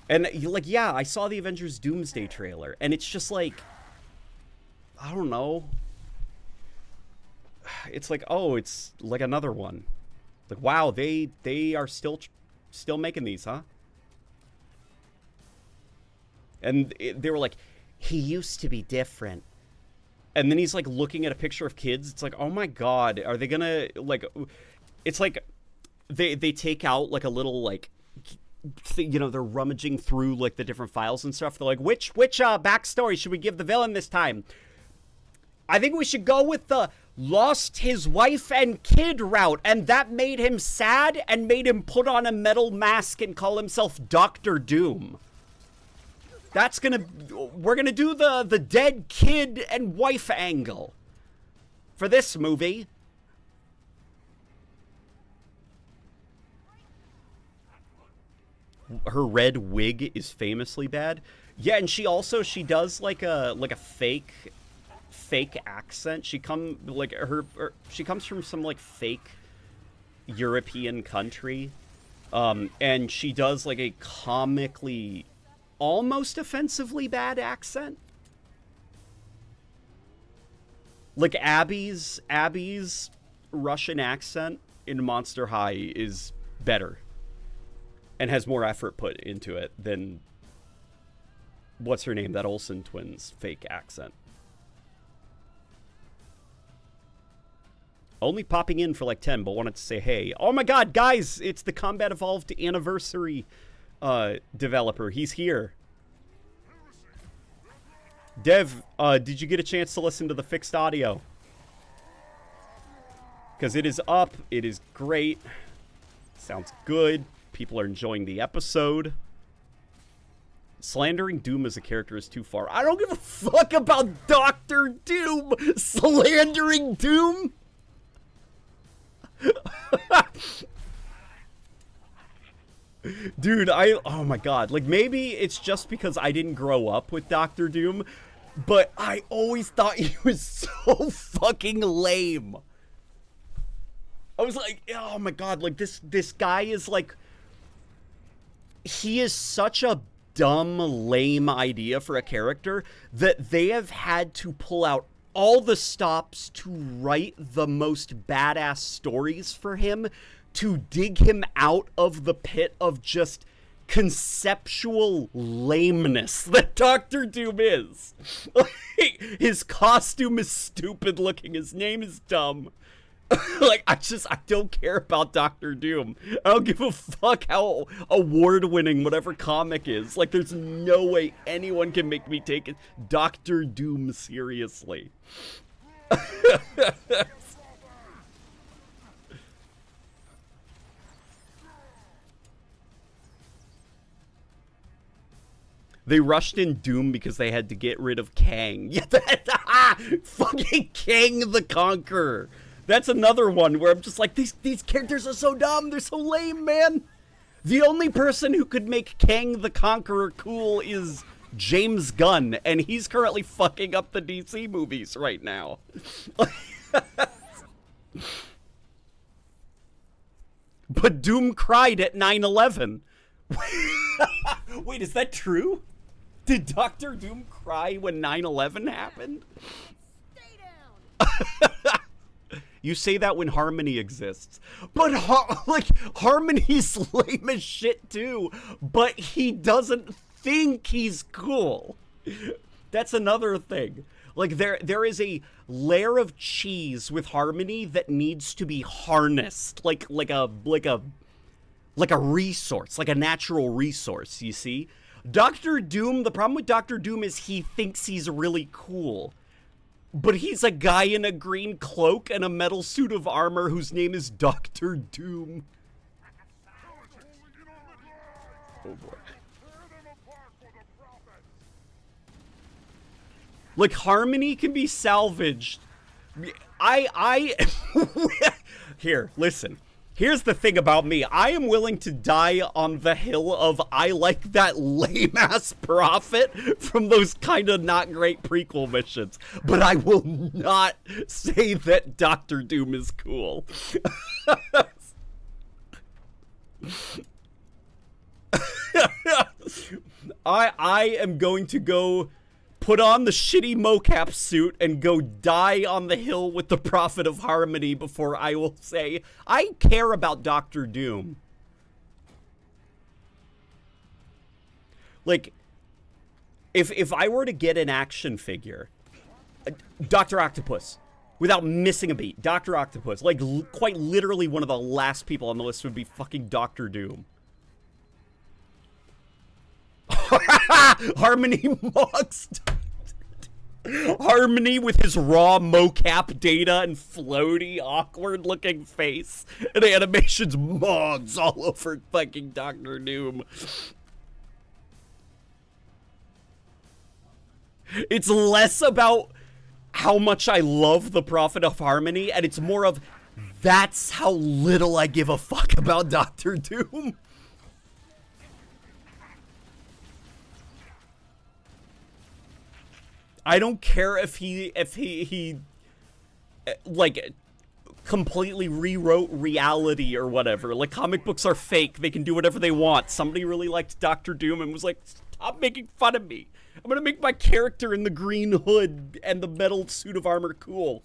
And, like, yeah, I saw the Avengers Doomsday trailer, and it's just like... I don't know. It's like, oh, it's like another one. Like, wow, they are still making these, huh? And they were like, he used to be different. And then he's like looking at a picture of kids. It's like, oh my God, are they gonna like, it's like they take out like a little like, you know, they're rummaging through like the different files and stuff. They're like, which backstory should we give the villain this time? I think we should go with the lost his wife and kid route. And that made him sad and made him put on a metal mask and call himself Dr. Doom. That's we're gonna do the dead kid and wife angle for this movie. Her red wig is famously bad. Yeah, and she does like a fake accent. She comes from some like fake European country. And she does like a comically almost offensively bad accent. Like Abby's Russian accent in Monster High is better and has more effort put into it than what's her name, that Olsen twins fake accent. Only popping in for like 10, but wanted to say hey. Oh my God, guys, it's the Combat Evolved anniversary developer. He's here. Dev, did you get a chance to listen to the fixed audio? Because it is up. It is great. Sounds good. People are enjoying the episode. Slandering Doom as a character is too far. I don't give a fuck about Dr. Doom slandering Doom. Dude, oh my God, like maybe it's just because I didn't grow up with Dr. Doom, but I always thought he was so fucking lame. I was like, oh my God, like this guy is like, he is such a dumb, lame idea for a character that they have had to pull out all the stops to write the most badass stories for him, to dig him out of the pit of just conceptual lameness that Dr. Doom is. His costume is stupid looking. His name is dumb. Like, I don't care about Dr. Doom. I don't give a fuck how award-winning whatever comic is. Like, there's no way anyone can make me take Dr. Doom seriously. They rushed in Doom because they had to get rid of Kang. Yeah, fucking Kang the Conqueror. That's another one where I'm just like, these characters are so dumb. They're so lame, man. The only person who could make Kang the Conqueror cool is James Gunn, and he's currently fucking up the DC movies right now. But Doom cried at 9/11. Wait, is that true? Did Dr. Doom cry when 9/11 happened? Stay down. You say that when Harmony exists. But, Harmony's lame as shit, too. But he doesn't think he's cool. That's another thing. Like, there is a layer of cheese with Harmony that needs to be harnessed. Like a resource. Like a natural resource, you see? Dr. Doom, the problem with Dr. Doom is he thinks he's really cool. But he's a guy in a green cloak and a metal suit of armor whose name is Dr. Doom. Oh boy. Like, Harmony can be salvaged Here, listen. Here's the thing about me. I am willing to die on the hill of I like that lame-ass prophet from those kind of not great prequel missions. But I will not say that Doctor Doom is cool. I am going to go put on the shitty mocap suit and go die on the hill with the Prophet of Harmony before I will say, I care about Doctor Doom. Like, if I were to get an action figure, Dr. Octopus, without missing a beat, Dr. Octopus, like, quite literally one of the last people on the list would be fucking Doctor Doom. Harmony Mogs. Harmony with his raw mocap data and floaty, awkward looking face. And animations Mogs all over fucking Doctor Doom. It's less about how much I love the Prophet of Harmony, and it's more of that's how little I give a fuck about Doctor Doom. I don't care if he like completely rewrote reality or whatever. Like, comic books are fake. They can do whatever they want. Somebody really liked Doctor Doom and was like, stop making fun of me. I'm gonna make my character in the green hood and the metal suit of armor cool.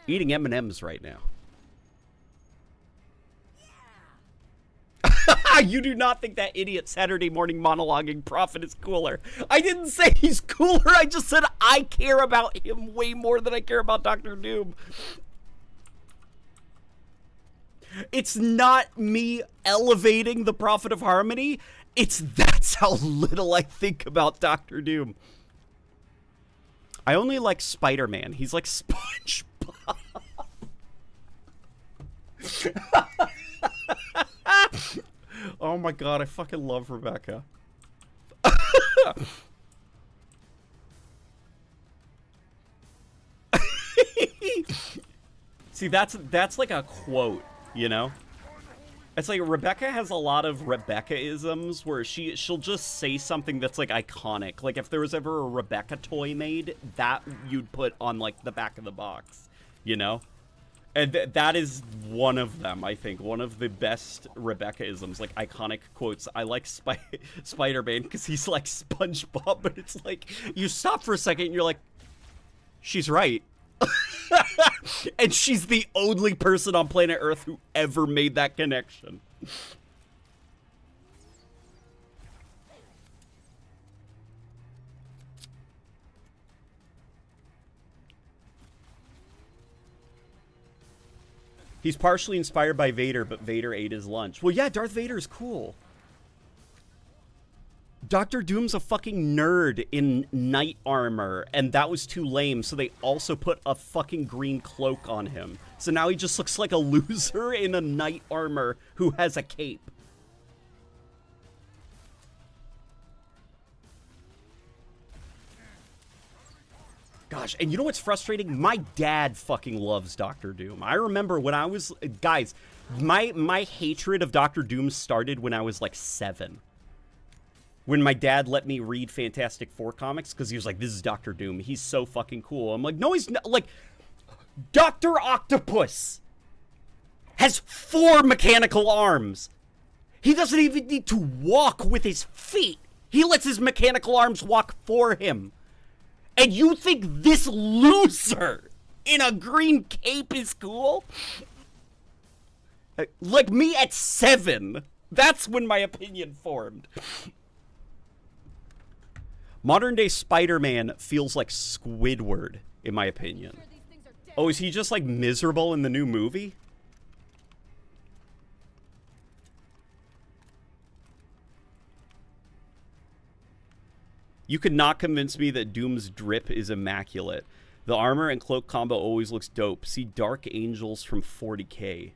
Eating M&Ms right now. You do not think that idiot Saturday morning monologuing prophet is cooler. I didn't say he's cooler. I just said I care about him way more than I care about Doctor Doom. It's not me elevating the Prophet of Harmony. That's how little I think about Doctor Doom. I only like Spider-Man. He's like SpongeBob. Oh my god, I fucking love Rebecca. See, that's like a quote, you know? It's like Rebecca has a lot of Rebecca-isms where she'll just say something that's like iconic. Like if there was ever a Rebecca toy made, that you'd put on like the back of the box, you know? And that is one of them, I think. One of the best Rebecca-isms, like iconic quotes. I like Spider-Man because he's like SpongeBob, but it's like, you stop for a second and you're like, she's right. And she's the only person on planet Earth who ever made that connection. He's partially inspired by Vader, but Vader ate his lunch. Well, yeah, Darth Vader is cool. Doctor Doom's a fucking nerd in knight armor, and that was too lame, so they also put a fucking green cloak on him. So now he just looks like a loser in a knight armor who has a cape. Gosh, and you know what's frustrating? My dad fucking loves Doctor Doom. I remember when I was... Guys, my hatred of Doctor Doom started when I was like 7. When my dad let me read Fantastic Four comics, because he was like, this is Doctor Doom. He's so fucking cool. I'm like, no, he's not. Like, Dr. Octopus has 4 mechanical arms. He doesn't even need to walk with his feet. He lets his mechanical arms walk for him. And you think this loser in a green cape is cool? Like me at 7. That's when my opinion formed. Modern day Spider-Man feels like Squidward, in my opinion. Oh, is he just like miserable in the new movie? You could not convince me that Doom's drip is immaculate. The armor and cloak combo always looks dope. See Dark Angels from 40K.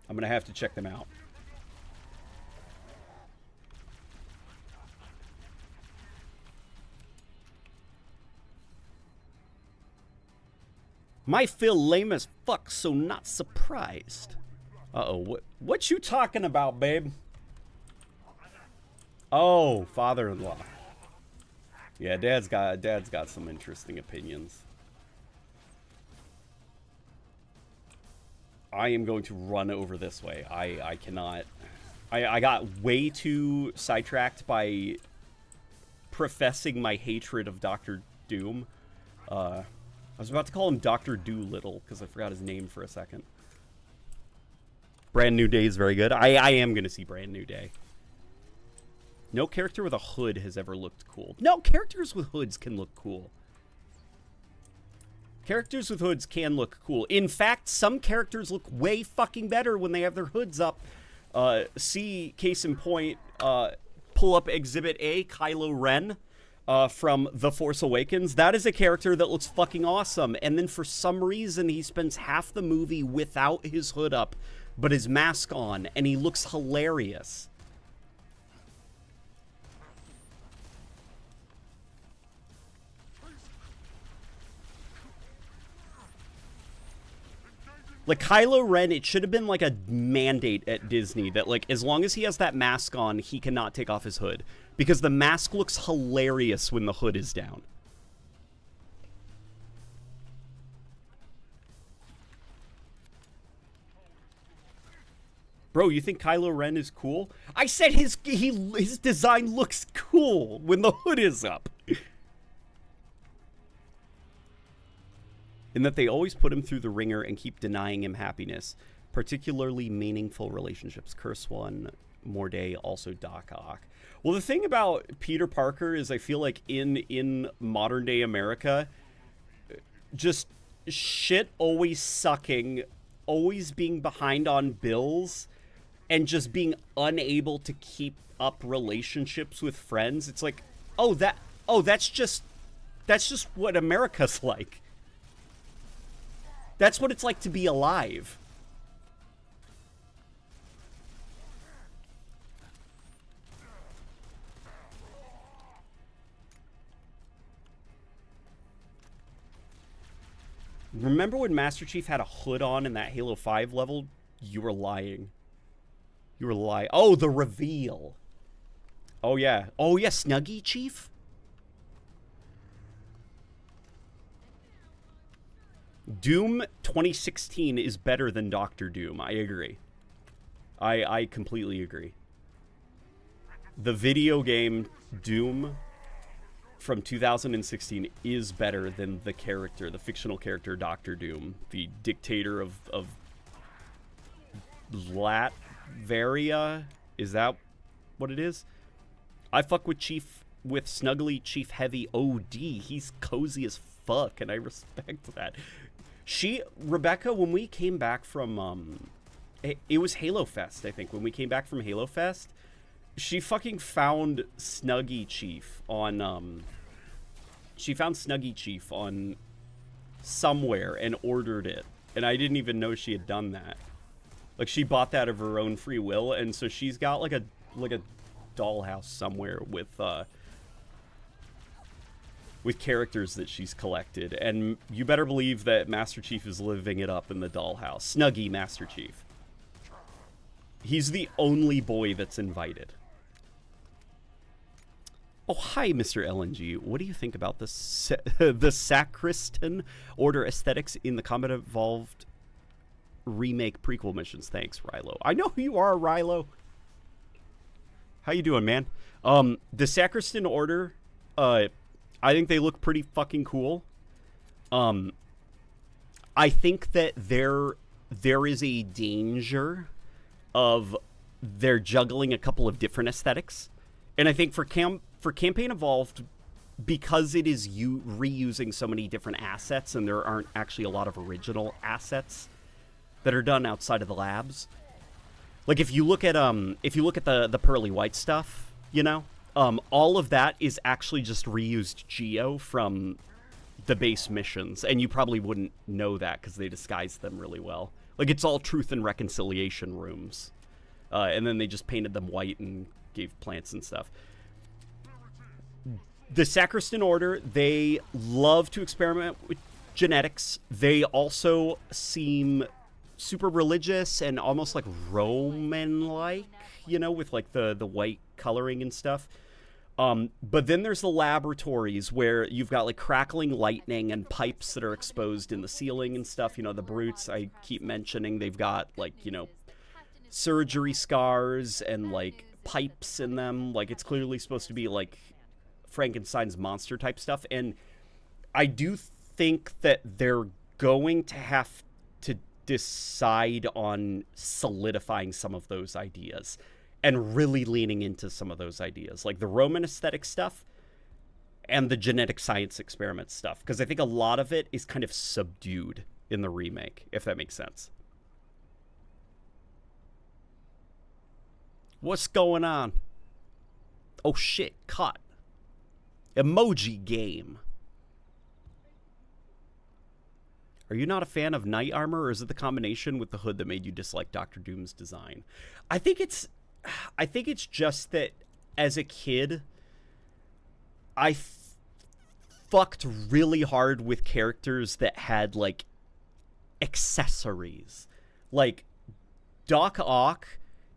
I'm gonna have to check them out. My Phil lame as fuck, so not surprised. Uh-oh, what you talking about, babe? Oh, father-in-law. Yeah, dad's got some interesting opinions. I am going to run over this way. I cannot. I got way too sidetracked by professing my hatred of Dr. Doom. I was about to call him Dr. Doolittle because I forgot his name for a second. Brand New Day is very good. I am going to see Brand New Day. No character with a hood has ever looked cool. No, characters with hoods can look cool. Characters with hoods can look cool. In fact, some characters look way fucking better when they have their hoods up. See, case in point, pull up Exhibit A, Kylo Ren from The Force Awakens. That is a character that looks fucking awesome. And then for some reason, he spends half the movie without his hood up, but his mask on, and he looks hilarious. Like, Kylo Ren, it should have been like a mandate at Disney that, like, as long as he has that mask on, he cannot take off his hood. Because the mask looks hilarious when the hood is down. Bro, you think Kylo Ren is cool? I said his design looks cool when the hood is up. In that they always put him through the ringer and keep denying him happiness, particularly meaningful relationships. Curse One, More Day, also Doc Ock. Well, the thing about Peter Parker is I feel like in modern day America, just shit always sucking, always being behind on bills, and just being unable to keep up relationships with friends. It's like, that's just what America's like. That's what it's like to be alive. Remember when Master Chief had a hood on in that Halo 5 level? You were lying. You were lying. Oh, the reveal. Oh, yeah. Oh, yeah, Snuggie Chief? Doom 2016 is better than Doctor Doom. I agree. I completely agree. The video game Doom from 2016 is better than the character, the fictional character Doctor Doom, the dictator of Latveria. Is that what it is? I fuck with Snuggly Chief Heavy OD. He's cozy as fuck, and I respect that. Rebecca, when we came back from, it was Halo Fest, I think. When we came back from Halo Fest, she fucking found Snuggie Chief on, somewhere and ordered it. And I didn't even know she had done that. Like, she bought that of her own free will, and so she's got, like a dollhouse somewhere with characters that she's collected, and you better believe that Master Chief is living it up in the dollhouse. Snuggie Master Chief. He's the only boy that's invited. Oh, hi, Mr. LNG. What do you think about the Sacristan Order aesthetics in the Combat Evolved remake prequel missions? Thanks, Rilo. I know who you are, Rilo. How you doing, man? The Sacristan Order, I think they look pretty fucking cool. I think that there is a danger of they're juggling a couple of different aesthetics. And I think for Campaign Evolved, because it is reusing so many different assets and there aren't actually a lot of original assets that are done outside of the labs. Like if you look at the pearly white stuff, you know, all of that is actually just reused geo from the base missions, and you probably wouldn't know that because they disguised them really well. Like, it's all truth and reconciliation rooms, and then they just painted them white and gave plants and stuff. The Sacristan Order, they love to experiment with genetics. They also seem super religious and almost like Roman-like, you know, with like the white coloring and stuff. But then there's the laboratories where you've got like crackling lightning and pipes that are exposed in the ceiling and stuff. You know, the brutes I keep mentioning, they've got like, you know, surgery scars and like pipes in them. Like it's clearly supposed to be like Frankenstein's monster type stuff. And I do think that they're going to have to decide on solidifying some of those ideas and really leaning into some of those ideas, like the Roman aesthetic stuff and the genetic science experiment stuff, because I think a lot of it is kind of subdued in the remake, if that makes sense. What's going on? Oh shit, cut. Emoji game. Are you not a fan of Knight Armor, or is it the combination with the hood that made you dislike Dr. Doom's design? I think it's just that as a kid, I fucked really hard with characters that had, like, accessories. Like, Doc Ock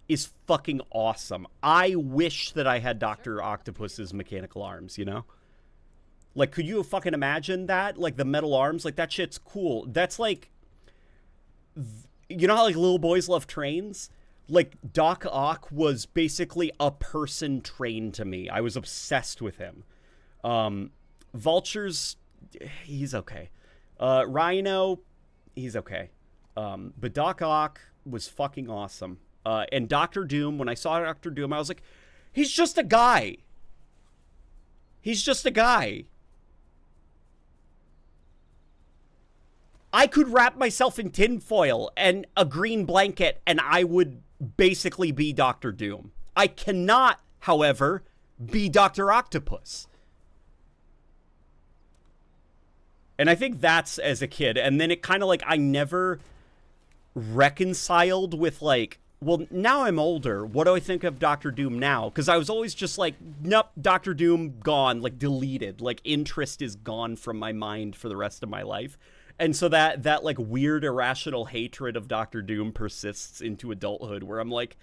is fucking awesome. I wish that I had Dr. Octopus's mechanical arms, you know? Like, could you fucking imagine that? Like, the metal arms? Like, that shit's cool. That's like... You know how, like, little boys love trains? Like, Doc Ock was basically a person train to me. I was obsessed with him. Vulture's... He's okay. Rhino... He's okay. But Doc Ock was fucking awesome. And Dr. Doom, when I saw Dr. Doom, I was like, he's just a guy. He's just a guy. I could wrap myself in tinfoil and a green blanket, and I would basically be Dr. Doom. I cannot, however, be Dr. Octopus. And I think that's as a kid. And then it kind of like, I never reconciled with like, well, now I'm older. What do I think of Dr. Doom now? Because I was always just like, nope, Dr. Doom gone, like deleted. Like interest is gone from my mind for the rest of my life. And so that like weird irrational hatred of Dr. Doom persists into adulthood, where I'm like,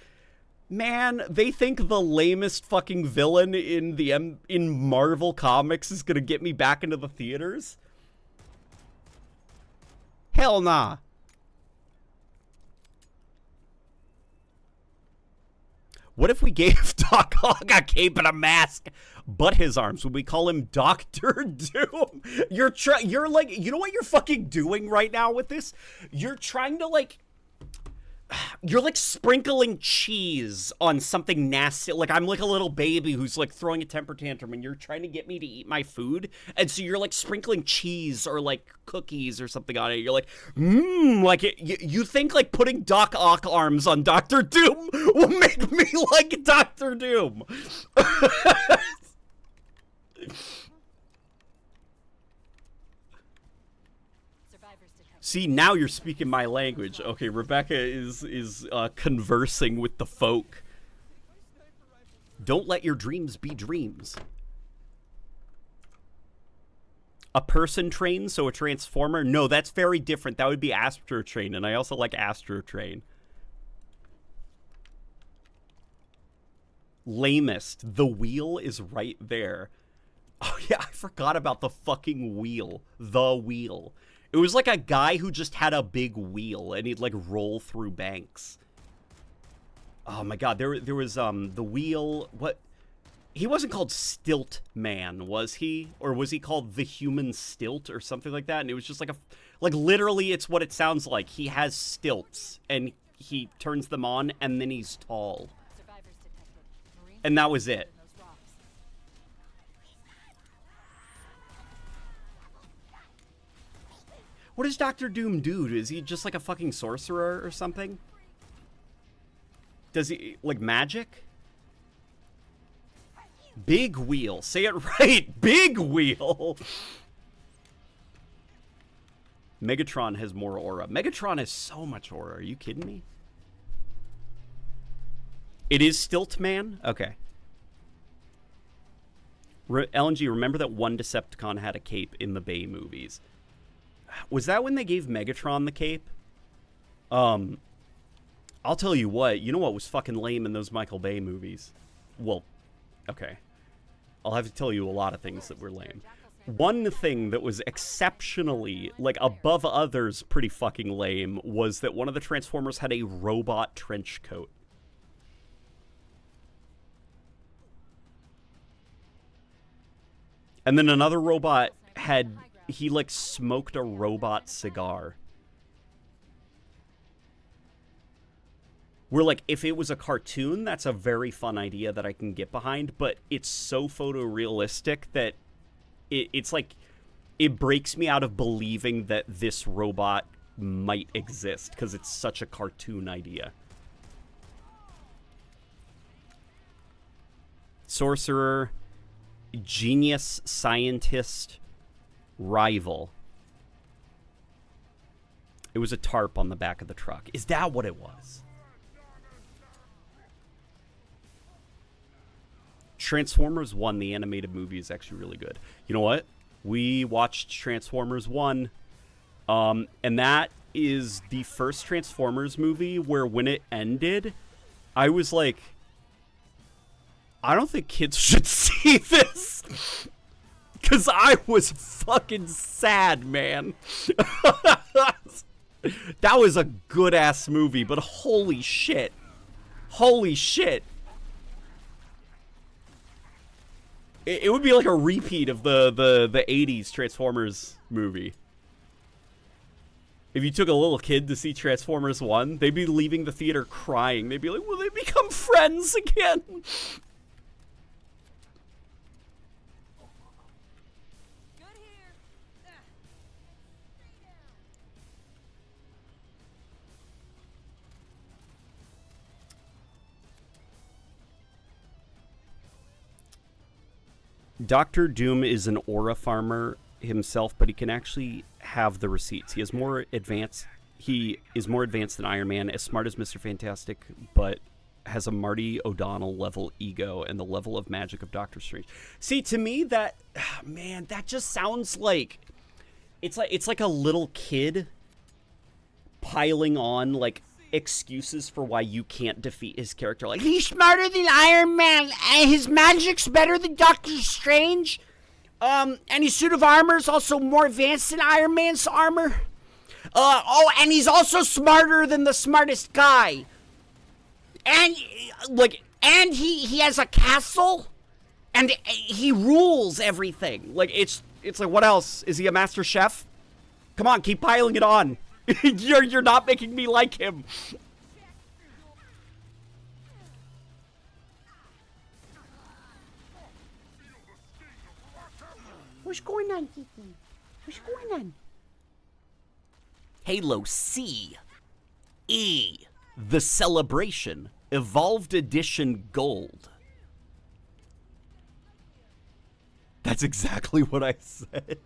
man, they think the lamest fucking villain in Marvel Comics is gonna get me back into the theaters? Hell nah. What if we gave Doc Ock a cape and a mask, but his arms? Would we call him Dr. Doom? You're like, you know what you're fucking doing right now with this? You're trying to like, you're like sprinkling cheese on something nasty. Like I'm like a little baby who's like throwing a temper tantrum and you're trying to get me to eat my food. And so you're like sprinkling cheese or like cookies or something on it. You're like, like you think like putting Doc Ock arms on Dr. Doom will make me like Dr. Doom. See, now you're speaking my language. Okay, Rebecca is conversing with the folk. Don't let your dreams be dreams. A person train, so a transformer? No, that's very different. That would be Astro Train, and I also like Astro Train. Lamest. The wheel is right there. Oh yeah, I forgot about the fucking wheel. The wheel. It was like a guy who just had a big wheel and he'd like roll through banks. Oh my god, there was the wheel. What? He wasn't called Stilt Man, was he? Or was he called the Human Stilt or something like that? And it was just like like literally it's what it sounds like. He has stilts and he turns them on and then he's tall. And that was it. What does Dr. Doom do? Is he just like a fucking sorcerer or something? Does he, like, magic? Big wheel. Say it right. Big wheel. Megatron has more aura. Megatron has so much aura. Are you kidding me? It is Stilt Man? Okay. LNG, remember that one Decepticon had a cape in the Bay movies? Was that when they gave Megatron the cape? I'll tell you what. You know what was fucking lame in those Michael Bay movies? Well, okay. I'll have to tell you a lot of things that were lame. One thing that was exceptionally, like, above others pretty fucking lame was that one of the Transformers had a robot trench coat. And then another robot had, he, like, smoked a robot cigar. Where, like, if it was a cartoon, that's a very fun idea that I can get behind, but it's so photorealistic that it's like, it breaks me out of believing that this robot might exist, because it's such a cartoon idea. Sorcerer, genius, scientist, rival. It was a tarp on the back of the truck. Is that what it was? Transformers 1, the animated movie, is actually really good. You know what? We watched Transformers 1, and that is the first Transformers movie where when it ended, I was like, I don't think kids should see this. Because I was fucking sad, man. That was a good-ass movie, but holy shit. Holy shit. It would be like a repeat of the 80s Transformers movie. If you took a little kid to see Transformers 1, they'd be leaving the theater crying. They'd be like, will they become friends again? Dr. Doom is an aura farmer himself, but he can actually have the receipts. He is more advanced than Iron Man, as smart as Mr. Fantastic, but has a Marty O'Donnell level ego and the level of magic of Doctor Strange. See, to me, that, man, that just sounds like it's like a little kid piling on like excuses for why you can't defeat his character. Like, he's smarter than Iron Man, and his magic's better than Doctor Strange. And his suit of armor is also more advanced than Iron Man's armor. And he's also smarter than the smartest guy. And he has a castle, and he rules everything. Like, it's like, what else? Is he a master chef? Come on, keep piling it on. You're not making me like him. What's going on, Kiki? What's going on? Halo CE. The Celebration. Evolved Edition Gold. That's exactly what I said.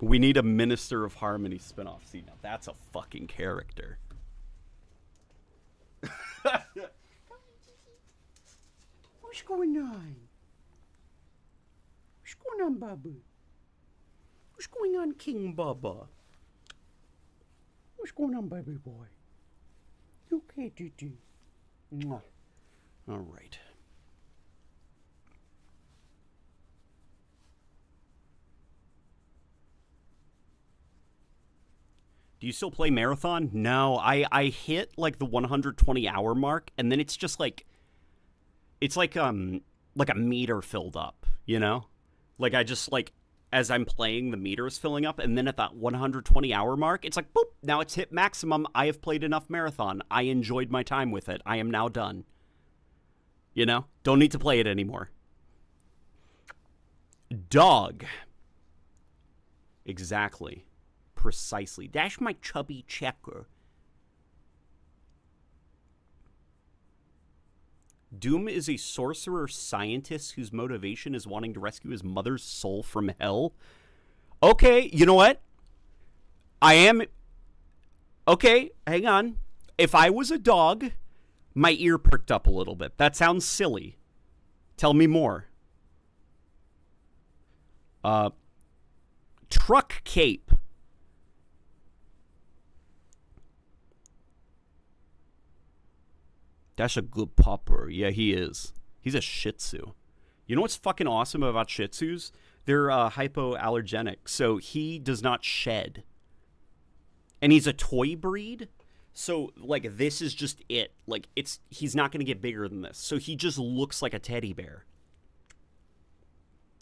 We need a Minister of Harmony spinoff. See, now that's a fucking character. What's going on? What's going on, Babu? What's going on, King Bubba? What's going on, baby boy? You okay, Dee? Mwah. All right. Do you still play Marathon? No, I hit like the 120 hour mark, and then it's just like, it's like a meter filled up, you know? Like, I just, like, as I'm playing, the meter is filling up, and then at that 120 hour mark, it's like, boop, now it's hit maximum. I have played enough Marathon. I enjoyed my time with it. I am now done. You know? Don't need to play it anymore. Dog. Exactly. Precisely. That's my chubby checker. Doom is a sorcerer scientist whose motivation is wanting to rescue his mother's soul from hell. Okay, you know what? Okay, hang on. If I was a dog, my ear perked up a little bit. That sounds silly. Tell me more. Truck cape. That's a good pupper. Yeah, he is. He's a Shih Tzu. You know what's fucking awesome about Shih Tzus? They're hypoallergenic, so he does not shed. And he's a toy breed, so like this is just it. Like he's not going to get bigger than this. So he just looks like a teddy bear.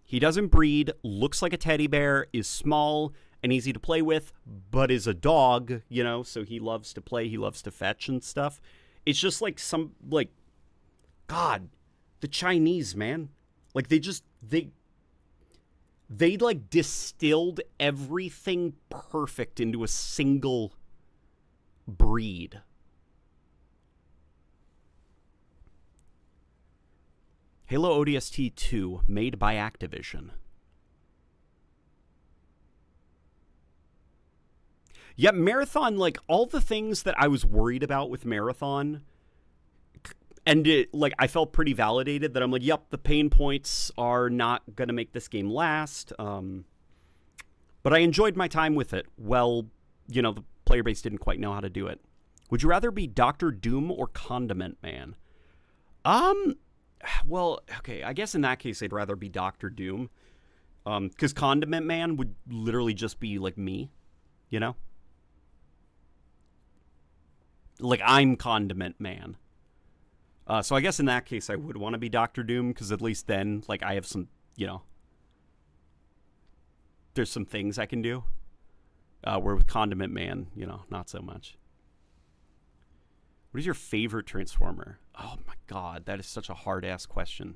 He doesn't breed, looks like a teddy bear, is small and easy to play with, but is a dog, you know, so he loves to play, he loves to fetch and stuff. It's just like God, the Chinese, man. Like they like distilled everything perfect into a single breed. Halo ODST 2, made by Activision. Yeah, Marathon, like, all the things that I was worried about with Marathon, and I felt pretty validated that I'm like, yep, the pain points are not going to make this game last. But I enjoyed my time with it. Well, you know, the player base didn't quite know how to do it. Would you rather be Dr. Doom or Condiment Man? Well, okay, I guess in that case I'd rather be Dr. Doom. Because Condiment Man would literally just be like me, you know? Like, I'm Condiment Man. So I guess in that case I would want to be Dr. Doom, because at least then, like, I have some, you know, there's some things I can do. Where with Condiment Man, you know, not so much. What is your favorite Transformer? Oh my god, that is such a hard-ass question.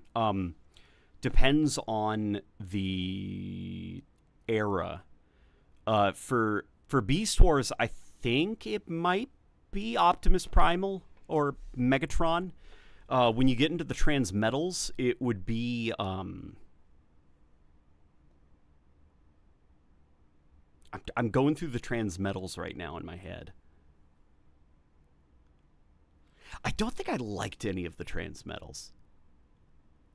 Depends on the era. For Beast Wars, I think it might be Optimus Primal or Megatron. When you get into the Transmetals, it would be I'm going through the Transmetals right now in my head. I don't think I liked any of the Transmetals.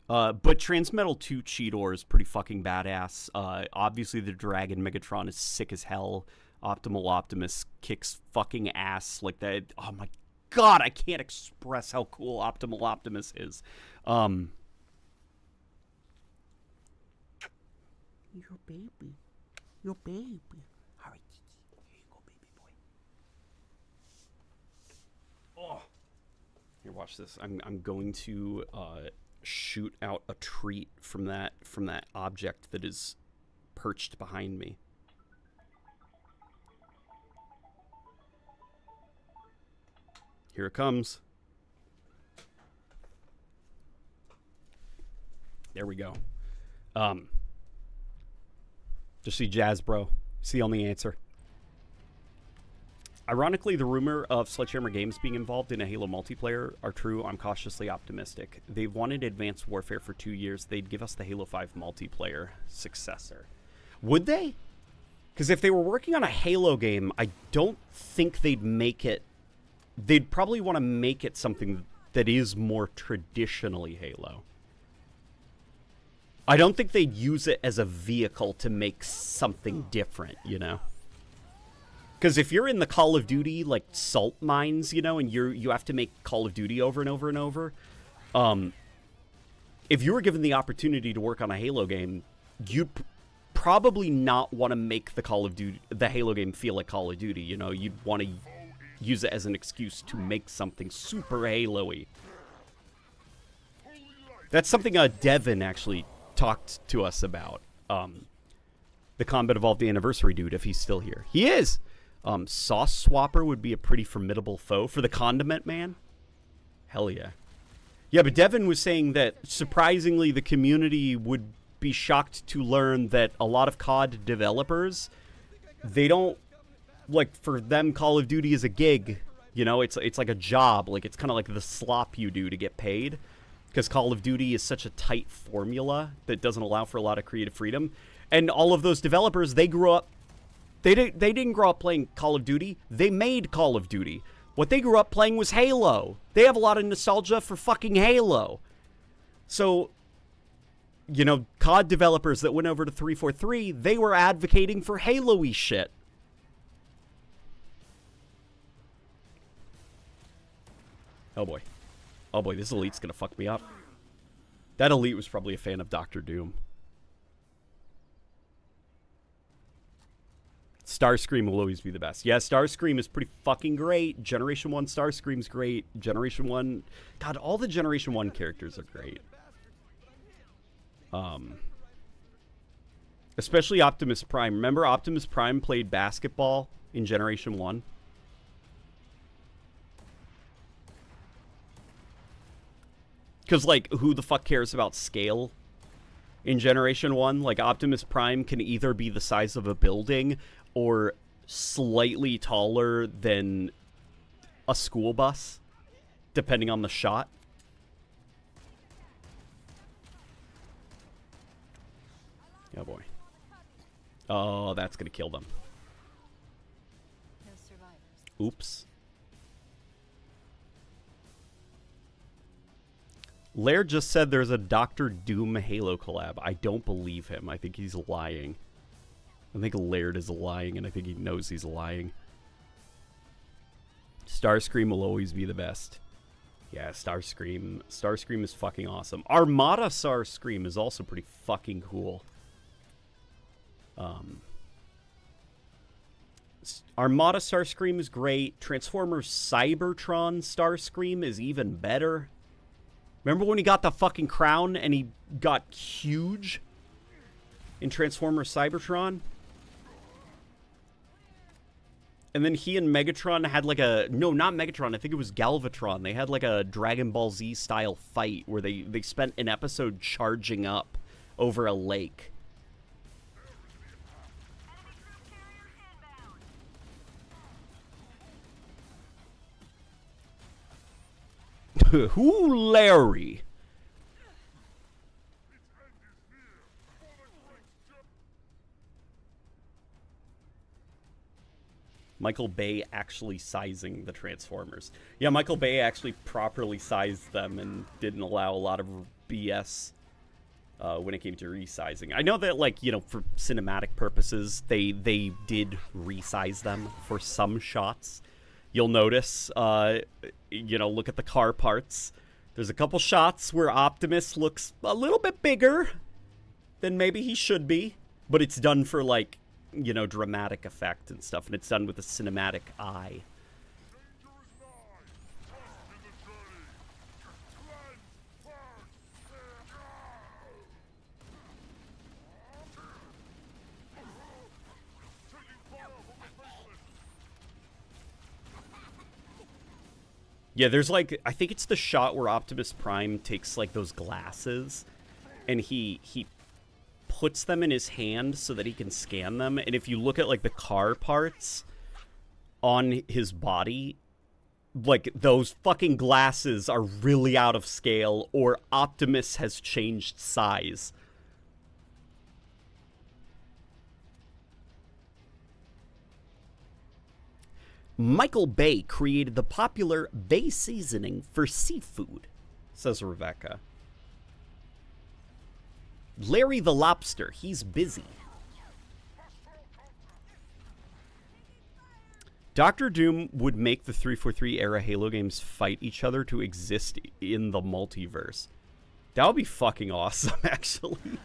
But Transmetal 2 Cheetor is pretty fucking badass. Obviously, the Dragon Megatron is sick as hell. Optimal Optimus kicks fucking ass like that. Oh my god, I can't express how cool Optimal Optimus is. Your baby. Your baby. All right, here you go, baby boy. Oh. Here, watch this. I'm going to shoot out a treat from that object that is perched behind me. Here it comes. There we go. Just see Jazz, bro. See on the answer. Ironically, the rumor of Sledgehammer Games being involved in a Halo multiplayer are true. I'm cautiously optimistic. They've wanted Advanced Warfare for 2 years. They'd give us the Halo 5 multiplayer successor. Would they? Because if they were working on a Halo game, I don't think they'd make it... They'd probably want to make it something that is more traditionally Halo. I don't think they'd use it as a vehicle to make something different, you know? Because if you're in the Call of Duty, like, salt mines, you know, and you have to make Call of Duty over and over and over, if you were given the opportunity to work on a Halo game, you'd probably not want to make the Halo game feel like Call of Duty, you know? You'd want to use it as an excuse to make something super Halo-y. That's something Devin actually talked to us about. The Combat Evolved Anniversary dude, if he's still here. He is! Sauce Swapper would be a pretty formidable foe for the Condiment Man. Hell yeah. Yeah, but Devin was saying that, surprisingly, the community would be shocked to learn that a lot of COD developers, they don't, like, for them, Call of Duty is a gig. You know, it's like a job. Like, it's kind of like the slop you do to get paid. Because Call of Duty is such a tight formula that doesn't allow for a lot of creative freedom. And all of those developers, they grew up... They didn't grow up playing Call of Duty. They made Call of Duty. What they grew up playing was Halo. They have a lot of nostalgia for fucking Halo. So, you know, COD developers that went over to 343, they were advocating for Halo-y shit. Oh boy. Oh boy, this elite's gonna fuck me up. That elite was probably a fan of Dr. Doom. Starscream will always be the best. Yeah, Starscream is pretty fucking great. Generation 1 Starscream's great. Generation 1... God, all the Generation 1 characters are great. Especially Optimus Prime. Remember Optimus Prime played basketball in Generation 1? Because, like, who the fuck cares about scale in Generation 1? Like, Optimus Prime can either be the size of a building or slightly taller than a school bus, depending on the shot. Oh, boy. Oh, that's going to kill them. No survivors. Oops. Lair just said there's a Dr. Doom Halo collab. I don't believe him. I think he's lying. I think Laird is lying, and I think he knows he's lying. Starscream will always be the best. Yeah, Starscream. Starscream is fucking awesome. Armada Starscream is also pretty fucking cool. Armada Starscream is great. Transformers Cybertron Starscream is even better. Remember when he got the fucking crown and he got huge in Transformers Cybertron? And then he and Megatron had like a... No, not Megatron. I think it was Galvatron. They had like a Dragon Ball Z style fight where they spent an episode charging up over a lake. Who, Larry? Michael Bay actually sizing the Transformers. Yeah, Michael Bay actually properly sized them and didn't allow a lot of BS when it came to resizing. I know that, like, you know, for cinematic purposes, they did resize them for some shots. You'll notice, you know, look at the car parts. There's a couple shots where Optimus looks a little bit bigger than maybe he should be, but it's done for, like, you know, dramatic effect and stuff, and it's done with a cinematic eye. Yeah, there's like, I think it's the shot where Optimus Prime takes like those glasses and he puts them in his hand so that he can scan them. And if you look at like the car parts on his body, like those fucking glasses are really out of scale, or Optimus has changed size. Michael Bay created the popular Bay seasoning for seafood, says Rebecca. Larry the Lobster, he's busy. Dr. Doom would make the 343 era Halo games fight each other to exist in the multiverse. That would be fucking awesome, actually.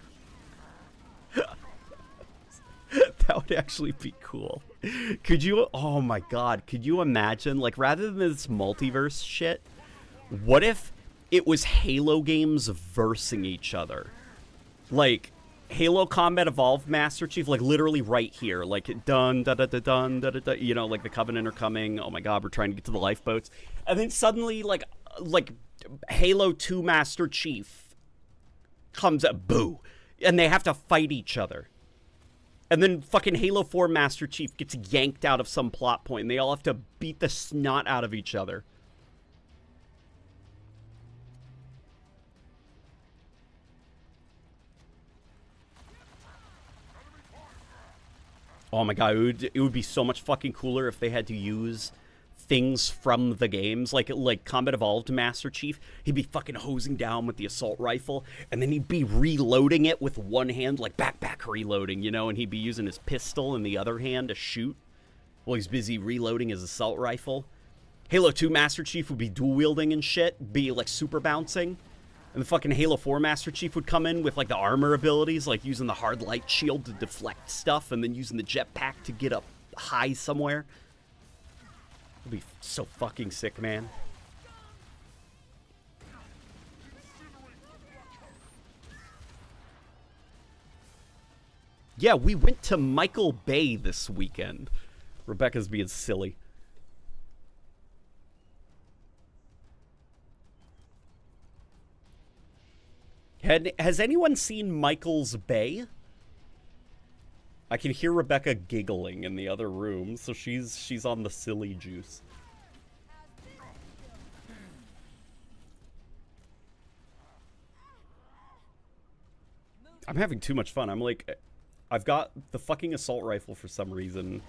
That would actually be cool. Could you, oh my god, could you imagine, like, rather than this multiverse shit, what if it was Halo games versing each other? Like, Halo Combat Evolved Master Chief, like, literally right here, like, dun, da da da dun, da da da, you know, like, the Covenant are coming, oh my god, we're trying to get to the lifeboats, and then suddenly, like Halo 2 Master Chief comes up, boo, and they have to fight each other. And then fucking Halo 4 Master Chief gets yanked out of some plot point, and they all have to beat the snot out of each other. Oh my god, it would be so much fucking cooler if they had to use things from the games, like Combat Evolved Master Chief, he'd be fucking hosing down with the assault rifle, and then he'd be reloading it with one hand, like back reloading, you know, and he'd be using his pistol in the other hand to shoot while he's busy reloading his assault rifle. Halo 2 Master Chief would be dual wielding and shit, be like super bouncing. And the fucking Halo 4 Master Chief would come in with like the armor abilities, like using the hard light shield to deflect stuff, and then using the jetpack to get up high somewhere. It'd be so fucking sick, man. Yeah, we went to Michael Bay this weekend. Rebecca's being silly. Has anyone seen Michael's Bay? I can hear Rebecca giggling in the other room, so she's on the silly juice. I'm having too much fun. I'm like, I've got the fucking assault rifle for some reason,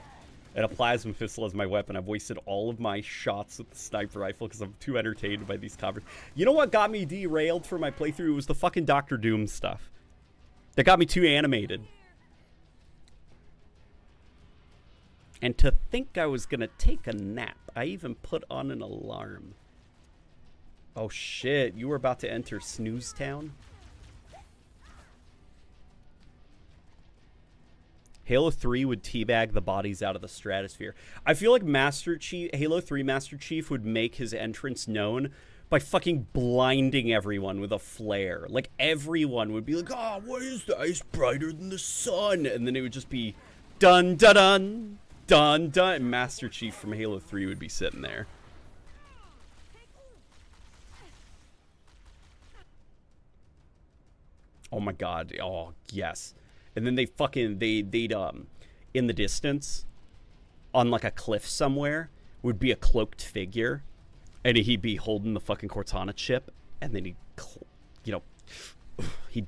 and a plasma pistol as my weapon. I've wasted all of my shots with the sniper rifle because I'm too entertained by these covers. You know what got me derailed for my playthrough? It was the fucking Dr. Doom stuff. That got me too animated. And to think I was gonna take a nap. I even put on an alarm. Oh shit, you were about to enter Snooze Town? Halo 3 would teabag the bodies out of the stratosphere. I feel like Halo 3 Master Chief would make his entrance known by fucking blinding everyone with a flare. Like, everyone would be like, oh, what is that? It's brighter than the sun. And then it would just be dun dun dun dun dun. And Master Chief from Halo 3 would be sitting there. Oh my god. Oh, yes. And then they'd in the distance, on like a cliff somewhere, would be a cloaked figure, and he'd be holding the fucking Cortana chip, and then he'd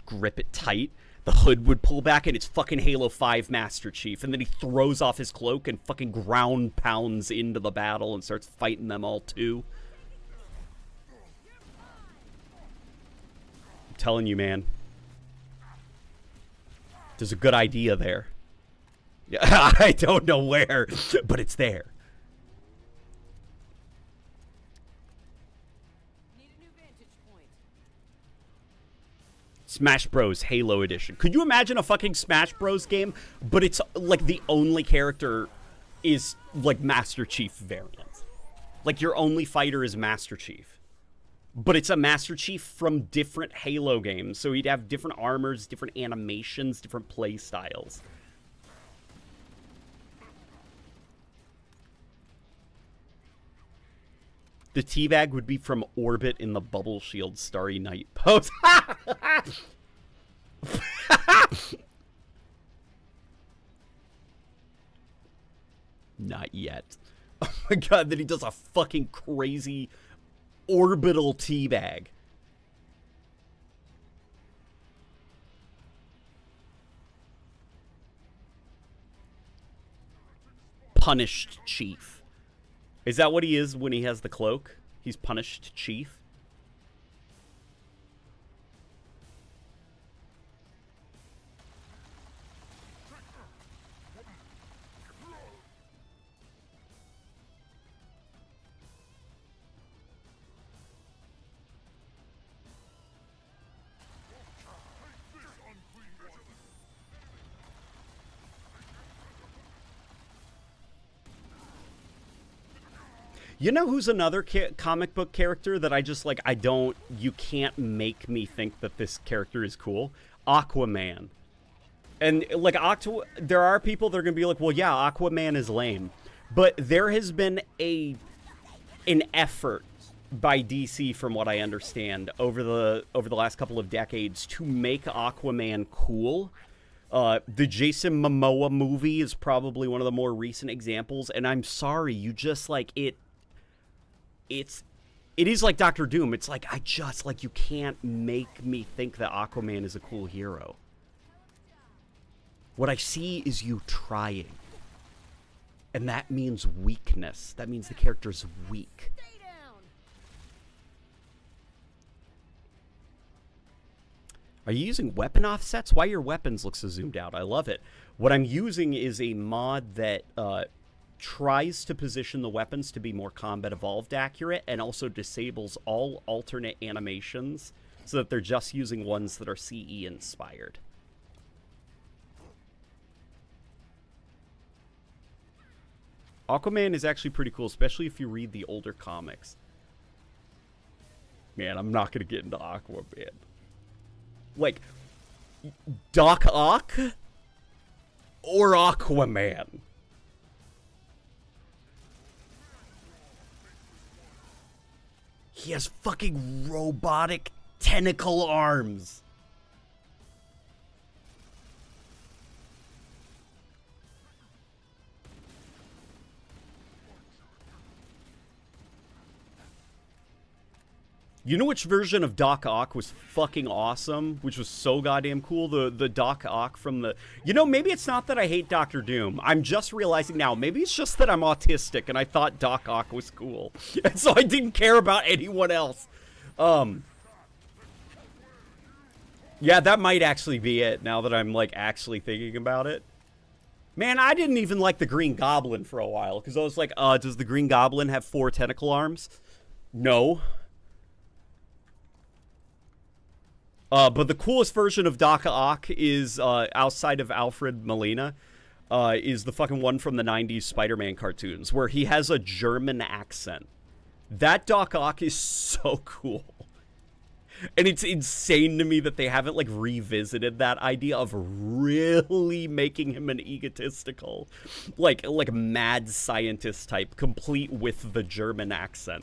grip it tight. The hood would pull back, and it's fucking Halo 5 Master Chief, and then he throws off his cloak and fucking ground pounds into the battle and starts fighting them all too. I'm telling you, man. There's a good idea there. Yeah, I don't know where, but it's there. Need a new vantage point. Smash Bros. Halo Edition. Could you imagine a fucking Smash Bros. Game, but it's like the only character is like Master Chief variant. Like your only fighter is Master Chief. But it's a Master Chief from different Halo games, so he'd have different armors, different animations, different play styles. The teabag would be from Orbit in the Bubble Shield Starry Night pose. Not yet. Oh my god, then he does a fucking crazy orbital teabag. Punished Chief. Is that what he is when he has the cloak? He's Punished Chief? You know who's another comic book character that I just, like, you can't make me think that this character is cool? Aquaman. And, like, there are people that are going to be like, well, yeah, Aquaman is lame. But there has been an effort by DC, from what I understand, over the last couple of decades to make Aquaman cool. The Jason Momoa movie is probably one of the more recent examples, and I'm sorry, you just, like, it is like Dr. Doom. It's like, you can't make me think that Aquaman is a cool hero. What I see is you trying. And that means weakness. That means the character's weak. Stay down. Are you using weapon offsets? Why your weapons look so zoomed out? I love it. What I'm using is a mod that tries to position the weapons to be more combat evolved accurate and also disables all alternate animations so that they're just using ones that are CE inspired. Aquaman is actually pretty cool, especially if you read the older comics. Man, I'm not going to get into Aquaman. Like, Doc Ock or Aquaman? He has fucking robotic tentacle arms. You know which version of Doc Ock was fucking awesome? Which was so goddamn cool? The Doc Ock from the... You know, maybe it's not that I hate Dr. Doom. I'm just realizing now. Maybe it's just that I'm autistic and I thought Doc Ock was cool. And so I didn't care about anyone else. Yeah, that might actually be it now that I'm, like, actually thinking about it. Man, I didn't even like the Green Goblin for a while. Because I was like, does the Green Goblin have 4 tentacle arms? No. But the coolest version of Doc Ock is, outside of Alfred Molina, is the fucking one from the 90s Spider-Man cartoons, where he has a German accent. That Doc Ock is so cool. And it's insane to me that they haven't, like, revisited that idea of really making him an egotistical, like mad scientist type, complete with the German accent.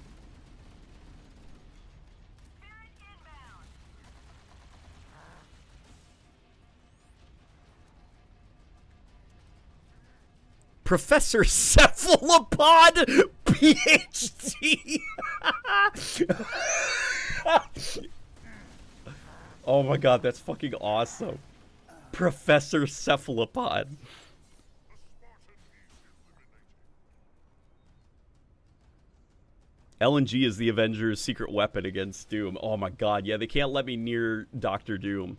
Professor Cephalopod, PhD. Oh my god, that's fucking awesome. Professor Cephalopod. LNG is the Avengers' secret weapon against Doom. Oh my god, yeah, they can't let me near Dr. Doom.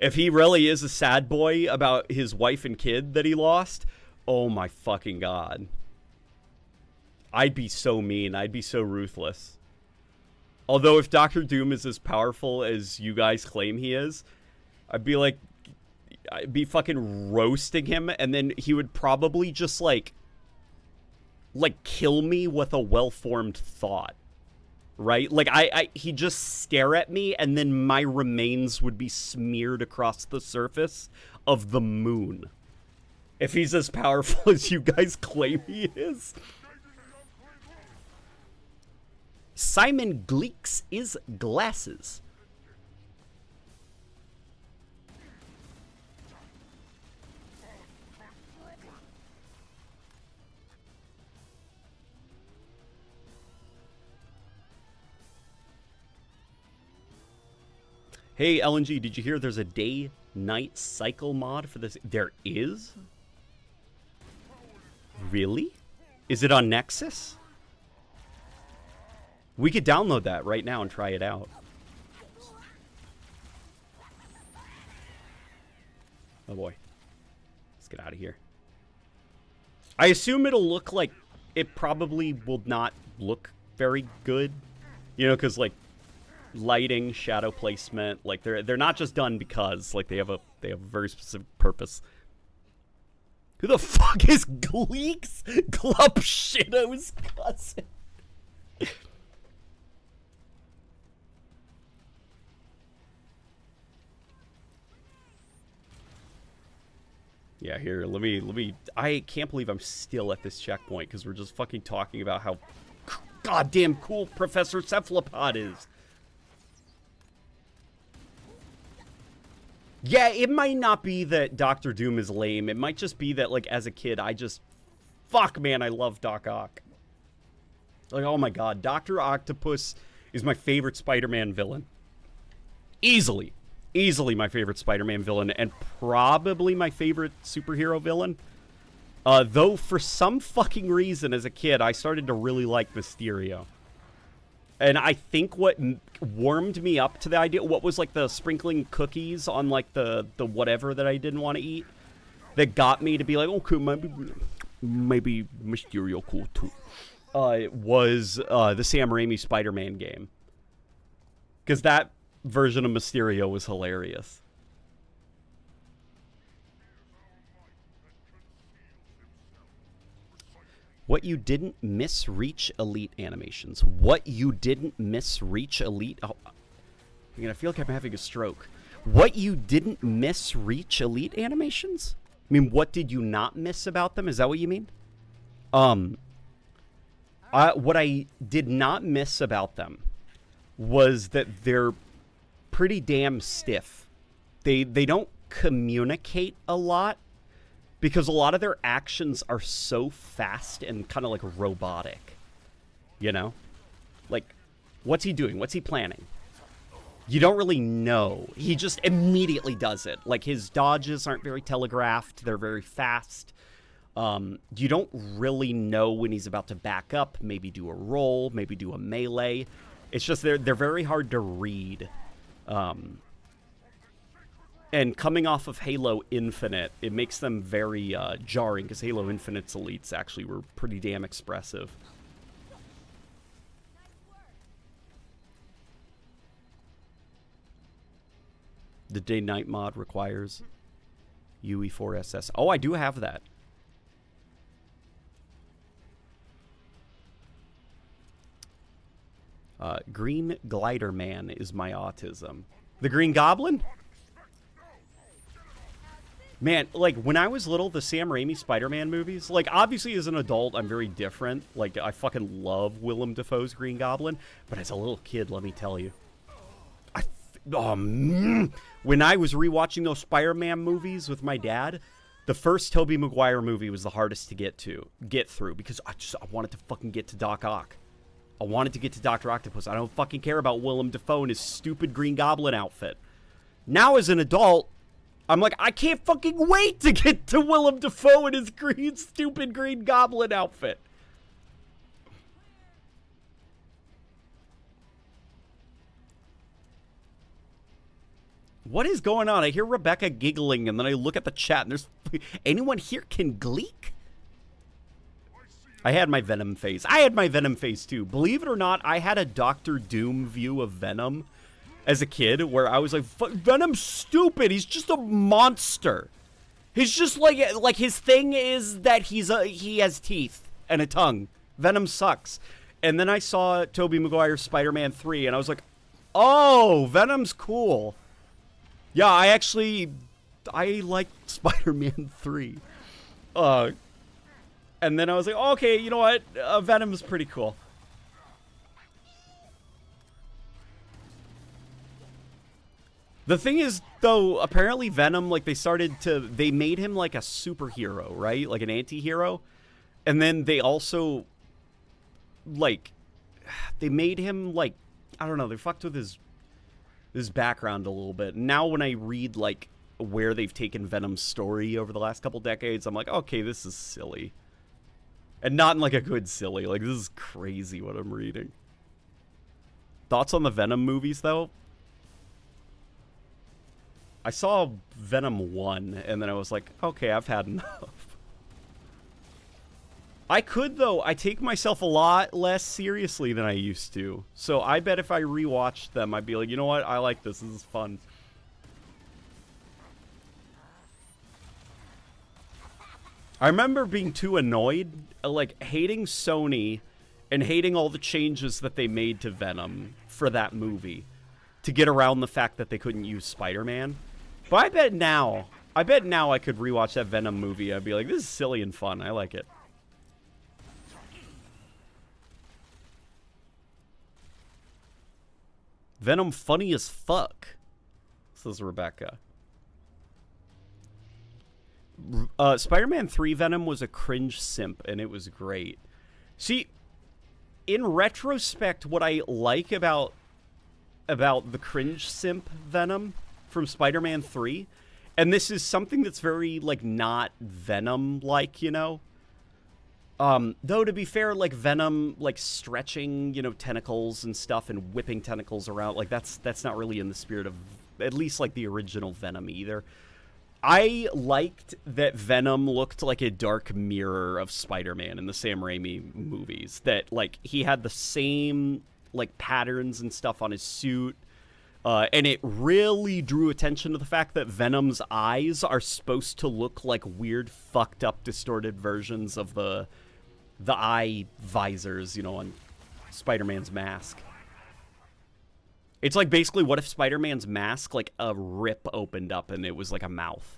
If he really is a sad boy about his wife and kid that he lost... Oh my fucking god. I'd be so mean. I'd be so ruthless. Although if Dr. Doom is as powerful as you guys claim he is, I'd be fucking roasting him, and then he would probably just like kill me with a well-formed thought. Right? Like he'd just stare at me, and then my remains would be smeared across the surface of the moon. If he's as powerful as you guys claim he is. Simon Gleeks is glasses. Hey, LNG, did you hear there's a day-night cycle mod for this? There is? Really? Is it on Nexus? We could download that right now and try it out. Oh boy. Let's get out of here. I assume it'll look like... It probably will not look very good. You know, because, like, lighting, shadow placement, like, they're not just done because, like, they have a very specific purpose. Who the fuck is Gleeks? Glupshitto's cousin. Yeah, here, let me, I can't believe I'm still at this checkpoint because we're just fucking talking about how goddamn cool Professor Cephalopod is. Yeah, it might not be that Dr. Doom is lame. It might just be that, like, as a kid, fuck, man, I love Doc Ock. Like, oh my god, Dr. Octopus is my favorite Spider-Man villain. Easily. Easily my favorite Spider-Man villain, and probably my favorite superhero villain. Though for some fucking reason as a kid, I started to really like Mysterio. And I think what warmed me up to the idea, what was like the sprinkling cookies on like the whatever that I didn't want to eat, that got me to be like, okay, maybe Mysterio cool too. Was the Sam Raimi Spider-Man game. Because that version of Mysterio was hilarious. What you didn't miss Reach Elite animations. What you didn't miss Reach Elite... Oh, I feel like I'm having a stroke. What you didn't miss Reach Elite animations? I mean, what did you not miss about them? Is that what you mean? What I did not miss about them was that they're pretty damn stiff. They don't communicate a lot because a lot of their actions are so fast and kind of like robotic. You know? Like, what's he doing? What's he planning? You don't really know. He just immediately does it. Like, his dodges aren't very telegraphed. They're very fast. You don't really know when he's about to back up, maybe do a roll, maybe do a melee. It's just they're very hard to read. And coming off of Halo Infinite, it makes them very jarring, because Halo Infinite's elites actually were pretty damn expressive. The day-night mod requires UE4SS. Oh, I do have that. Green Glider Man is my autism. The Green Goblin? Man, like, when I was little, the Sam Raimi Spider-Man movies, like, obviously as an adult, I'm very different. Like, I fucking love Willem Dafoe's Green Goblin. But as a little kid, let me tell you. When I was rewatching those Spider-Man movies with my dad, the first Tobey Maguire movie was the hardest to get through. Because I wanted to fucking get to Doc Ock. I wanted to get to Dr. Octopus. I don't fucking care about Willem Dafoe and his stupid Green Goblin outfit. Now, as an adult, I'm like, I can't fucking wait to get to Willem Dafoe and his stupid Green Goblin outfit. What is going on? I hear Rebecca giggling, and then I look at the chat, and there's... Anyone here can gleek? I had my Venom phase. I had my Venom phase, too. Believe it or not, I had a Doctor Doom view of Venom as a kid, where I was like, Venom's stupid. He's just a monster. He's just like his thing is that he has teeth and a tongue. Venom sucks. And then I saw Tobey Maguire's Spider-Man 3, and I was like, oh, Venom's cool. Yeah, I like Spider-Man 3. And then I was like, oh, okay, you know what? Venom's pretty cool. The thing is, though, apparently Venom, like, they made him like a superhero, right? Like an anti-hero. And then they also, like, they made him, like, I don't know, they fucked with his background a little bit. Now when I read, like, where they've taken Venom's story over the last couple decades, I'm like, okay, this is silly. And not in, like, a good silly. Like, this is crazy what I'm reading. Thoughts on the Venom movies, though? I saw Venom 1, and then I was like, okay, I've had enough. I take myself a lot less seriously than I used to. So I bet if I rewatched them, I'd be like, you know what? I like this. This is fun. I remember being too annoyed, like, hating Sony and hating all the changes that they made to Venom for that movie to get around the fact that they couldn't use Spider-Man. But I bet now I could rewatch that Venom movie. I'd be like, this is silly and fun. I like it. Venom funny as fuck, says Rebecca. Spider-Man 3 Venom was a cringe simp, and it was great. See, in retrospect, what I like about the cringe simp Venom from Spider-Man 3 And this is something that's very, like, not Venom-like, you know? Though, to be fair, like, Venom, like, stretching, you know, tentacles and stuff and whipping tentacles around, like, that's not really in the spirit of, at least, like, the original Venom either. I liked that Venom looked like a dark mirror of Spider-Man in the Sam Raimi movies. That, like, he had the same, like, patterns and stuff on his suit. And it really drew attention to the fact that Venom's eyes are supposed to look like weird, fucked up, distorted versions of the eye visors, you know, on Spider-Man's mask. It's like basically what if Spider-Man's mask, like a rip opened up and it was like a mouth.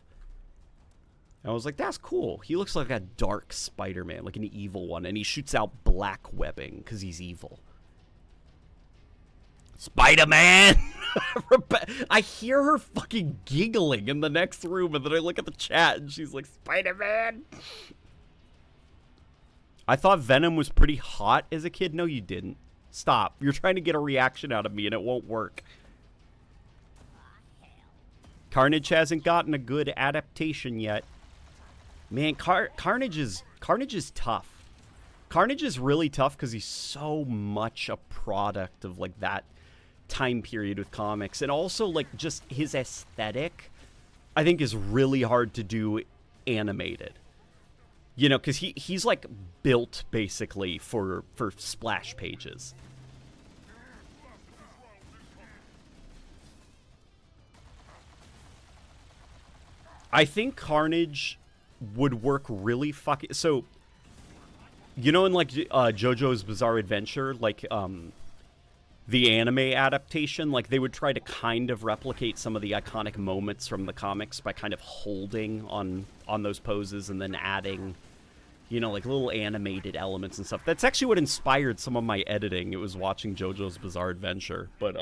I was like, that's cool. He looks like a dark Spider-Man, like an evil one, and he shoots out black webbing because he's evil. Spider-Man! I hear her fucking giggling in the next room, and then I look at the chat and she's like, Spider-Man! I thought Venom was pretty hot as a kid. No, you didn't. Stop. You're trying to get a reaction out of me, and it won't work. Carnage hasn't gotten a good adaptation yet. Man, Carnage is tough. Carnage is really tough because he's so much a product of, like, that time period with comics. And also, like, just his aesthetic, I think, is really hard to do animated. You know, because he's, like, built, basically, for splash pages. I think Carnage would work really fucking... So, you know in, like, JoJo's Bizarre Adventure, like, the anime adaptation, like, they would try to kind of replicate some of the iconic moments from the comics by kind of holding on those poses and then adding, you know, like, little animated elements and stuff. That's actually what inspired some of my editing. It was watching JoJo's Bizarre Adventure. But,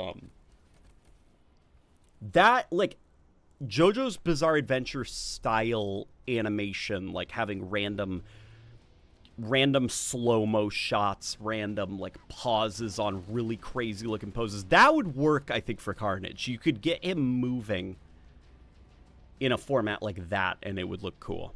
that, like, JoJo's Bizarre Adventure style animation, like, having random slow-mo shots, random, like, pauses on really crazy-looking poses. That would work, I think, for Carnage. You could get him moving in a format like that, and it would look cool.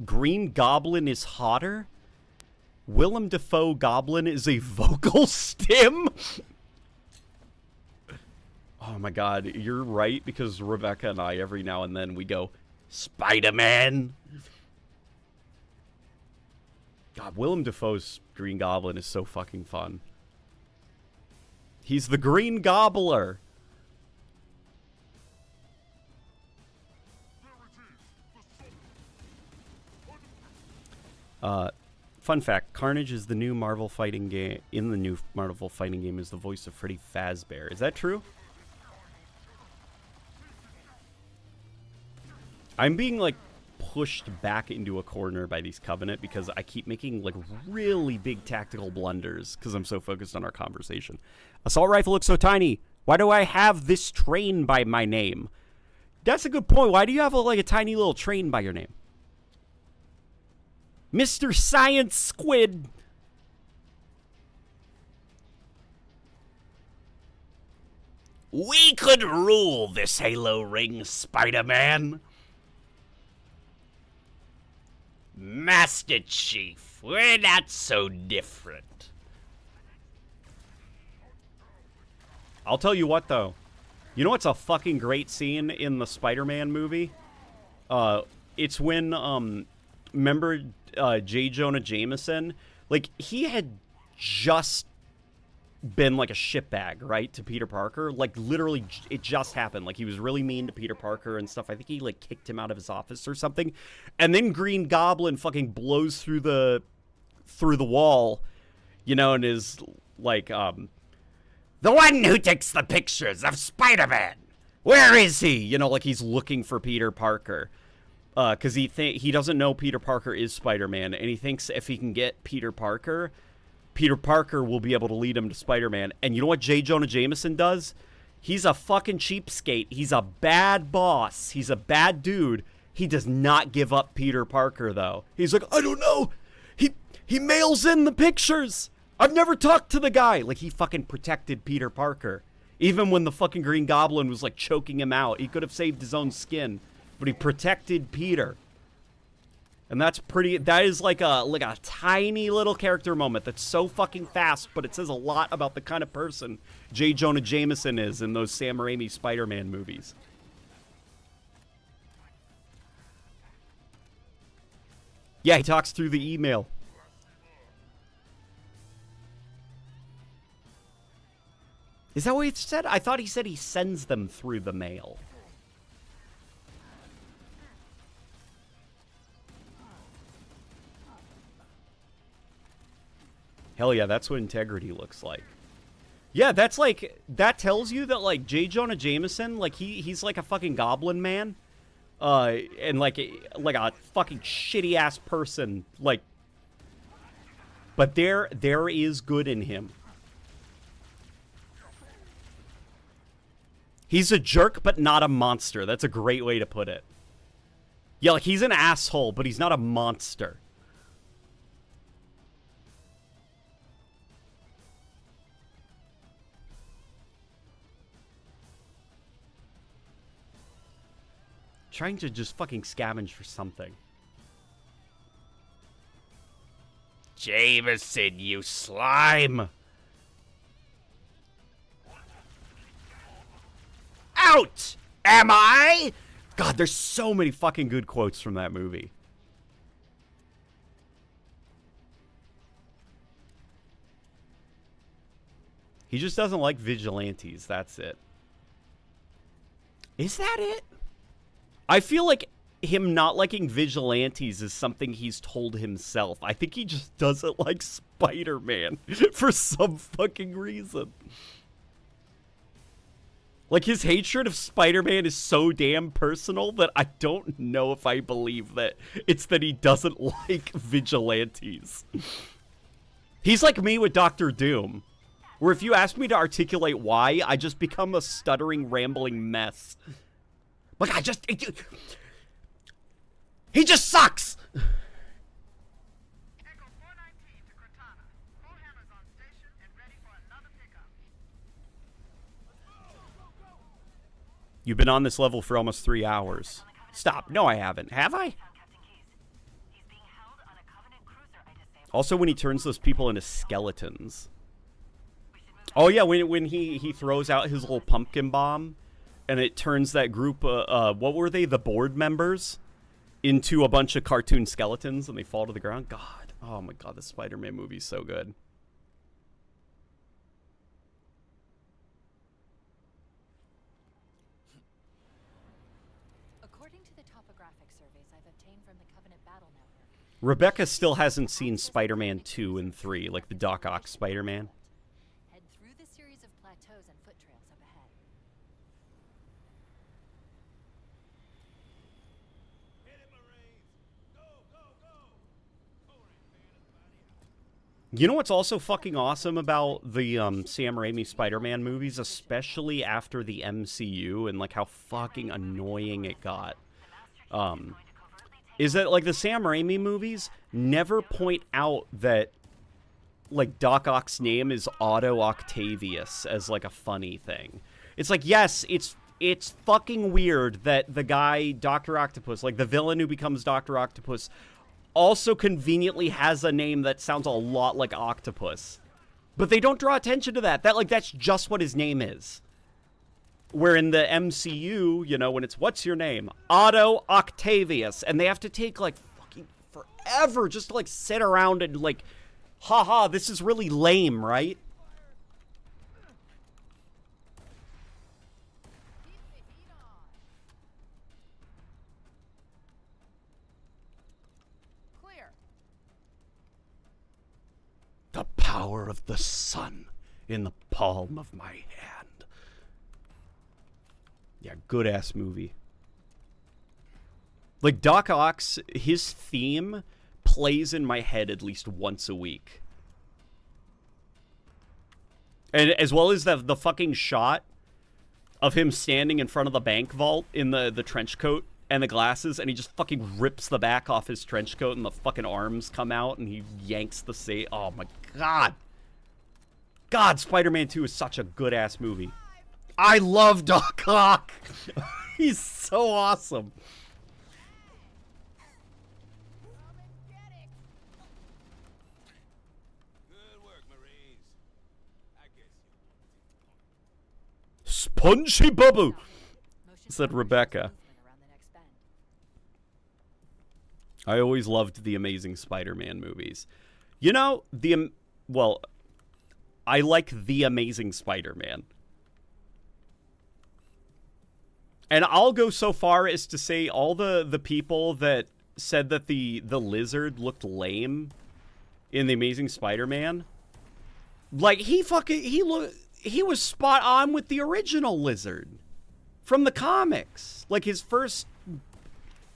Green Goblin is hotter? Willem Dafoe Goblin is a vocal stim? Oh my god, you're right, because Rebecca and I, every now and then, we go, Spider-Man! God, Willem Dafoe's Green Goblin is so fucking fun. He's the Green Gobbler! Fun fact, Carnage is the new Marvel fighting game. In the new Marvel fighting game is the voice of Freddy Fazbear. Is that true? I'm being, like, pushed back into a corner by these Covenant because I keep making, like, really big tactical blunders because I'm so focused on our conversation. Assault rifle looks so tiny. Why do I have this train by my name? That's a good point. Why do you have, like, a tiny little train by your name? Mr. Science Squid. We could rule this Halo ring, Spider-Man. Master Chief, we're not so different. I'll tell you what, though. You know what's a fucking great scene in the Spider-Man movie? It's when, remember J. Jonah Jameson? Like, he had just been, like, a shitbag, right, to Peter Parker. Like, literally, it just happened. Like, he was really mean to Peter Parker and stuff. I think he, like, kicked him out of his office or something. And then Green Goblin fucking blows through the wall, you know, and is, like, the one who takes the pictures of Spider-Man. Where is he? You know, like, he's looking for Peter Parker. Because he doesn't know Peter Parker is Spider-Man, and he thinks if he can get Peter Parker will be able to lead him to Spider-Man. And you know what J. Jonah Jameson does? He's a fucking cheapskate. He's a bad boss. He's a bad dude. He does not give up Peter Parker, though. He's like, I don't know. He mails in the pictures. I've never talked to the guy. Like, he fucking protected Peter Parker. Even when the fucking Green Goblin was, like, choking him out. He could have saved his own skin. But he protected Peter. And that is like a tiny little character moment that's so fucking fast, but it says a lot about the kind of person J. Jonah Jameson is in those Sam Raimi Spider-Man movies. Yeah, he talks through the email. Is that what he said? I thought he said he sends them through the mail. Hell yeah, that's what integrity looks like. Yeah, that's like, that tells you that, like, J. Jonah Jameson, like, he's like a fucking goblin man. And like a fucking shitty ass person, like, but there is good in him. He's a jerk, but not a monster. That's a great way to put it. Yeah, like, he's an asshole, but he's not a monster. Trying to just fucking scavenge for something. Jameson, you slime! Out! Am I? God, there's so many fucking good quotes from that movie. He just doesn't like vigilantes, that's it. Is that it? I feel like him not liking vigilantes is something he's told himself. I think he just doesn't like Spider-Man for some fucking reason. Like, his hatred of Spider-Man is so damn personal that I don't know if I believe that it's that he doesn't like vigilantes. He's like me with Doctor Doom, where if you ask me to articulate why, I just become a stuttering, rambling mess. Like, he just sucks! You've been on this level for almost 3 hours. Stop. No, I haven't. Have I? Also, when he turns those people into skeletons. Oh, yeah, when he throws out his little pumpkin bomb, and it turns that group, what were they, the board members, into a bunch of cartoon skeletons, and they fall to the ground. God. Oh, my God, the Spider-Man movie's so good. Rebecca still hasn't seen Spider-Man 2 and 3, like the Doc Ock Spider-Man. Head through the series of plateaus and foot trails up ahead. Hit it, Marines! Go, go, go! You know what's also fucking awesome about the Sam Raimi Spider-Man movies, especially after the MCU, and like how fucking annoying it got, is that, like, the Sam Raimi movies never point out that, like, Doc Ock's name is Otto Octavius as, like, a funny thing. It's like, yes, it's fucking weird that the guy, Dr. Octopus, like, the villain who becomes Dr. Octopus, also conveniently has a name that sounds a lot like Octopus. But they don't draw attention to that. That's just what his name is. Where in the MCU, you know, when it's, what's your name? Otto Octavius. And they have to take, like, fucking forever just to, like, sit around and, like, haha, this is really lame, right? Clear. The power of the sun in the palm of my hand. Yeah, good-ass movie. Like, Doc Ock's, his theme plays in my head at least once a week. And as well as the fucking shot of him standing in front of the bank vault in the trench coat and the glasses, and he just fucking rips the back off his trench coat, and the fucking arms come out, and he yanks the safe. Oh my god. God, Spider-Man 2 is such a good-ass movie. I love Doc Ock. He's so awesome. Good work, Marines. I guess you Spongy Bubble, Motion said capture Rebecca. movement around the next bend. I always loved the Amazing Spider-Man movies. You know, well, I like The Amazing Spider-Man. And I'll go so far as to say all the people that said that the lizard looked lame in The Amazing Spider-Man, like, he was spot on with the original lizard from the comics. Like, his first,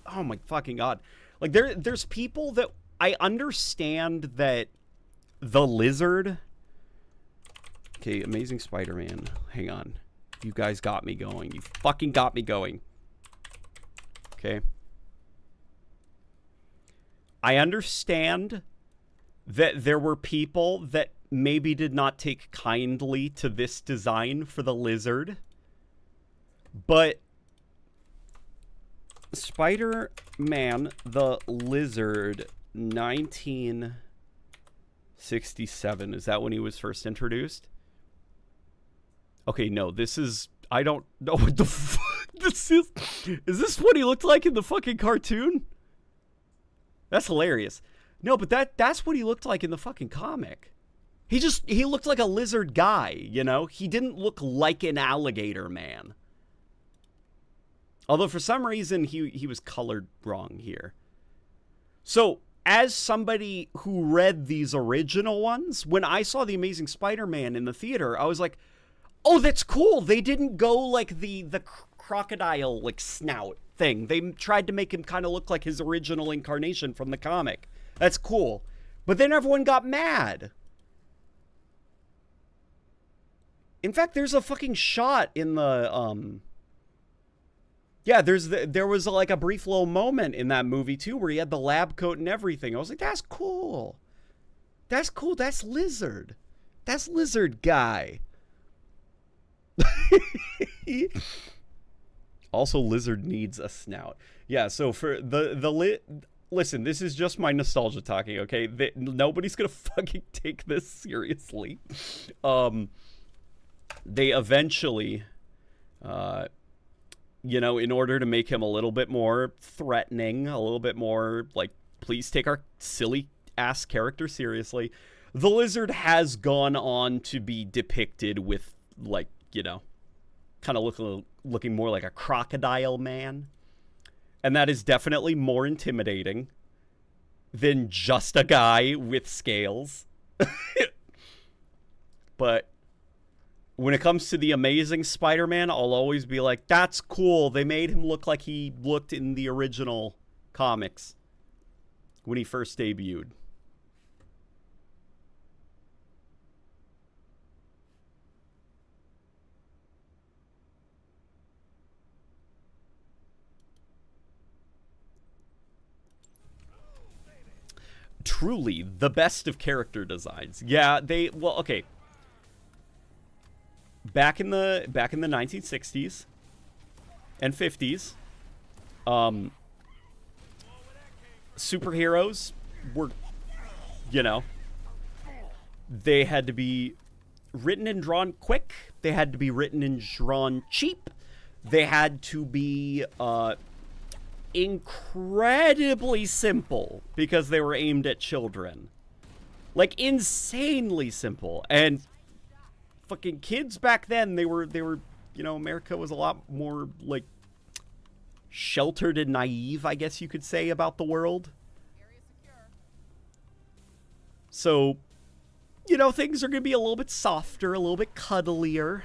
oh my fucking god. Like, there's people that, I understand that the lizard, okay, Amazing Spider-Man, hang on. You guys got me going. You fucking got me going. Okay. I understand that there were people that maybe did not take kindly to this design for the lizard. But Spider-Man the Lizard 1967. Is that when he was first introduced? Okay, no, this is... I don't know what the fuck this is. Is this what he looked like in the fucking cartoon? That's hilarious. No, but that's what he looked like in the fucking comic. He looked like a lizard guy, you know? He didn't look like an alligator man. Although for some reason he was colored wrong here. So, as somebody who read these original ones, when I saw The Amazing Spider-Man in the theater, I was like, oh, that's cool. They didn't go like the crocodile like snout thing. They tried to make him kind of look like his original incarnation from the comic. That's cool. But then everyone got mad. In fact, there's a fucking shot in the yeah, there was like a brief little moment in that movie too where he had the lab coat and everything. I was like, that's cool. That's cool. That's Lizard. That's Lizard guy. Also, Lizard needs a snout. Yeah, so for listen, this is just my nostalgia talking, okay? Nobody's gonna fucking take this seriously. They eventually, you know, in order to make him a little bit more threatening, a little bit more like, please take our silly ass character seriously, the Lizard has gone on to be depicted with, like, you know, kind of looking more like a crocodile man. And that is definitely more intimidating than just a guy with scales. But when it comes to The Amazing Spider-Man, I'll always be like, that's cool. They made him look like he looked in the original comics when he first debuted. Truly the best of character designs. Yeah, well, okay. Back in the 1960s and 50s, superheroes were, you know, they had to be written and drawn quick. They had to be written and drawn cheap. They had to be incredibly simple because they were aimed at children. Like, insanely simple. And fucking kids back then, they were, you know, America was a lot more, like, sheltered and naive, I guess you could say, about the world. So, you know, things are going to be a little bit softer, a little bit cuddlier.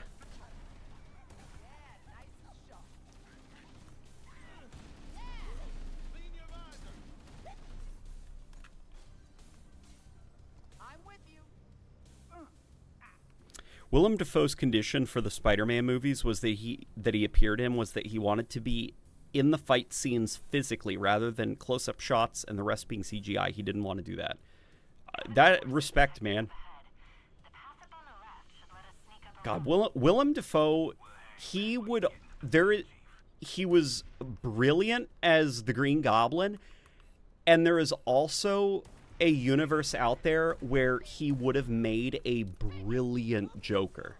Willem Dafoe's condition for the Spider-Man movies was that he appeared in was that he wanted to be in the fight scenes physically rather than close-up shots and the rest being CGI. He didn't want to do that. That respect, man. God, Willem Dafoe, he was brilliant as the Green Goblin, and there is also a universe out there where he would have made a brilliant Joker.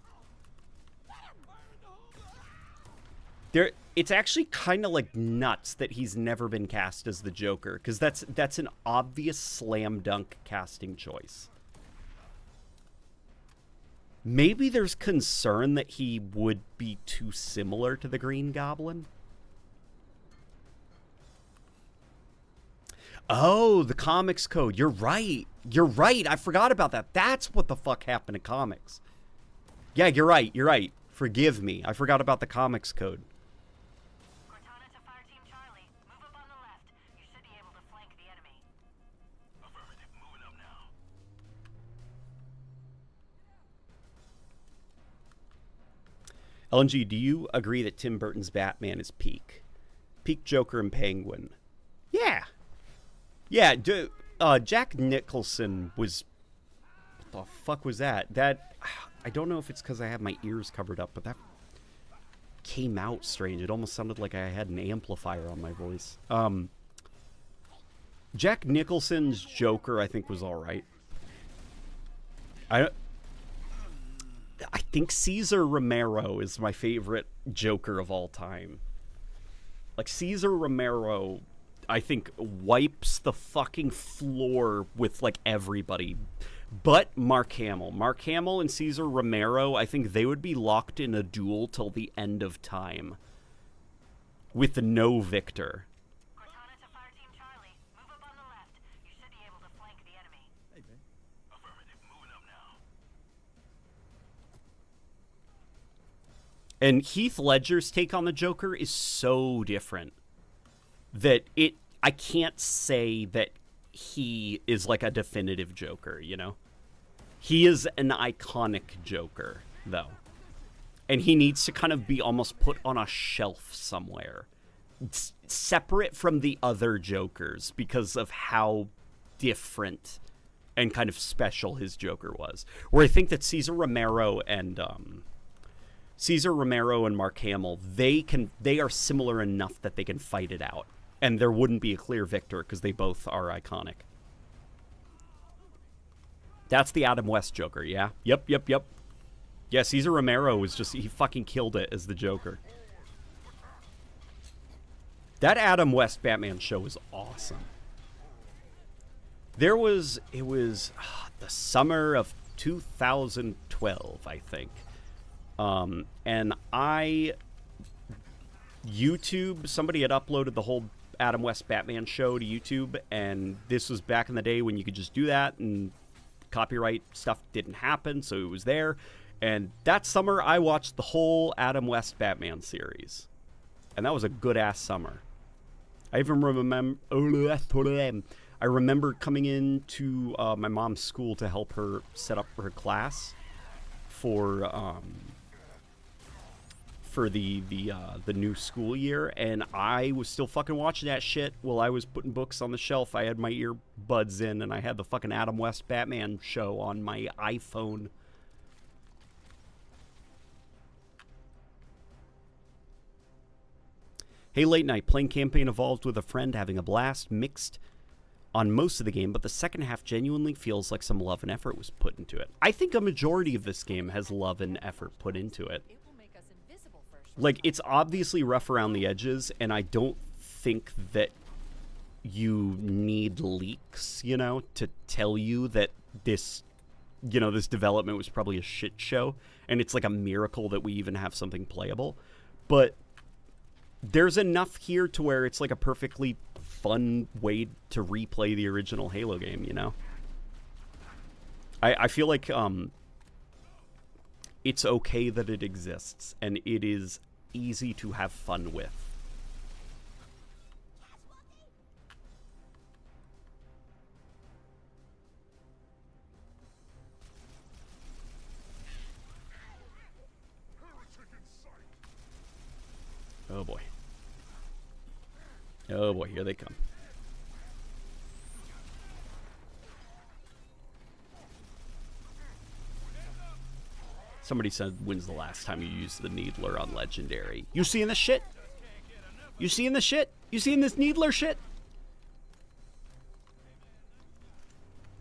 It's actually kind of like nuts that he's never been cast as the Joker, because that's an obvious slam dunk casting choice. Maybe there's concern that he would be too similar to the Green Goblin. Oh, the comics code. You're right. You're right. I forgot about that. That's what the fuck happened to comics. Yeah, you're right. You're right. Forgive me. I forgot about the comics code. Cortana to Fire Team Charlie. Move up on the left. You should be able to flank the enemy. Affirmative. Moving up now. LNG, do you agree that Tim Burton's Batman is peak? Peak Joker and Penguin. Yeah. Yeah, Jack Nicholson was... What the fuck was that? I don't know if it's because I have my ears covered up, but that came out strange. It almost sounded like I had an amplifier on my voice. Jack Nicholson's Joker, I think, was all right. I think Cesar Romero is my favorite Joker of all time. Like, Cesar Romero, I think, wipes the fucking floor with, like, everybody. But Mark Hamill. Mark Hamill and Cesar Romero, I think they would be locked in a duel till the end of time. With no victor. Cortana to Fire Team Charlie. Move up on the left. You should be able to flank the enemy. Affirmative. Moving up now. And Heath Ledger's take on the Joker is so different that I can't say that he is like a definitive Joker, you know? He is an iconic Joker, though. And he needs to kind of be almost put on a shelf somewhere. Separate from the other Jokers because of how different and kind of special his Joker was. Where I think that Cesar Romero and Mark Hamill, they are similar enough that they can fight it out. And there wouldn't be a clear victor because they both are iconic. That's the Adam West Joker, yeah? Yep. Yeah, Cesar Romero was just... He fucking killed it as the Joker. That Adam West Batman show was awesome. It was the summer of 2012, I think. And somebody had uploaded the whole Adam West Batman show to YouTube, and this was back in the day when you could just do that, and copyright stuff didn't happen, so it was there. And that summer, I watched the whole Adam West Batman series, and that was a good-ass summer. I even remember coming into my mom's school to help her set up her class for the new school year, and I was still fucking watching that shit while I was putting books on the shelf. I had my earbuds in, and I had the fucking Adam West Batman show on my iPhone. Hey, Late Night, playing Campaign Evolved with a friend, having a blast, mixed on most of the game, but the second half genuinely feels like some love and effort was put into it. I think a majority of this game has love and effort put into it. Like, it's obviously rough around the edges, and I don't think that you need leaks, to tell you that this development was probably a shit show, and it's like a miracle that we even have something playable. But there's enough here to where it's like a perfectly fun way to replay the original Halo game, I feel like it's okay that it exists, and it is easy to have fun with. Oh boy. Oh boy, here they come. Somebody said, when's the last time you used the Needler on Legendary? You seeing this shit? You seeing this shit? You seeing this Needler shit?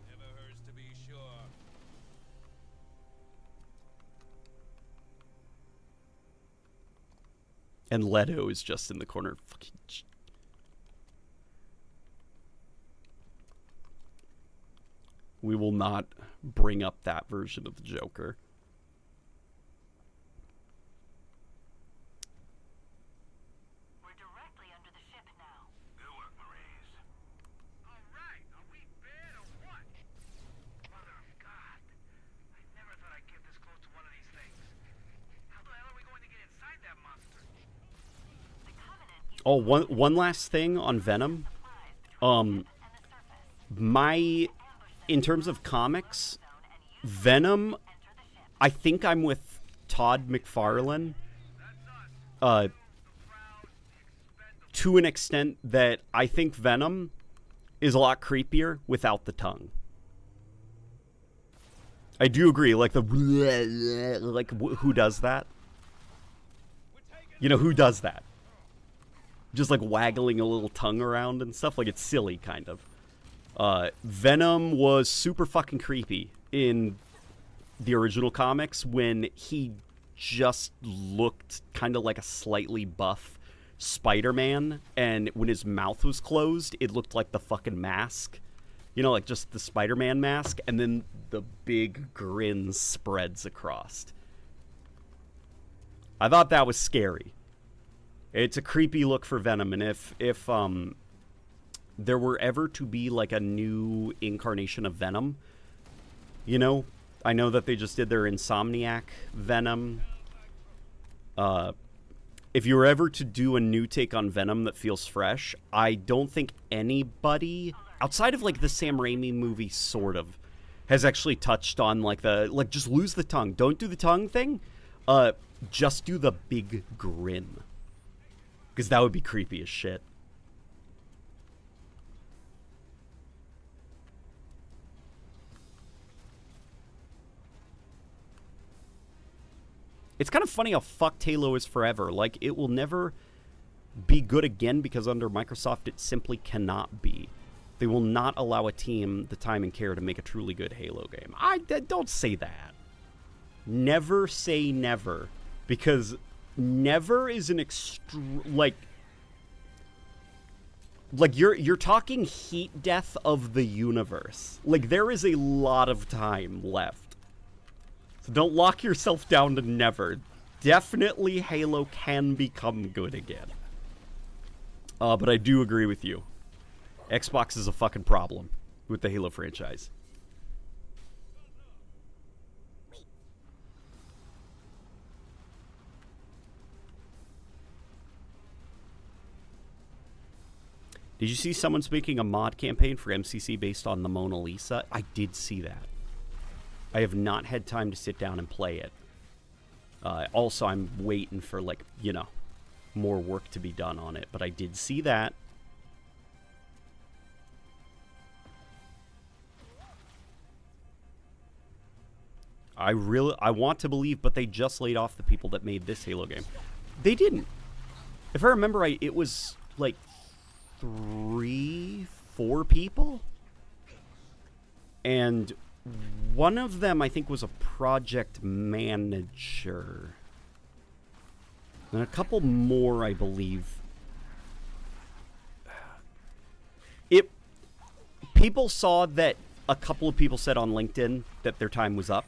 Never hurts to be sure. And Leto is just in the corner. Fucking. We will not bring up that version of the Joker. We're directly under the ship now. Good work, Marines. All right, are we bad or what? Mother of God. I never thought I'd get this close to one of these things. How the hell are we going to get inside that monster? The Covenant Oh, one last thing on Venom. In terms of comics, Venom, I think I'm with Todd McFarlane. To an extent that I think Venom is a lot creepier without the tongue. I do agree, like who does that? You know, who does that? Just like waggling a little tongue around and stuff, like it's silly, kind of. Venom was super fucking creepy in the original comics when he just looked kind of like a slightly buff Spider-Man, and when his mouth was closed, it looked like the fucking mask. You know, like just the Spider-Man mask, and then the big grin spreads across. I thought that was scary. It's a creepy look for Venom, and if there were ever to be like a new incarnation of Venom, you know, I know that they just did their Insomniac Venom. If you were ever to do a new take on Venom that feels fresh, I don't think anybody outside of like the Sam Raimi movie sort of has actually touched on like just lose the tongue. Don't do the tongue thing. Just do the big grin. Because that would be creepy as shit. It's kind of funny how fucked Halo is forever. Like, it will never be good again because under Microsoft it simply cannot be. They will not allow a team the time and care to make a truly good Halo game. Don't say that. Never say never. Because never is an like you're talking heat death of the universe. Like, there is a lot of time left. So don't lock yourself down to never. Definitely Halo can become good again. But I do agree with you. Xbox is a fucking problem with the Halo franchise. Did you see someone's making a mod campaign for MCC based on the Mona Lisa? I did see that. I have not had time to sit down and play it. Also, I'm waiting for, like, you know, more work to be done on it. But I did see that. I want to believe, but they just laid off the people that made this Halo game. They didn't. If I remember right, it was, like, 3, 4 people? And one of them, I think, was a project manager. And a couple more, I believe. People saw that a couple of people said on LinkedIn that their time was up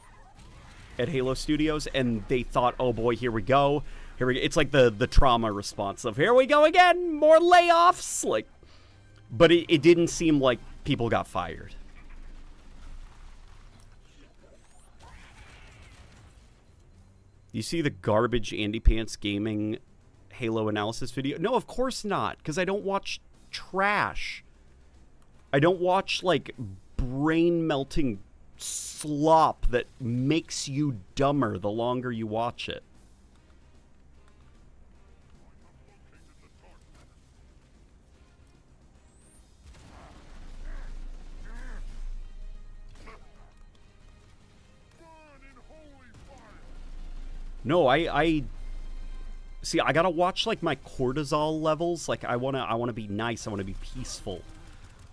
at Halo Studios, and they thought, oh boy, here we go. It's like the trauma response of, here we go again, more layoffs. Like, but it didn't seem like people got fired. You see the garbage Andy Pants Gaming Halo analysis video? No, of course not, because I don't watch trash. I don't watch, like, brain-melting slop that makes you dumber the longer you watch it. No, I see. I gotta watch like my cortisol levels. Like I wanna be nice. I wanna be peaceful.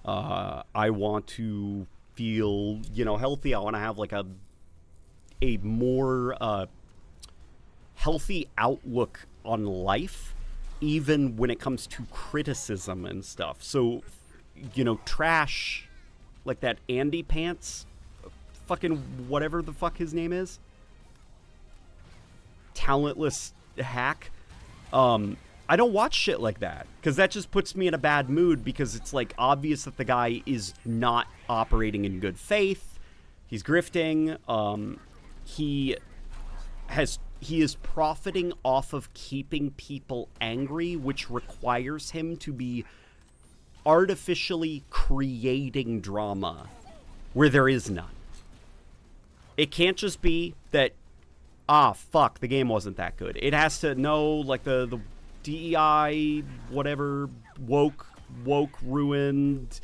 I want to feel, you know, healthy. I want to have like a more healthy outlook on life, even when it comes to criticism and stuff. So, you know, trash like that Andy Pants, fucking whatever the fuck his name is, talentless hack. I don't watch shit like that because that just puts me in a bad mood because it's like obvious that the guy is not operating in good faith. He's grifting. He is profiting off of keeping people angry, which requires him to be artificially creating drama where there is none. It can't just be that, fuck, the game wasn't that good. It has to know, like, the DEI, whatever, woke ruined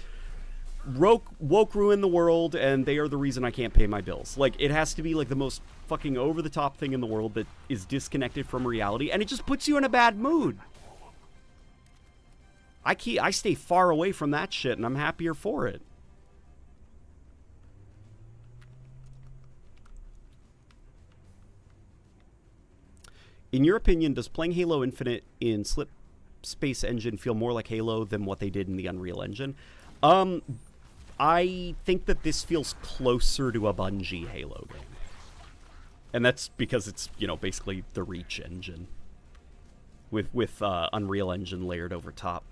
the world, and they are the reason I can't pay my bills. Like, it has to be, like, the most fucking over-the-top thing in the world that is disconnected from reality, and it just puts you in a bad mood. I stay far away from that shit, and I'm happier for it. In your opinion, does playing Halo Infinite in Slip Space Engine feel more like Halo than what they did in the Unreal Engine? I think that this feels closer to a Bungie Halo game. And that's because it's, you know, basically the Reach engine with Unreal Engine layered over top.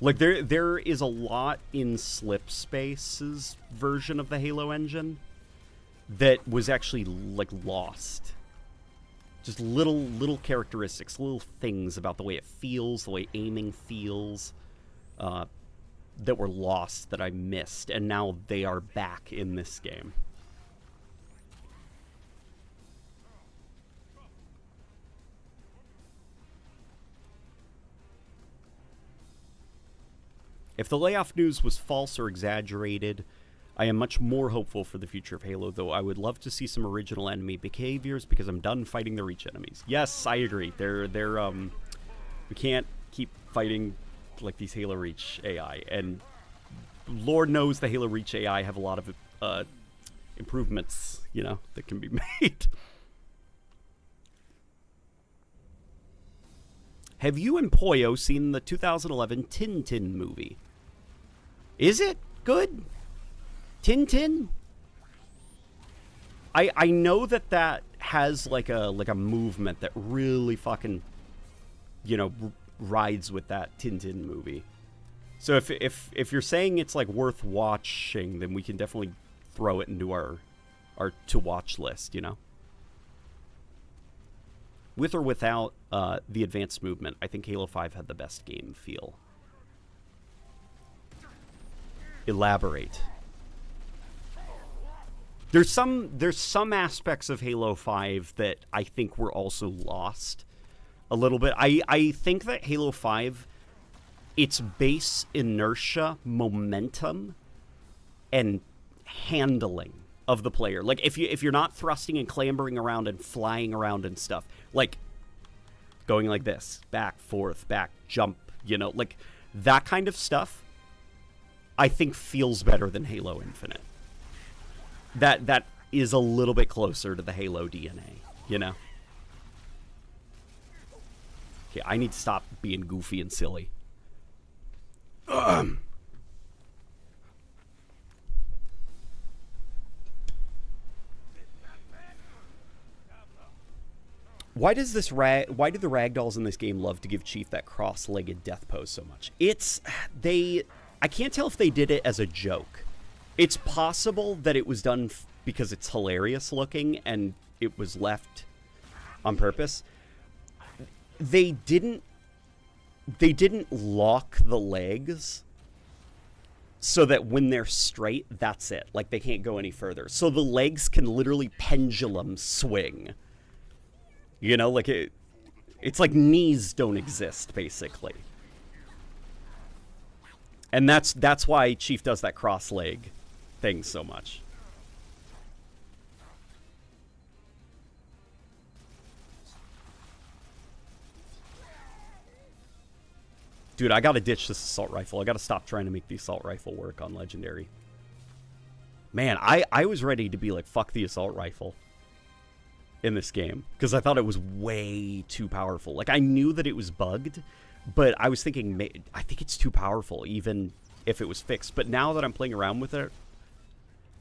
Like, there is a lot in Slip Space's version of the Halo engine that was actually, like, lost. Just little characteristics, little things about the way it feels, the way aiming feels, that were lost that I missed, and now they are back in this game. If the layoff news was false or exaggerated, I am much more hopeful for the future of Halo, though I would love to see some original enemy behaviors because I'm done fighting the Reach enemies. Yes, I agree. We can't keep fighting like these Halo Reach AI, and Lord knows the Halo Reach AI have a lot of improvements, you know, that can be made. Have you and Poyo seen the 2011 Tintin movie? Is it good? Tintin? I know that has like a movement that really fucking, you know, rides with that Tintin movie. So if you're saying it's like worth watching, then we can definitely throw it into our to watch list, you know. With or without the advanced movement, I think Halo 5 had the best game feel. Elaborate. There's some aspects of Halo 5 that I think were also lost a little bit. I think that Halo 5, its base inertia, momentum, and handling of the player. Like, if you're not thrusting and clambering around and flying around and stuff, like going like this, back, forth, back, jump, you know, like that kind of stuff, I think feels better than Halo Infinite. That is a little bit closer to the Halo DNA, you know? Okay, I need to stop being goofy and silly. Why do the ragdolls in this game love to give Chief that cross-legged death pose so much? I can't tell if they did it as a joke. It's possible that it was done because it's hilarious looking and it was left on purpose. They didn't lock the legs so that when they're straight, that's it. Like, they can't go any further. So the legs can literally pendulum swing. You know, like it's like knees don't exist, basically. And that's why Chief does that cross leg things so much. Dude, I gotta ditch this assault rifle. I gotta stop trying to make the assault rifle work on Legendary. Man, I was ready to be like, fuck the assault rifle in this game, because I thought it was way too powerful. Like, I knew that it was bugged, but I was thinking, I think it's too powerful, even if it was fixed. But now that I'm playing around with it,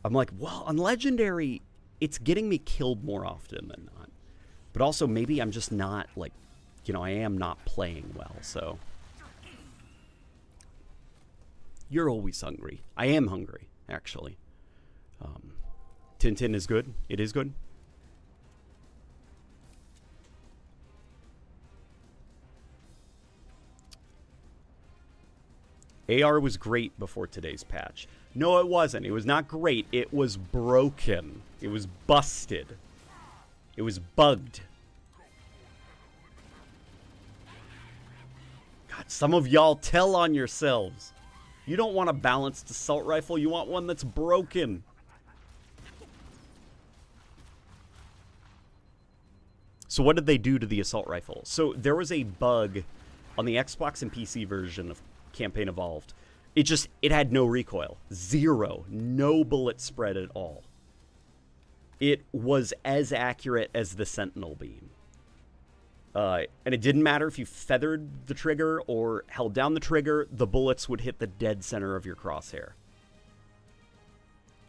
I'm like, well, on Legendary, it's getting me killed more often than not. But also, maybe I'm just not, like, you know, I am not playing well, so... You're always hungry. I am hungry, actually. Tintin is good. It is good. AR was great before today's patch. No, it wasn't. It was not great. It was broken. It was busted. It was bugged. God, some of y'all tell on yourselves. You don't want a balanced assault rifle. You want one that's broken. So what did they do to the assault rifle? So there was a bug on the Xbox and PC version of Campaign Evolved. It had no recoil. Zero. No bullet spread at all. It was as accurate as the Sentinel beam. And it didn't matter if you feathered the trigger or held down the trigger, the bullets would hit the dead center of your crosshair.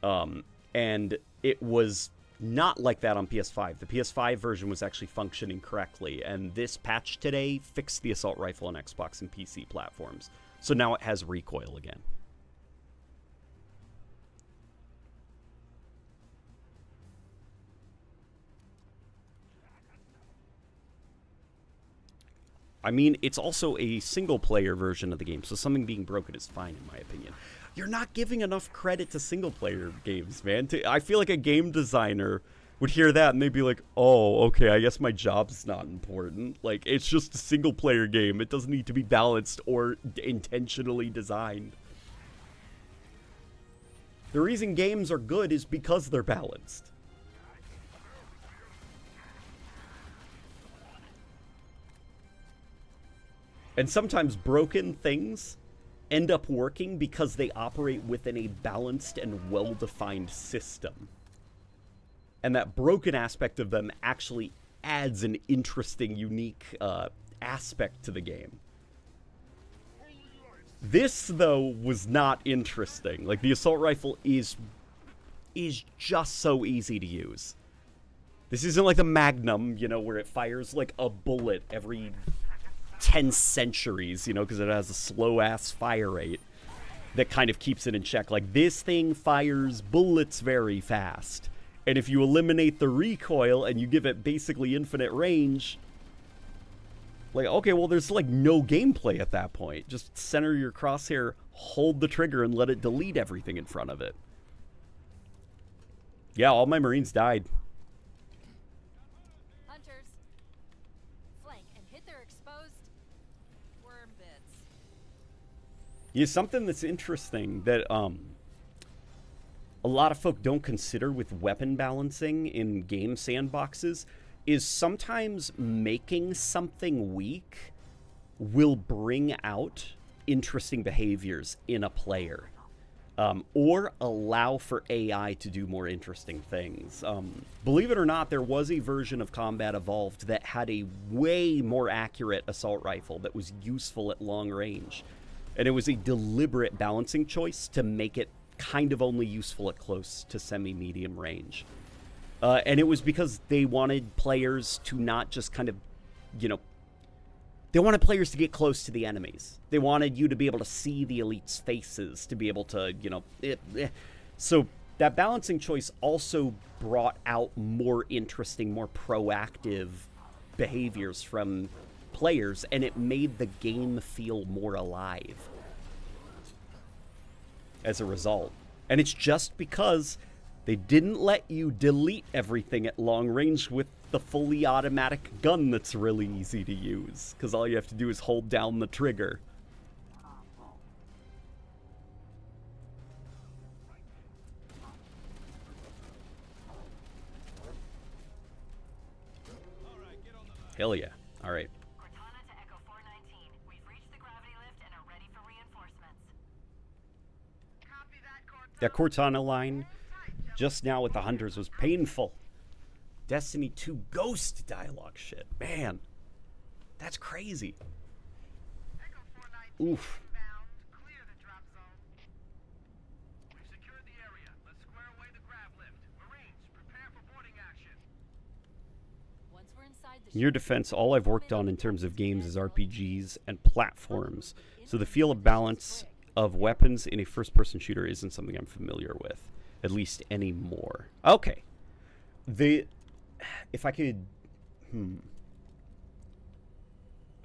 And it was not like that on PS5. The PS5 version was actually functioning correctly, and this patch today fixed the assault rifle on Xbox and PC platforms. So now it has recoil again. I mean, it's also a single-player version of the game, so something being broken is fine, in my opinion. You're not giving enough credit to single-player games, man. I feel like a game designer would hear that, and they'd be like, oh, okay, I guess my job's not important. Like, it's just a single-player game. It doesn't need to be balanced or intentionally designed. The reason games are good is because they're balanced. And sometimes broken things end up working because they operate within a balanced and well-defined system. And that broken aspect of them actually adds an interesting, unique aspect to the game. This, though, was not interesting. Like, the assault rifle is just so easy to use. This isn't like the Magnum, you know, where it fires like a bullet every 10 centuries, you know, because it has a slow-ass fire rate that kind of keeps it in check. Like, this thing fires bullets very fast. And if you eliminate the recoil and you give it basically infinite range, like, okay, well, there's, like, no gameplay at that point. Just center your crosshair, hold the trigger, and let it delete everything in front of it. Yeah, all my Marines died. Hunters, flank and hit their exposed worm bits. Yeah, something that's interesting that a lot of folk don't consider with weapon balancing in game sandboxes is sometimes making something weak will bring out interesting behaviors in a player, or allow for AI to do more interesting things. Believe it or not, there was a version of Combat Evolved that had a way more accurate assault rifle that was useful at long range. And it was a deliberate balancing choice to make it kind of only useful at close to semi-medium range. And it was because they wanted players to not just kind of, you know, they wanted players to get close to the enemies. They wanted you to be able to see the elites' faces, to be able to, you know... So that balancing choice also brought out more interesting, more proactive behaviors from players, and it made the game feel more alive as a result. And it's just because they didn't let you delete everything at long range with the fully automatic gun that's really easy to use, because all you have to do is hold down the trigger. Hell yeah. All right. Cortana to Echo 419. We've reached the gravity lift and are ready for reinforcements. Copy that, Cortana. That Cortana line just now with the hunters was painful. Destiny 2 ghost dialogue shit. Man, that's crazy. Echo 419 Oof. inbound. Clear the drop zone. We've secured the area. Let's square away the grav lift. Marines, prepare for boarding action. Once we're inside the In your ship, defense, all I've worked on in terms of games is RPGs and platforms, so the feel of balance of weapons in a first-person shooter isn't something I'm familiar with, at least anymore. Okay. If I could... I'm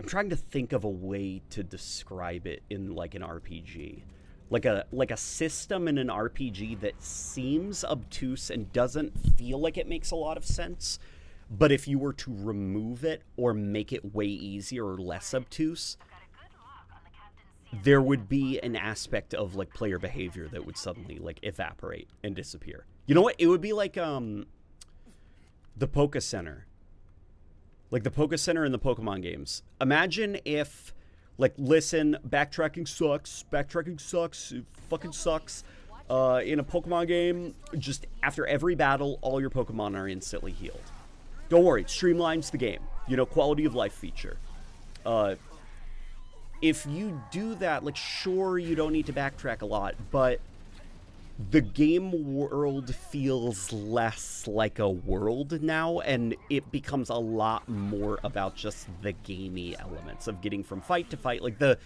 trying to think of a way to describe it in, like, an RPG. Like a system in an RPG that seems obtuse and doesn't feel like it makes a lot of sense, but if you were to remove it or make it way easier or less obtuse, Got a good lock on the captain's there would be an aspect of, like, player behavior that would suddenly, like, evaporate and disappear. You know what? It would be like the Poké Center. Like the Poké Center in the Pokemon games. Imagine if, like, listen, backtracking sucks. Backtracking sucks. It fucking sucks. In a Pokemon game, just after every battle, all your Pokemon are instantly healed. Don't worry, it streamlines the game. You know, quality of life feature. If you do that, like, sure, you don't need to backtrack a lot, but the game world feels less like a world now, and it becomes a lot more about just the gamey elements of getting from fight to fight. Like, the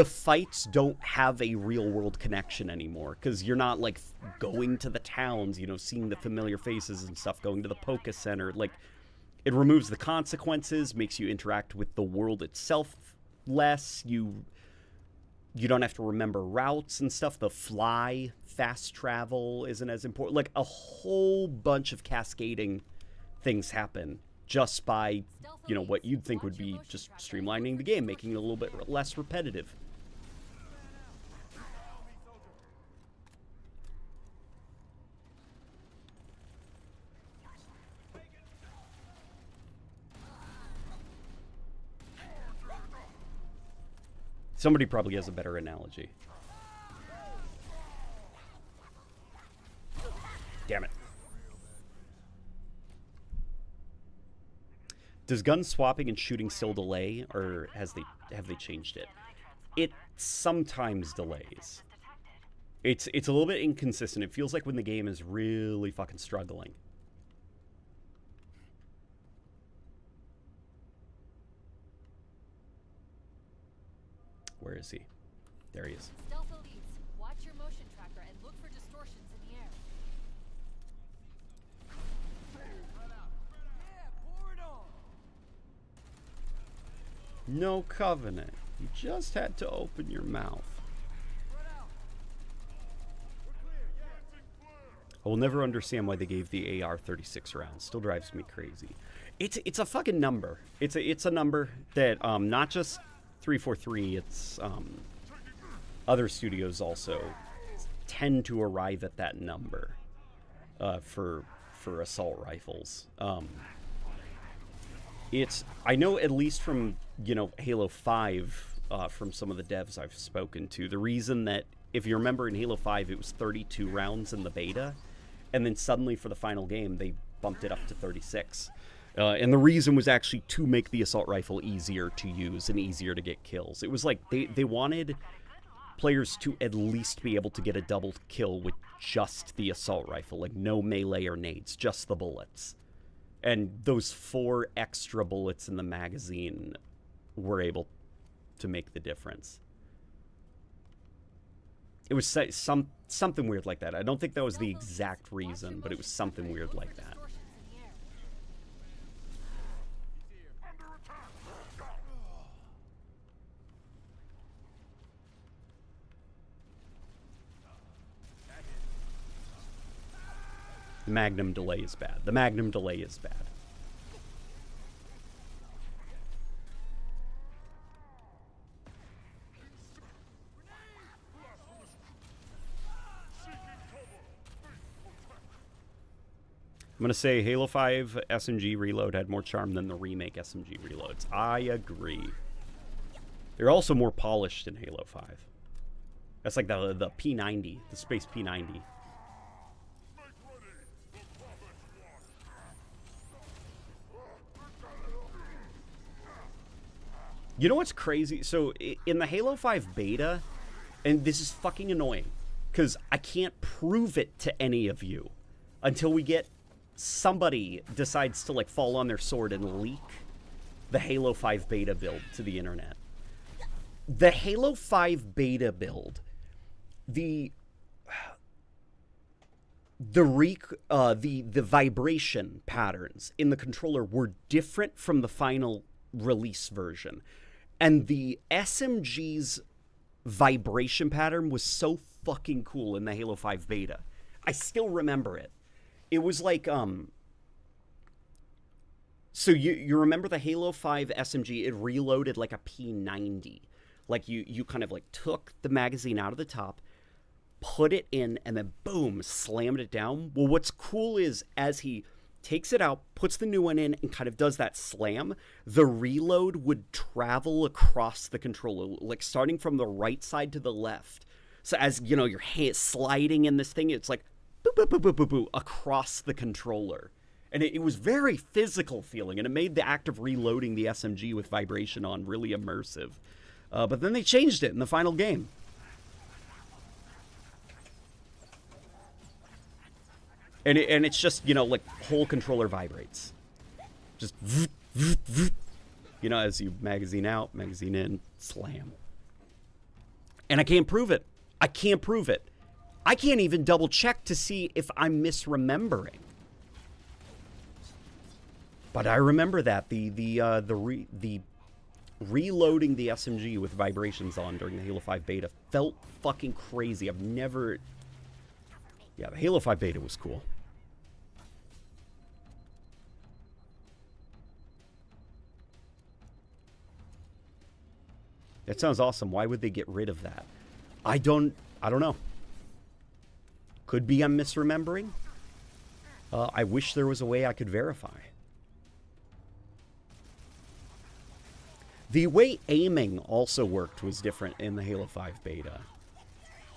fights don't have a real world connection anymore, because you're not, like, going to the towns, you know, seeing the familiar faces and stuff, going to the Poké Center. Like, it removes the consequences, makes you interact with the world itself less. You don't have to remember routes and stuff. The fast travel isn't as important. Like, a whole bunch of cascading things happen just by, you know, what you'd think would be just streamlining the game, making it a little bit less repetitive. Somebody probably has a better analogy. Damn it. Does gun swapping and shooting still delay, or have they changed it? It sometimes delays. It's a little bit inconsistent. It feels like when the game is really fucking struggling. Where is he? There he is. stealth elites, watch your motion tracker and look for distortions in the air. No covenant. You just had to open your mouth. I will never understand why they gave the AR 36 rounds. Still drives me crazy. It's a fucking number. It's a number that not just 343. It's other studios also tend to arrive at that number for assault rifles. I know, at least from, you know, Halo 5, from some of the devs I've spoken to, the reason that, if you remember, in Halo 5 it was 32 rounds in the beta, and then suddenly for the final game they bumped it up to 36. And the reason was actually to make the assault rifle easier to use and easier to get kills. It was like they wanted players to at least be able to get a double kill with just the assault rifle, like no melee or nades, just the bullets. And those 4 extra bullets in the magazine were able to make the difference. It was something weird like that. I don't think that was the exact reason, but it was something weird like that. The Magnum delay is bad. The Magnum delay is bad. going to say Halo 5 SMG reload had more charm than the remake SMG reloads. I agree. They're also more polished in Halo 5. That's like the P90, the Space P90. You know what's crazy? So in the Halo 5 beta, and this is fucking annoying, because I can't prove it to any of you until we get somebody decides to like fall on their sword and leak the Halo 5 beta build to the internet. The Halo 5 beta build, the vibration patterns in the controller were different from the final release version. And the SMG's vibration pattern was so fucking cool in the Halo 5 beta. I still remember it. It was like, so you remember the Halo 5 SMG, it reloaded like a P90. Like you kind of like took the magazine out of the top, put it in, and then boom, slammed it down. Well, what's cool is as he takes it out, puts the new one in, and kind of does that slam, the reload would travel across the controller, like starting from the right side to the left. So as, you know, your hand sliding in this thing, it's like boop, boop, boop, boop, boop, boop, across the controller. And it was very physical feeling, and it made the act of reloading the SMG with vibration on really immersive. But then they changed it in the final game. And it's just, you know, like, whole controller vibrates. Just, you know, as you magazine out, magazine in, slam. And I can't prove it. I can't prove it. I can't even double check to see if I'm misremembering. But I remember that the reloading the SMG with vibrations on during the Halo 5 beta felt fucking crazy. I've never... Yeah, the Halo 5 beta was cool. That sounds awesome. Why would they get rid of that? I don't know. Could be I'm misremembering. I wish there was a way I could verify. The way aiming also worked was different in the Halo 5 beta.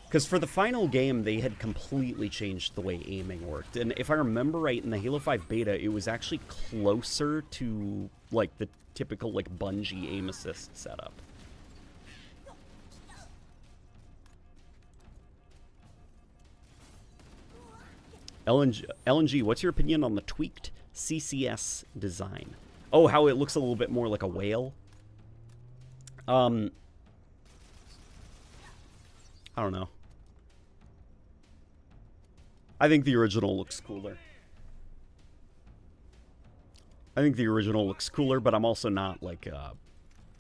Because for the final game, they had completely changed the way aiming worked. And if I remember right, in the Halo 5 beta, it was actually closer to, like, the typical, like, Bungie aim assist setup. LNG, what's your opinion on the tweaked CCS design? Oh, how it looks a little bit more like a whale? I don't know. I think the original looks cooler. But I'm also not, like,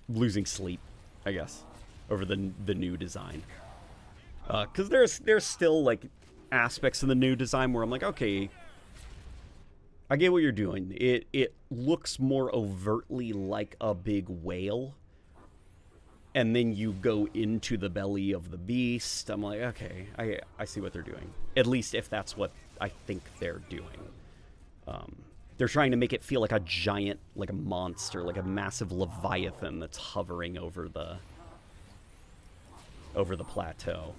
losing sleep, I guess, over the new design. Because there's still, like, aspects of the new design where I'm like, okay, I get what you're doing. It looks more overtly like a big whale. And then you go into the belly of the beast. I'm like, okay, I see what they're doing. At least if that's what I think they're doing. They're trying to make it feel like a giant, like a monster, like a massive leviathan that's hovering over the plateau.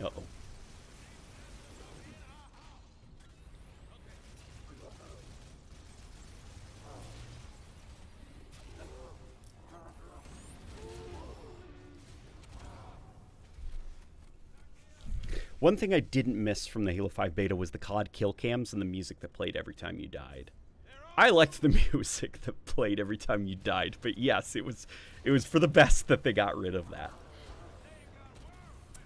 Uh-oh. One thing I didn't miss from the Halo 5 beta was the COD kill cams and the music that played every time you died. I liked the music that played every time you died, but yes, it was for the best that they got rid of that.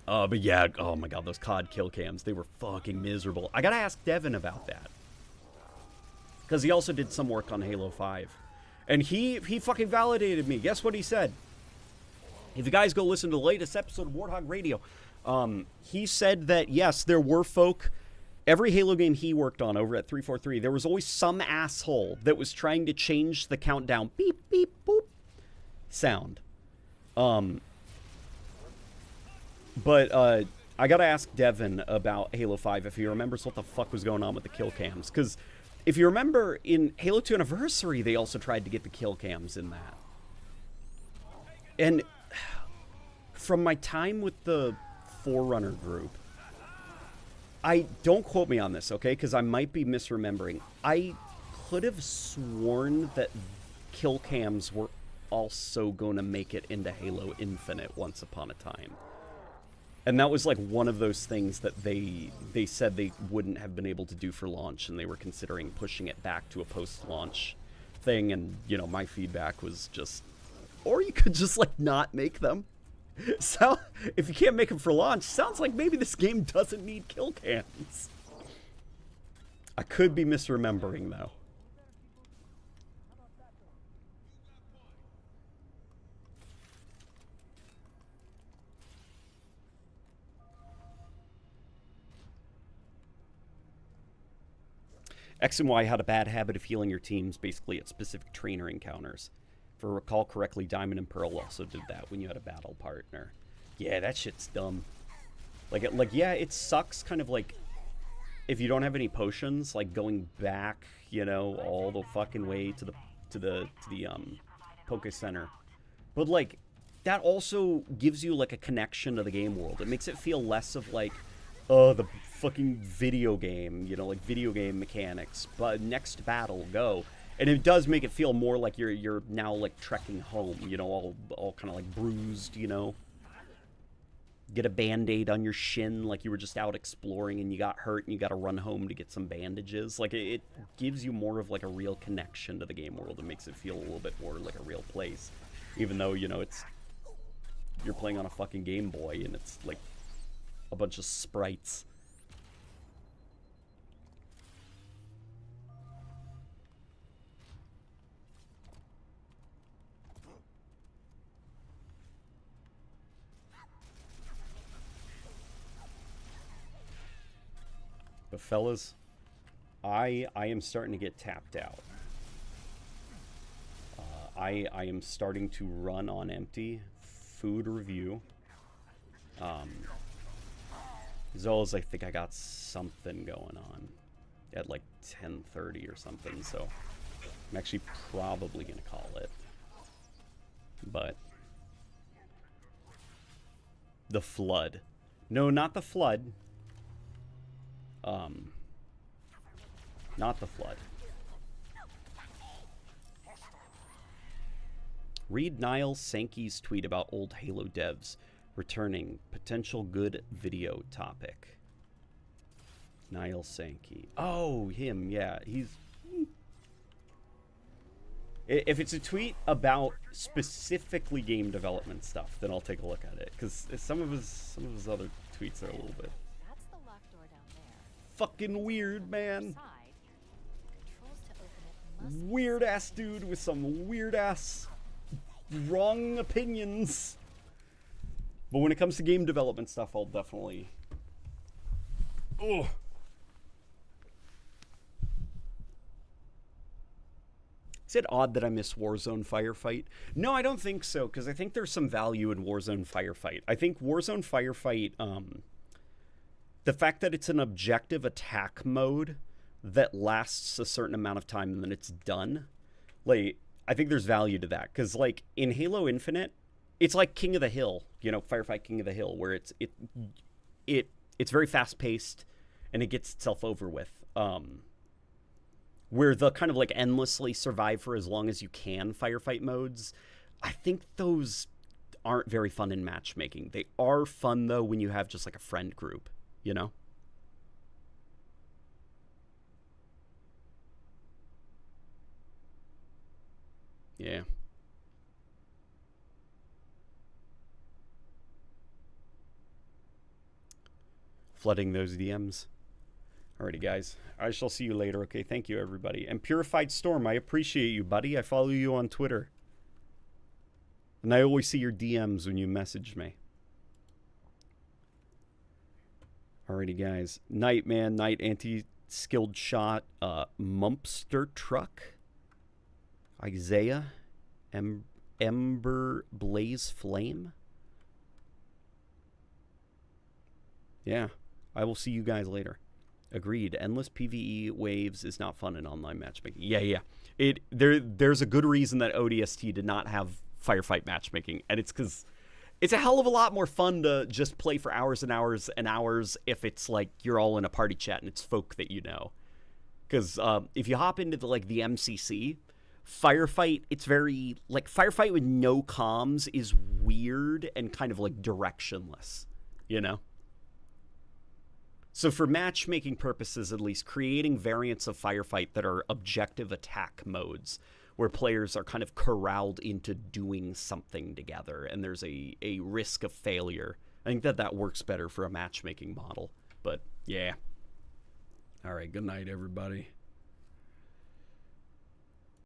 But yeah, oh my god, those COD kill cams, they were fucking miserable. I gotta ask Devin about that. Because he also did some work on Halo 5. And he fucking validated me. Guess what he said? If you guys go listen to the latest episode of Warthog Radio, He said that, yes, there were folk... Every Halo game he worked on over at 343, there was always some asshole that was trying to change the countdown beep, beep, boop sound. But I gotta ask Devin about Halo 5 if he remembers what the fuck was going on with the kill cams. Because if you remember, in Halo 2 Anniversary, they also tried to get the kill cams in that. And from my time with the Forerunner group, don't quote me on this, okay? Because I might be misremembering. I could have sworn that kill cams were also going to make it into Halo Infinite once upon a time. And that was like one of those things that they said they wouldn't have been able to do for launch, and they were considering pushing it back to a post-launch thing. And, you know, my feedback was just, or you could just like not make them. So, if you can't make them for launch, sounds like maybe this game doesn't need kill cams. I could be misremembering, though. X and Y had a bad habit of healing your teams basically at specific trainer encounters. If I recall correctly, Diamond and Pearl also did that when you had a battle partner. Yeah, that shit's dumb. Like, yeah, it sucks kind of like if you don't have any potions, like going back, you know, all the fucking way to the Poke Center. But like that also gives you like a connection to the game world. It makes it feel less of like, oh, the fucking video game, you know, like video game mechanics. But next battle, go. And it does make it feel more like you're now like trekking home, you know, all kind of like bruised, you know. Get a band-aid on your shin like you were just out exploring and you got hurt and you got to run home to get some bandages. Like it gives you more of like a real connection to the game world. It makes it feel a little bit more like a real place, even though, you know, you're playing on a fucking Game Boy and it's like a bunch of sprites. But fellas, I am starting to get tapped out. I am starting to run on empty. Food review. As well as I think I got something going on at like 10:30 or something. So I'm actually probably gonna call it. But the flood. No, not the flood. Not the flood. Read Niall Sankey's tweet about old Halo devs returning potential good video topic. Niall Sankey. Oh, him, yeah. He's... If it's a tweet about specifically game development stuff, then I'll take a look at it. Because some of his other tweets are a little bit... That's the locked door down there. Fucking weird, man. Side, controls to open it must Weird ass dude with some weird ass wrong opinions. But when it comes to game development stuff, I'll definitely... Oh. Is it odd that I miss Warzone Firefight? No, I don't think so, because I think there's some value in Warzone Firefight. I think Warzone Firefight, the fact that it's an objective attack mode that lasts a certain amount of time and then it's done, like, I think there's value to that. Because, like, in Halo Infinite, it's like King of the Hill, you know, Firefight King of the Hill, where it's very fast-paced and it gets itself over with. Where the kind of like endlessly survive for as long as you can firefight modes, I think those aren't very fun in matchmaking. They are fun, though, when you have just like a friend group, you know? Yeah. Flooding those DMs. Alrighty, guys. I shall see you later, okay? Thank you, everybody. And Purified Storm, I appreciate you, buddy. I follow you on Twitter. And I always see your DMs when you message me. Alrighty, guys. Knight, man. Knight, anti-skilled shot. Mumpster truck. Isaiah. Ember Blaze Flame. Yeah. I will see you guys later. Agreed. Endless PvE waves is not fun in online matchmaking. Yeah. There's a good reason that ODST did not have firefight matchmaking, and it's because it's a hell of a lot more fun to just play for hours and hours and hours if it's like you're all in a party chat and it's folk that you know. Because if you hop into the MCC, firefight, it's very like firefight with no comms is weird and kind of like directionless, you know? So for matchmaking purposes, at least, creating variants of firefight that are objective attack modes where players are kind of corralled into doing something together and there's a risk of failure. I think that works better for a matchmaking model. But yeah. All right, good night, everybody.